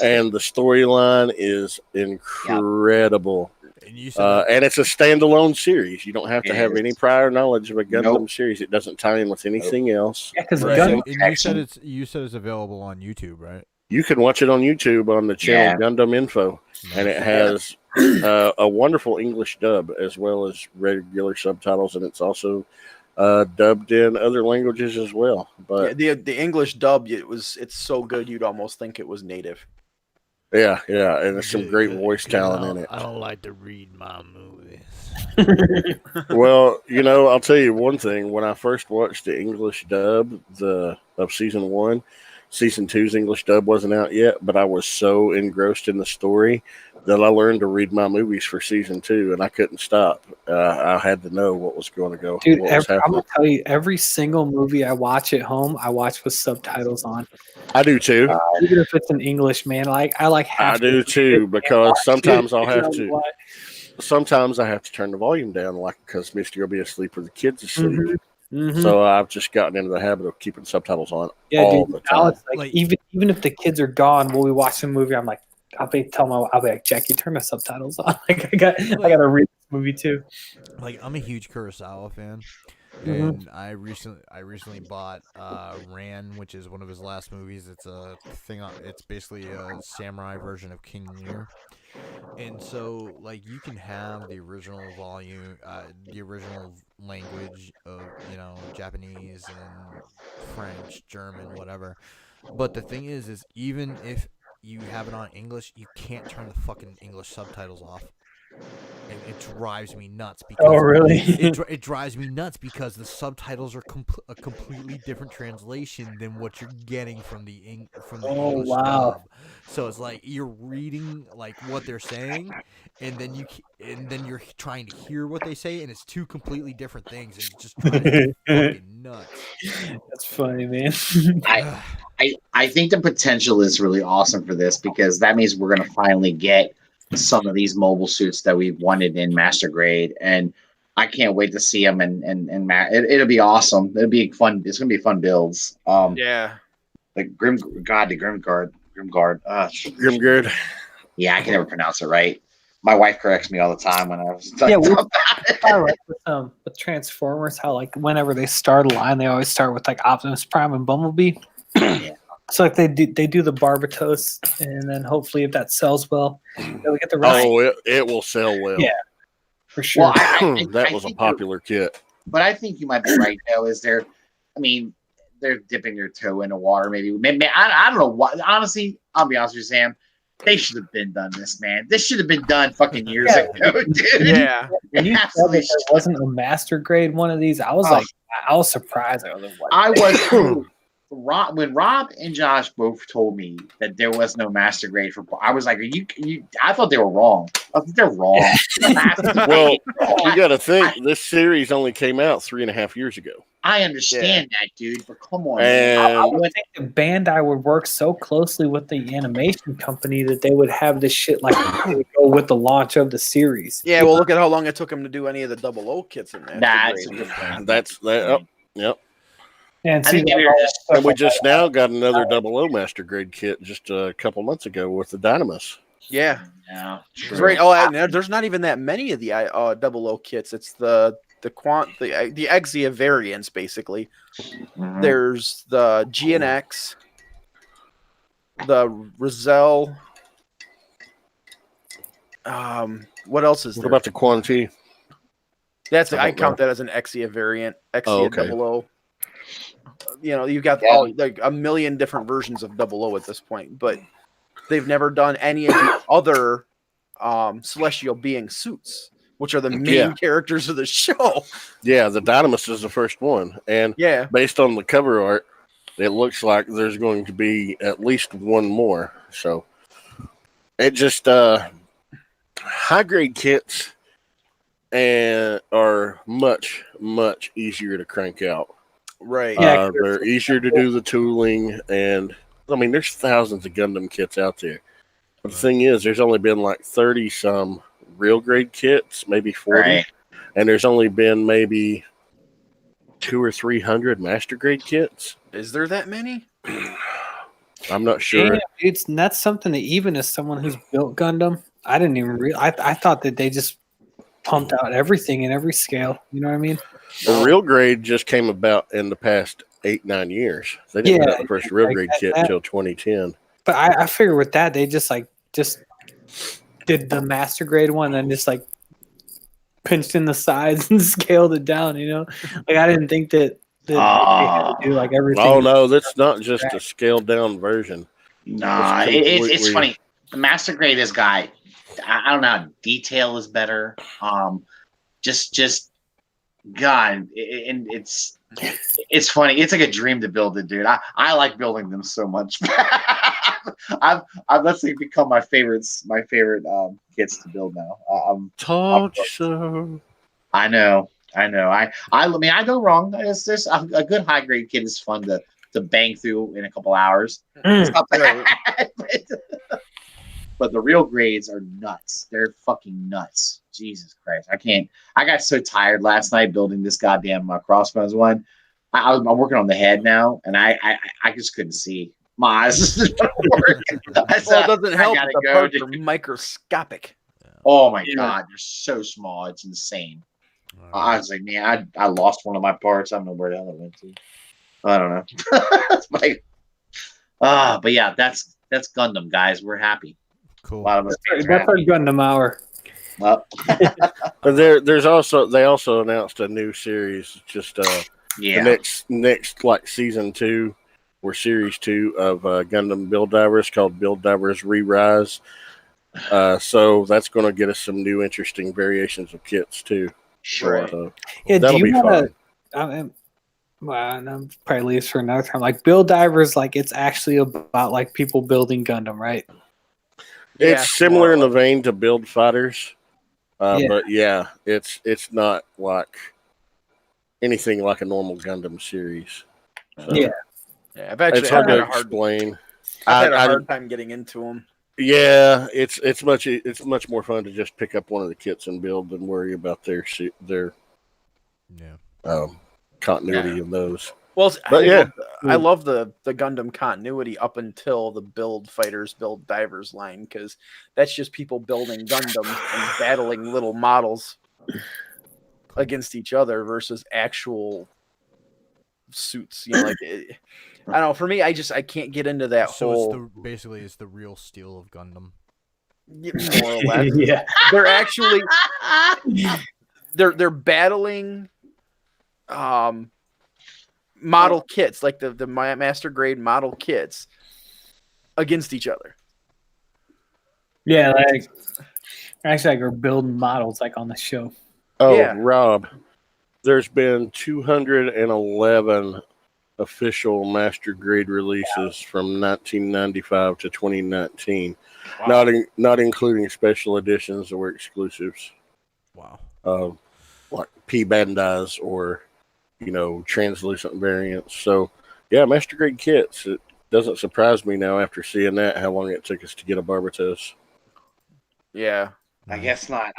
and the storyline is incredible. And it's a standalone series. You don't have to have any prior knowledge of a Gundam series. It doesn't tie in with anything else. Yeah, because you said it's available on YouTube, right? You can watch it on YouTube on the channel Gundam Info, and it has a wonderful English dub as well as regular subtitles, and it's also dubbed in other languages as well. But the English dub, it's so good you'd almost think it was native. yeah, and there's some great voice talent in it. I don't like to read my movies. Well, I'll tell you one thing. When I first watched the English dub of season 1, season 2's English dub wasn't out yet, but I was so engrossed in the story that I learned to read my movies for season 2, and I couldn't stop. I had to know what was going to go. Dude, I'm gonna tell you, every single movie I watch at home, I watch with subtitles on. I do too. Even if it's in English, man. I do too, because sometimes I'll have to. Sometimes I have to turn the volume down, because Misty will be asleep or the kids asleep. Mm-hmm. So I've just gotten into the habit of keeping subtitles on all the time. Like, even if the kids are gone, when we watch the movie, I'm like, I'll be like, Jackie, turn the subtitles on. Like, I gotta read this movie too. Like, I'm a huge Kurosawa fan. And I recently bought Ran, which is one of his last movies. It's a thing. It's basically a samurai version of King Lear. And so, like, you can have the original volume, the original language of, Japanese and French, German, whatever. But the thing is even if you have it on English, you can't turn the fucking English subtitles off. And it drives me nuts because really? it drives me nuts because the subtitles are a completely different translation than what you're getting from the English dub. So it's like you're reading like what they're saying, and then you're trying to hear what they say, and it's two completely different things, and it just drives me fucking nuts. That's funny, man. I think the potential is really awesome for this because that means we're gonna finally get some of these mobile suits that we've wanted in Master Grade, and I can't wait to see them. It'll be awesome. It'll be fun. It's gonna be fun builds. The Grimguard. Grimguard. Yeah, I can never pronounce it right. My wife corrects me all the time when I was with Transformers, how like whenever they start a line, they always start with like Optimus Prime and Bumblebee. Yeah. So like they do the Barbatos, and then hopefully if that sells well, they'll get the rest. Oh, it will sell well. Yeah, for sure. Well, that was a popular kit. But I think you might be right, though. They're dipping their toe in the water. Maybe I don't know what. Honestly, I'll be honest with you, Sam. They should have been done this, man. This should have been done fucking years ago, dude. Yeah. When you said there wasn't a Master Grade one of these, I was I was surprised. I was. When Rob and Josh both told me that there was no Master Grade for, I was like, "Are you?" I thought they were wrong. I think they're wrong. Well, you got to think this series only came out 3.5 years ago. I understand that, dude, but come on. I would think the Bandai would work so closely with the animation company that they would have this shit like go with the launch of the series. Yeah, well, look at how long it took them to do any of the 00 kits in there. That's a good point. That's that. Yep. And we just now got another 00 Master Grade kit just a couple months ago with the Dynamis. Yeah. True. Right. Oh, there's not even that many of the 00 kits. It's the Exia variants basically. Mm-hmm. There's the GNX, the Rizal. What else is there? What about the Quanti? I count that as an Exia variant. Exia 00. You've got like a million different versions of 00 at this point, but they've never done any of the other celestial being suits, which are the main characters of the show. Yeah, the Dynamis is the first one, and based on the cover art, it looks like there's going to be at least one more. So it just high grade kits are much easier to crank out. Right. They're easier to do the tooling, and there's thousands of Gundam kits out there. But the thing is, there's only been like 30 some real grade kits, maybe 40, and there's only been maybe 200 or 300 master grade kits. Is there that many? I'm not sure. Yeah, that's something that even as someone who's built Gundam, I didn't even I thought that they just pumped out everything in every scale. You know what I mean? The real grade just came about in the past 8-9 years. They didn't have the first real grade kit until 2010. But I figure with that, they just did the master grade one, and just like pinched in the sides and scaled it down. Like I didn't think that they had to do like everything. Oh no, that's not just a scaled down version. Nah, it's funny. The master grade is guy. I don't know. Detail is better. Just God, and it's funny. It's like a dream to build it, dude. I like building them so much. I've let's say become my favorite kits to build now. I know. I mean, I go wrong. It's just a good high grade kit is fun to bang through in a couple hours. It's not bad. But the real grades are nuts. They're fucking nuts. Jesus Christ. I got so tired last night building this goddamn Crossbones one. I'm working on the head now, and I just couldn't see. My eyes just working. Well, it doesn't help that the parts are microscopic. Oh my God. They're so small. It's insane. I was like, man, I lost one of my parts. I don't know where the hell it went to. I don't know. But yeah, that's Gundam, guys. We're happy. Cool. A lot of us That's our Gundam hour. But they also announced a new series, just the next like season 2 or series 2 of Gundam Build Divers called Build Divers Re-Rise. So that's going to get us some new interesting variations of kits too. Sure. So That'll be fun. I'm probably leave this for another time. Like Build Divers, like it's actually about like people building Gundam, right? It's similar in the vein to Build Fighters, but yeah, it's not like anything like a normal Gundam series. So I've actually it's hard to explain. I've had a hard time getting into them. Yeah, it's much more fun to just pick up one of the kits and build than worry about their continuity of those. Well, I love the Gundam continuity up until the Build Fighters, Build Divers line, because that's just people building Gundam and battling little models against each other versus actual suits. I don't know. For me, I can't get into that whole. It's the real steel of Gundam. More or less. Yeah, they're actually they're battling. Model kits, like the master grade model kits, against each other. Yeah, like actually, we're building models like on the show. Oh, yeah. Rob, there's been 211 official master grade releases from 1995 to 2019, not including special editions or exclusives. Wow. Like P Bandai's or translucent variants. So yeah, master grade kits. It doesn't surprise me now after seeing that how long it took us to get a Barbatos. Yeah, I guess not.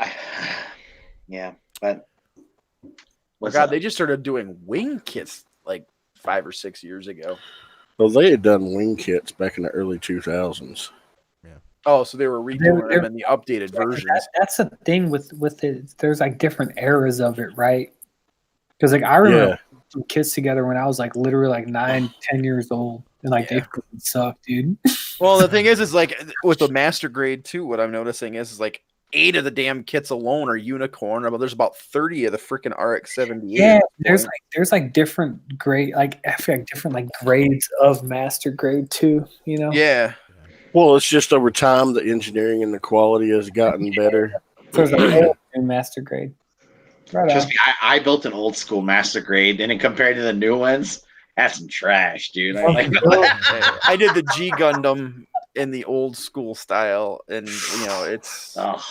But they just started doing wing kits like 5 or 6 years ago. Well, they had done wing kits back in the early 2000s. Yeah. Oh, so they were redoing them in the updated versions. That's the thing with it. There's like different eras of it, right? Because like I remember some kids together when I was like literally like 9, 10 years old, and like they fucking suck, dude. Well, the thing is like with the master grade too, what I'm noticing is like 8 of the damn kits alone are unicorn, but there's about 30 of the freaking RX-78. Yeah, there's like different grade, like I feel like different like grades of master grade too. Yeah. Well, it's just over time the engineering and the quality has gotten better. So there's a whole new master grade. Right. Trust me, I built an old school master grade, and compared to the new ones, that's some trash, dude. I did the G Gundam in the old school style, and it's. Oh,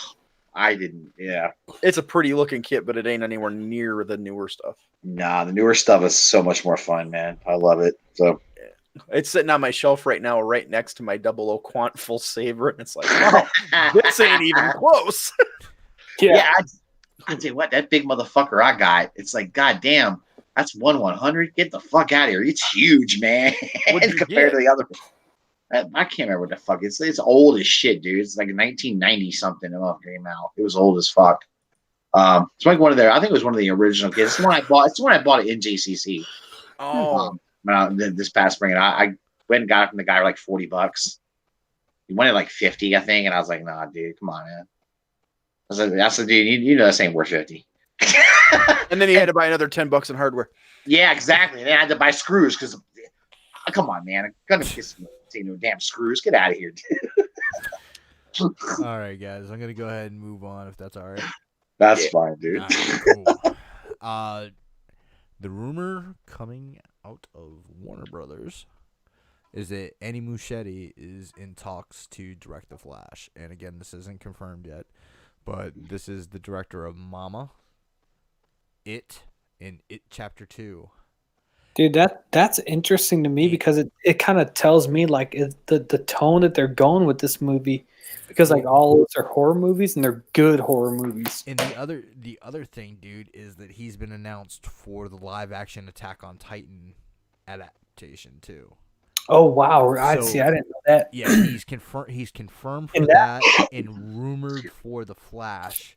I didn't. Yeah, it's a pretty looking kit, but it ain't anywhere near the newer stuff. Nah, the newer stuff is so much more fun, man. I love it. So. It's sitting on my shelf right now, right next to my 00 Quant Full Saver, and it's like, wow, this ain't even close. Yeah. I tell you what, that big motherfucker I got, it's like, goddamn, that's 1/100. Get the fuck out of here. It's huge, man. Compared to the other. I can't remember what the fuck. It's old as shit, dude. It's like 1990 something. It came out. It was old as fuck. It's like one of their. I think it was one of the original kids. It's the one I bought. It's the one I bought at NJCC. Oh. This past spring, and I went and got it from the guy for like $40. He wanted like 50, I think, and I was like, nah, dude, come on, man. I was like, that's the dude. You know this ain't worth 50. And then he had to buy another $10 in hardware. Yeah, exactly. They had to buy screws because, come on, man, I'm gonna kiss no damn screws. Get out of here, dude. All right, guys, I'm gonna go ahead and move on if that's all right. That's fine, dude. All right, cool. The rumor coming out of Warner Brothers is that Andy Muschietti is in talks to direct The Flash. And again, this isn't confirmed yet, but this is the director of Mama, It, and It Chapter 2. Dude, that's interesting to me because it kind of tells me like the tone that they're going with this movie, because like all those are horror movies and they're good horror movies. And the other thing, dude, is that he's been announced for the live action Attack on Titan adaptation too. Oh wow! I didn't know that. Yeah, he's confirmed for that and rumored for the Flash,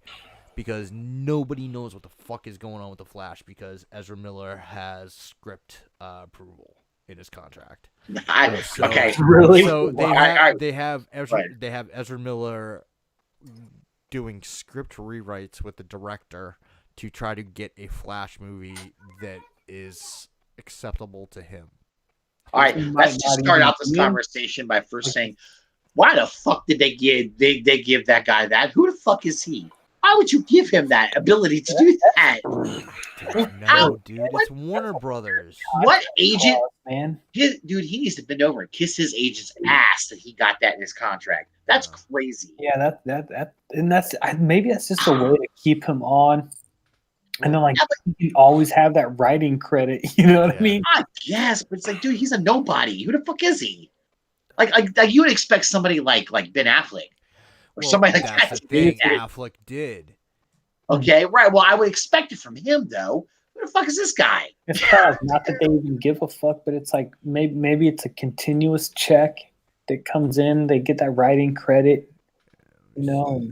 because nobody knows what the fuck is going on with the Flash because Ezra Miller has script approval in his contract. Okay, really? So they have Ezra Miller doing script rewrites with the director to try to get a Flash movie that is acceptable to him. All right, let's just start out this conversation by first saying, why the fuck did they give that guy that? Who the fuck is he? Why would you give him that ability to do that? No, dude, it's Warner Brothers. What agent, man? Dude, he needs to bend over and kiss his agent's ass that he got that in his contract. That's crazy. Yeah, maybe that's just a way to keep him on. And then, like, you always have that writing credit. You know what I mean? I guess, but it's like, dude, he's a nobody. Who the fuck is he? Like you would expect somebody like Ben Affleck or somebody like that. That's the thing Affleck did. Okay, right. Well, I would expect it from him, though. Who the fuck is this guy? It's not that they even give a fuck, but it's like maybe it's a continuous check that comes in. They get that writing credit, you know.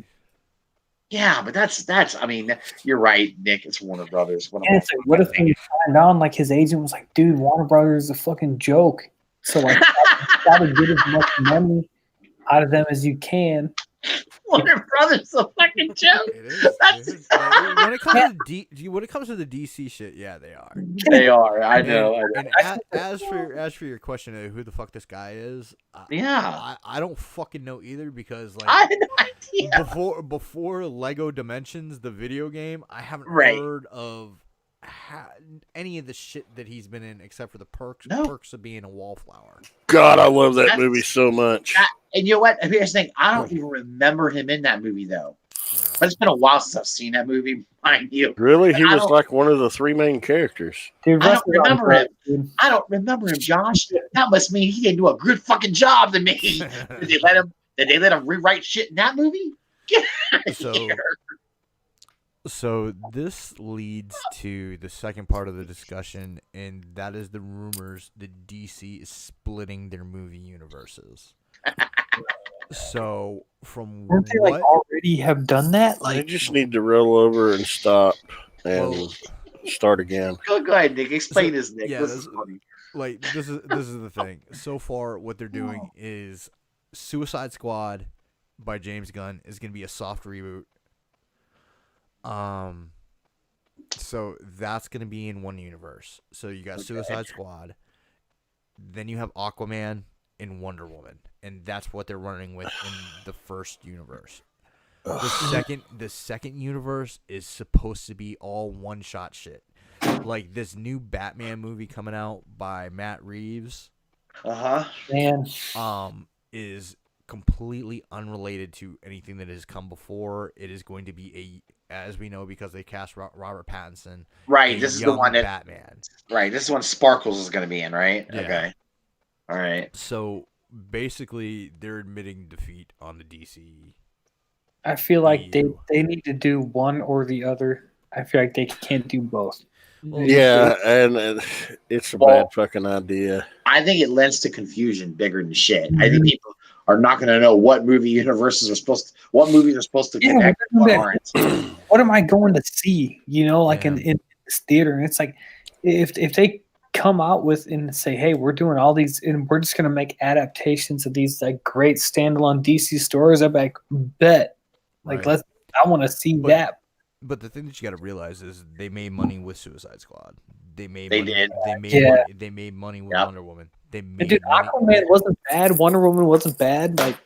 Yeah, but that's. I mean, you're right, Nick. It's Warner Brothers. And it's like, what if he signed on? Like his agent was like, "Dude, Warner Brothers is a fucking joke." So like, gotta get as much money out of them as you can. Warner Brothers is a fucking joke. It is. When it comes to the DC shit, yeah, they are. They are. I know. And as for your question of who the fuck this guy is, I don't fucking know either, because like I had no idea. before Lego Dimensions, the video game, I haven't heard of any of the shit that he's been in except for the perks of being a wallflower. God, I love that movie so much. And you know what? Here's the thing. I don't even remember him in that movie, though. But it's been a while since I've seen that movie, mind you. Really? He was like one of the three main characters. Dude, I don't remember him. I don't remember him, Josh. That must mean he didn't do a good fucking job to me. Did they let him rewrite shit in that movie? Get out of here. So this leads to the second part of the discussion, and that is the rumors that DC is splitting their movie universes. So from Weren't they like already have done that? They Like, just need to roll over and stop and start again. Go ahead, Nick. Explain this, Nick. Yeah, this is funny. Like this is the thing. So far, what they're doing is Suicide Squad by James Gunn is going to be a soft reboot. So that's going to be in one universe. So you got Suicide Squad, then you have Aquaman and Wonder Woman, and that's what they're running with in the first universe. The second universe is supposed to be all one-shot shit. Like this new Batman movie coming out by Matt Reeves. man, is completely unrelated to anything that has come before. It is going to be as we know, because they cast Robert Pattinson. Right, this is the one that Batman. Right, this is one Sparkles is going to be in, right? Yeah. Okay. All right. So basically, they're admitting defeat on the DC. I feel like they need to do one or the other. I feel like they can't do both. Yeah, and it's a bad fucking idea. I think it lends to confusion bigger than shit. I think people are not going to know what movies are supposed to connect and what aren't. What am I going to see? You know, like in this theater, and it's like if they come out with and say, hey, we're doing all these, and we're just going to make adaptations of these like great standalone DC stories. I'm like, bet. Like, Right. I want to see that. But the thing that you got to realize is they made money with Suicide Squad. They made They money. did. They made money with Yep. Wonder Woman. They And made dude, money, Aquaman wasn't bad. Wonder Woman wasn't bad. Like,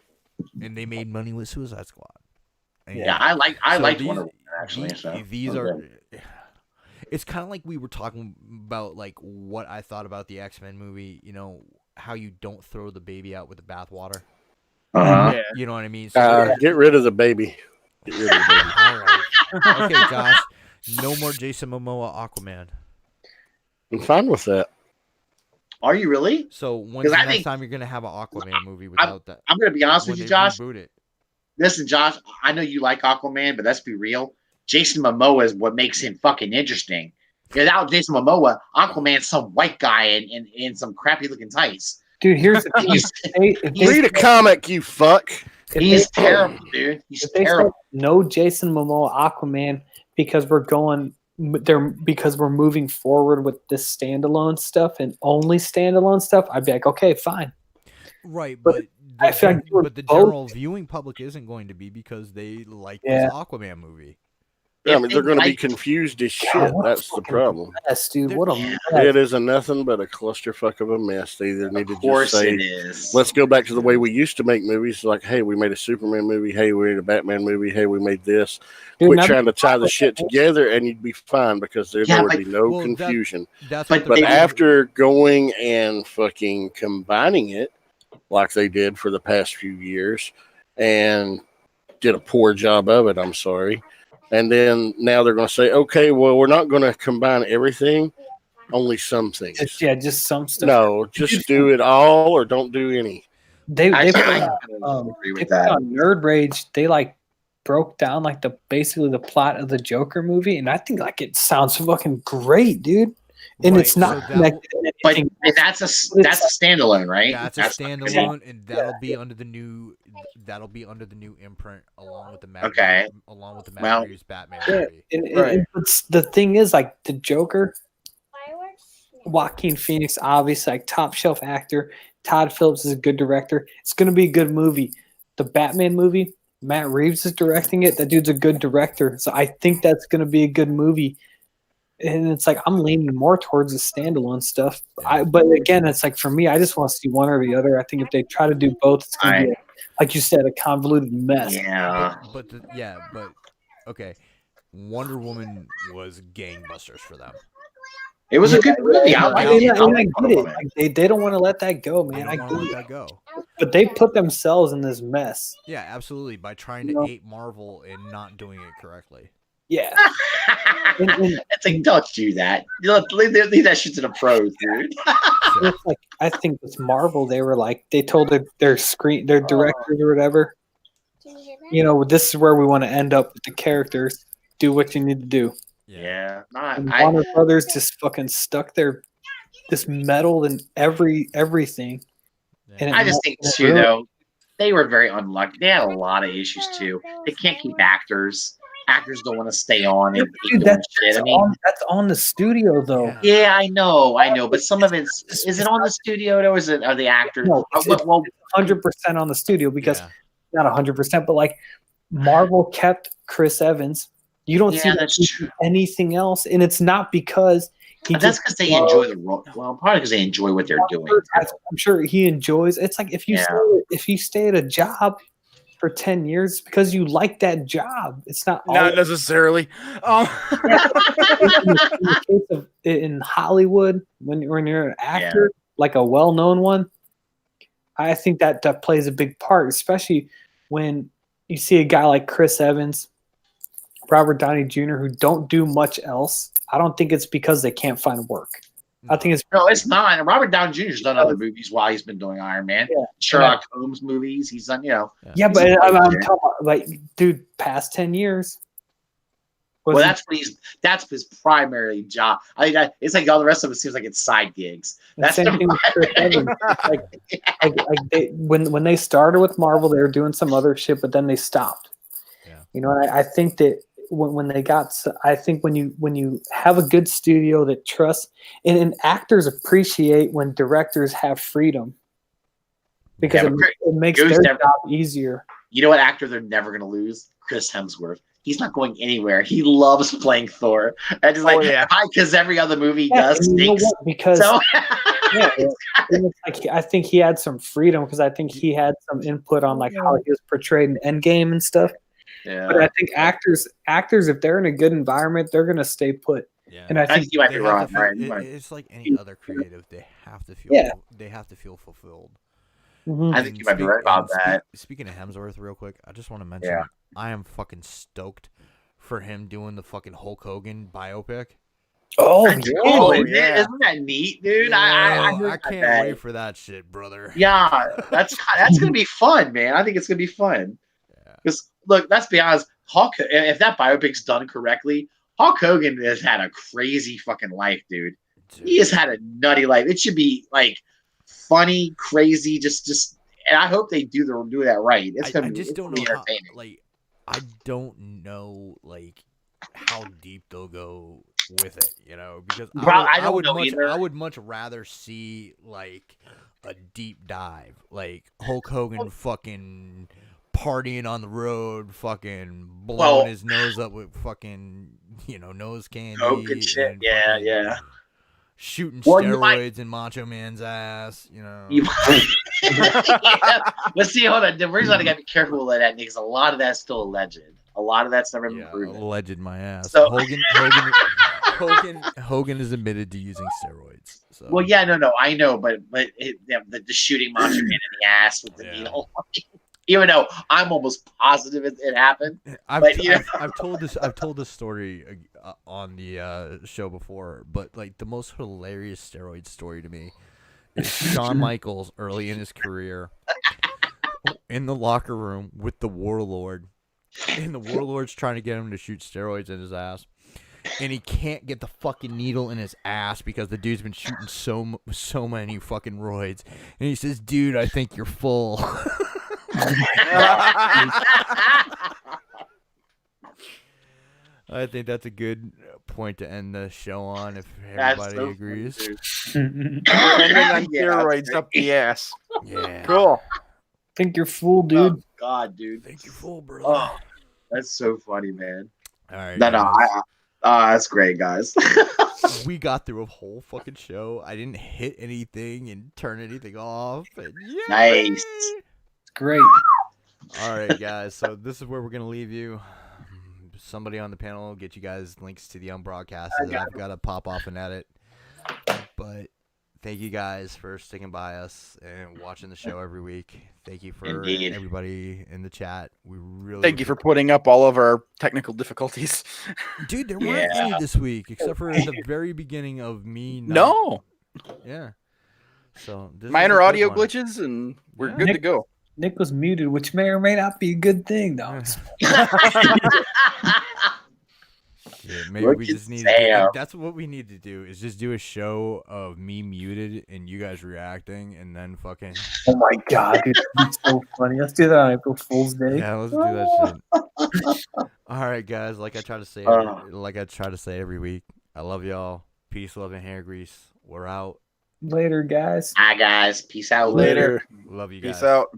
and they made money with Suicide Squad. And Yeah, I so liked these- Wonder Woman actually. These are. It's kind of like we were talking about, like what I thought about the X-Men movie. You know how you don't throw the baby out with the bathwater. Uh-huh. You know what I mean? So Get rid of the baby. Get rid of the baby. all right. Okay, Josh. No more Jason Momoa Aquaman. I'm fine with that. Are you really? So when's the I next think- time you're gonna have an Aquaman movie without that? I'm going to be honest When with you, they Josh. reboot it. Listen, Josh, I know you like Aquaman, but let's be real. Jason Momoa is what makes him fucking interesting. Without Jason Momoa, Aquaman's some white guy in some crappy looking tights. dude, here's the thing. If they- Read a comic, you fuck. He's terrible, dude. He's if they terrible. said no Jason Momoa Aquaman because we're moving forward with this standalone stuff and only standalone stuff, I'd be like, okay, fine. Right, But but I feel like doing the both- general viewing public isn't going to be because they like Yeah. this Aquaman movie. Yeah, I If mean, they they're going to be like- confused as shit. God, what a That's the fucking problem. mess, dude. What a Yeah. mess. It is a nothing but a clusterfuck of a mess. They either need to Of course just say, it is. let's go back to the way we used to make movies. Like, hey, we made a Superman movie. Hey, we made a Batman movie. Hey, we made this. Dude, Quit now- trying to tie the shit together, and you'd be fine because there Yeah, would but- be no Well, that- confusion. That's But what But the they- after going and fucking combining it like they did for the past few years and did a poor job of it, I'm sorry. And then now they're going to say, okay, well, we're not going to combine everything, only some things. just some stuff. No, just do it all or don't do any. They Actually, put I on, kind of agree they with put that. on Nerd Rage. They like broke down like basically the plot of the Joker movie, and I think like it sounds fucking great, dude. And Right, it's not so that connected to But anything. that's a standalone, right? That's a standalone, and that'll be under the new imprint along with the Matt Okay. Well, Reeves Batman Yeah, movie. and the thing is, like the Joker, Joaquin Phoenix, obviously like top shelf actor. Todd Phillips is a good director. It's going to be a good movie. The Batman movie, Matt Reeves is directing it. That dude's a good director, so I think that's going to be a good movie. And it's like I'm leaning more towards the standalone stuff. But again, it's like for me, I just want to see one or the other. I think if they try to do both, it's going to be, like you said, a convoluted mess. Yeah. But okay, Wonder Woman was gangbusters for them. It was a good movie. I like it. And I get it. Like, they don't want to let that go, man. They I don't get want to it. let that go. But they put themselves in this mess. Yeah, absolutely. By trying You to know? ape Marvel and not doing it correctly. Yeah. It's like, don't do that. Leave that shit to the pros, dude. It's like I think with Marvel, they were like they told their directors or whatever, this is where we want to end up with the characters. Do what you need to do. Yeah. And Warner Brothers just fucking stuck this metal in everything. Yeah. And it I just think it too really- though, they were very unlucky. They had a lot of issues too. They can't keep actors. Actors don't want to stay on and keep Dude, doing that's, shit. that's, I mean, that's on the studio though. Yeah. yeah, I know, but some of it's is it on the studio though? Is it are the actors? No, it's Well, 100% on the studio because Yeah. not 100%, but like Marvel kept Chris Evans. You don't see yeah, that that's he true. do anything else, and it's not because he. But that's just because they enjoy the role. Well, probably because they enjoy what they're doing. I'm sure he enjoys. It's like if you stay at a job for 10 years because you like that job. It's not Not necessarily. in Hollywood when you're an actor, like a well-known one. I think that plays a big part, especially when you see a guy like Chris Evans, Robert Downey Jr., who don't do much else. I don't think it's because they can't find work. I think it's No, it's not. And Robert Downey Jr.'s done other movies while he's been doing Iron Man. Yeah. Sherlock Holmes movies. He's done, yeah, he's but a I'm writer. talking about, like, dude, past 10 years. Well, that's his primary job. It's like all the rest of it seems like it's side gigs. That's same the thing with Chris Evans. When they started with Marvel, they were doing some other shit, but then they stopped. Yeah. And I think that when they got, I think when you have a good studio that trusts, and actors appreciate when directors have freedom because it makes their job easier. You know what actor they're never going to lose? Chris Hemsworth. He's not going anywhere. He loves playing Thor. And just because every other movie does stinks. You know because I think he had some freedom because I think he had some input on like how he was portrayed in Endgame and stuff. Yeah. But I think actors, if they're in a good environment, they're gonna stay put. Yeah. And I think you might be right. It's like any other creative; they have to feel. They have to feel fulfilled. I think you might be right about that. Speaking of Hemsworth, real quick, I just want to mention I am fucking stoked for him doing the fucking Hulk Hogan biopic. Oh, Isn't that neat, dude? I can't wait for that shit, brother. Yeah, that's gonna be fun, man. I think it's gonna be fun. Because look, let's be honest, if that biopic's done correctly, Hulk Hogan has had a crazy fucking life, dude. He has had a nutty life. It should be like funny, crazy, just. And I hope they do that right. It's gonna be entertaining. I don't know how deep they'll go with it, because I would much rather see like a deep dive, like Hulk Hogan fucking partying on the road, fucking blowing his nose up with fucking nose candy, and shit. Yeah. Shooting steroids in Macho Man's ass, Let's see. Hold on. The reason I gotta be careful with that, because a lot of that's still alleged. A lot of that's never been proven. Alleged my ass. So Hogan is admitted to using steroids. So. Well, no, I know, but the shooting Macho Man in the ass with the needle. Even though I'm almost positive it happened. I've told this story on the show before, but like the most hilarious steroid story to me is Shawn Michaels early in his career in the locker room with the Warlord, and the Warlord's trying to get him to shoot steroids in his ass, and he can't get the fucking needle in his ass because the dude's been shooting so many fucking roids, and he says, "Dude, I think you're full." I think that's a good point to end the show on, if everybody agrees. And then on steroids up the ass. Yeah. Cool. Think you're full, dude. Oh, God, dude. Think you're full, bro. Oh, that's so funny, man. All right. That's great, guys. We got through a whole fucking show. I didn't hit anything and turn anything off. And nice. Great. All right, guys. So this is where we're gonna leave you. Somebody on the panel will get you guys links to the unbroadcast. I've got to pop off and edit. But thank you guys for sticking by us and watching the show every week. Thank you for everybody in the chat. We really thank you for putting up all of our technical difficulties. Dude, there weren't any this week except for the very beginning of me. Yeah. So minor audio glitches, and we're good to go. Nick was muted, which may or may not be a good thing, though. Maybe we just need to that's what we need to do, is just do a show of me muted and you guys reacting, and then fucking oh my god, dude, that's so funny. Let's do that on April Fool's Day. Yeah, let's do that shit. All right, guys, like I try to say every week, I love y'all. Peace, love, and hair grease. We're out. Later, guys. Hi, guys. Peace out. Later. Love you guys. Peace out.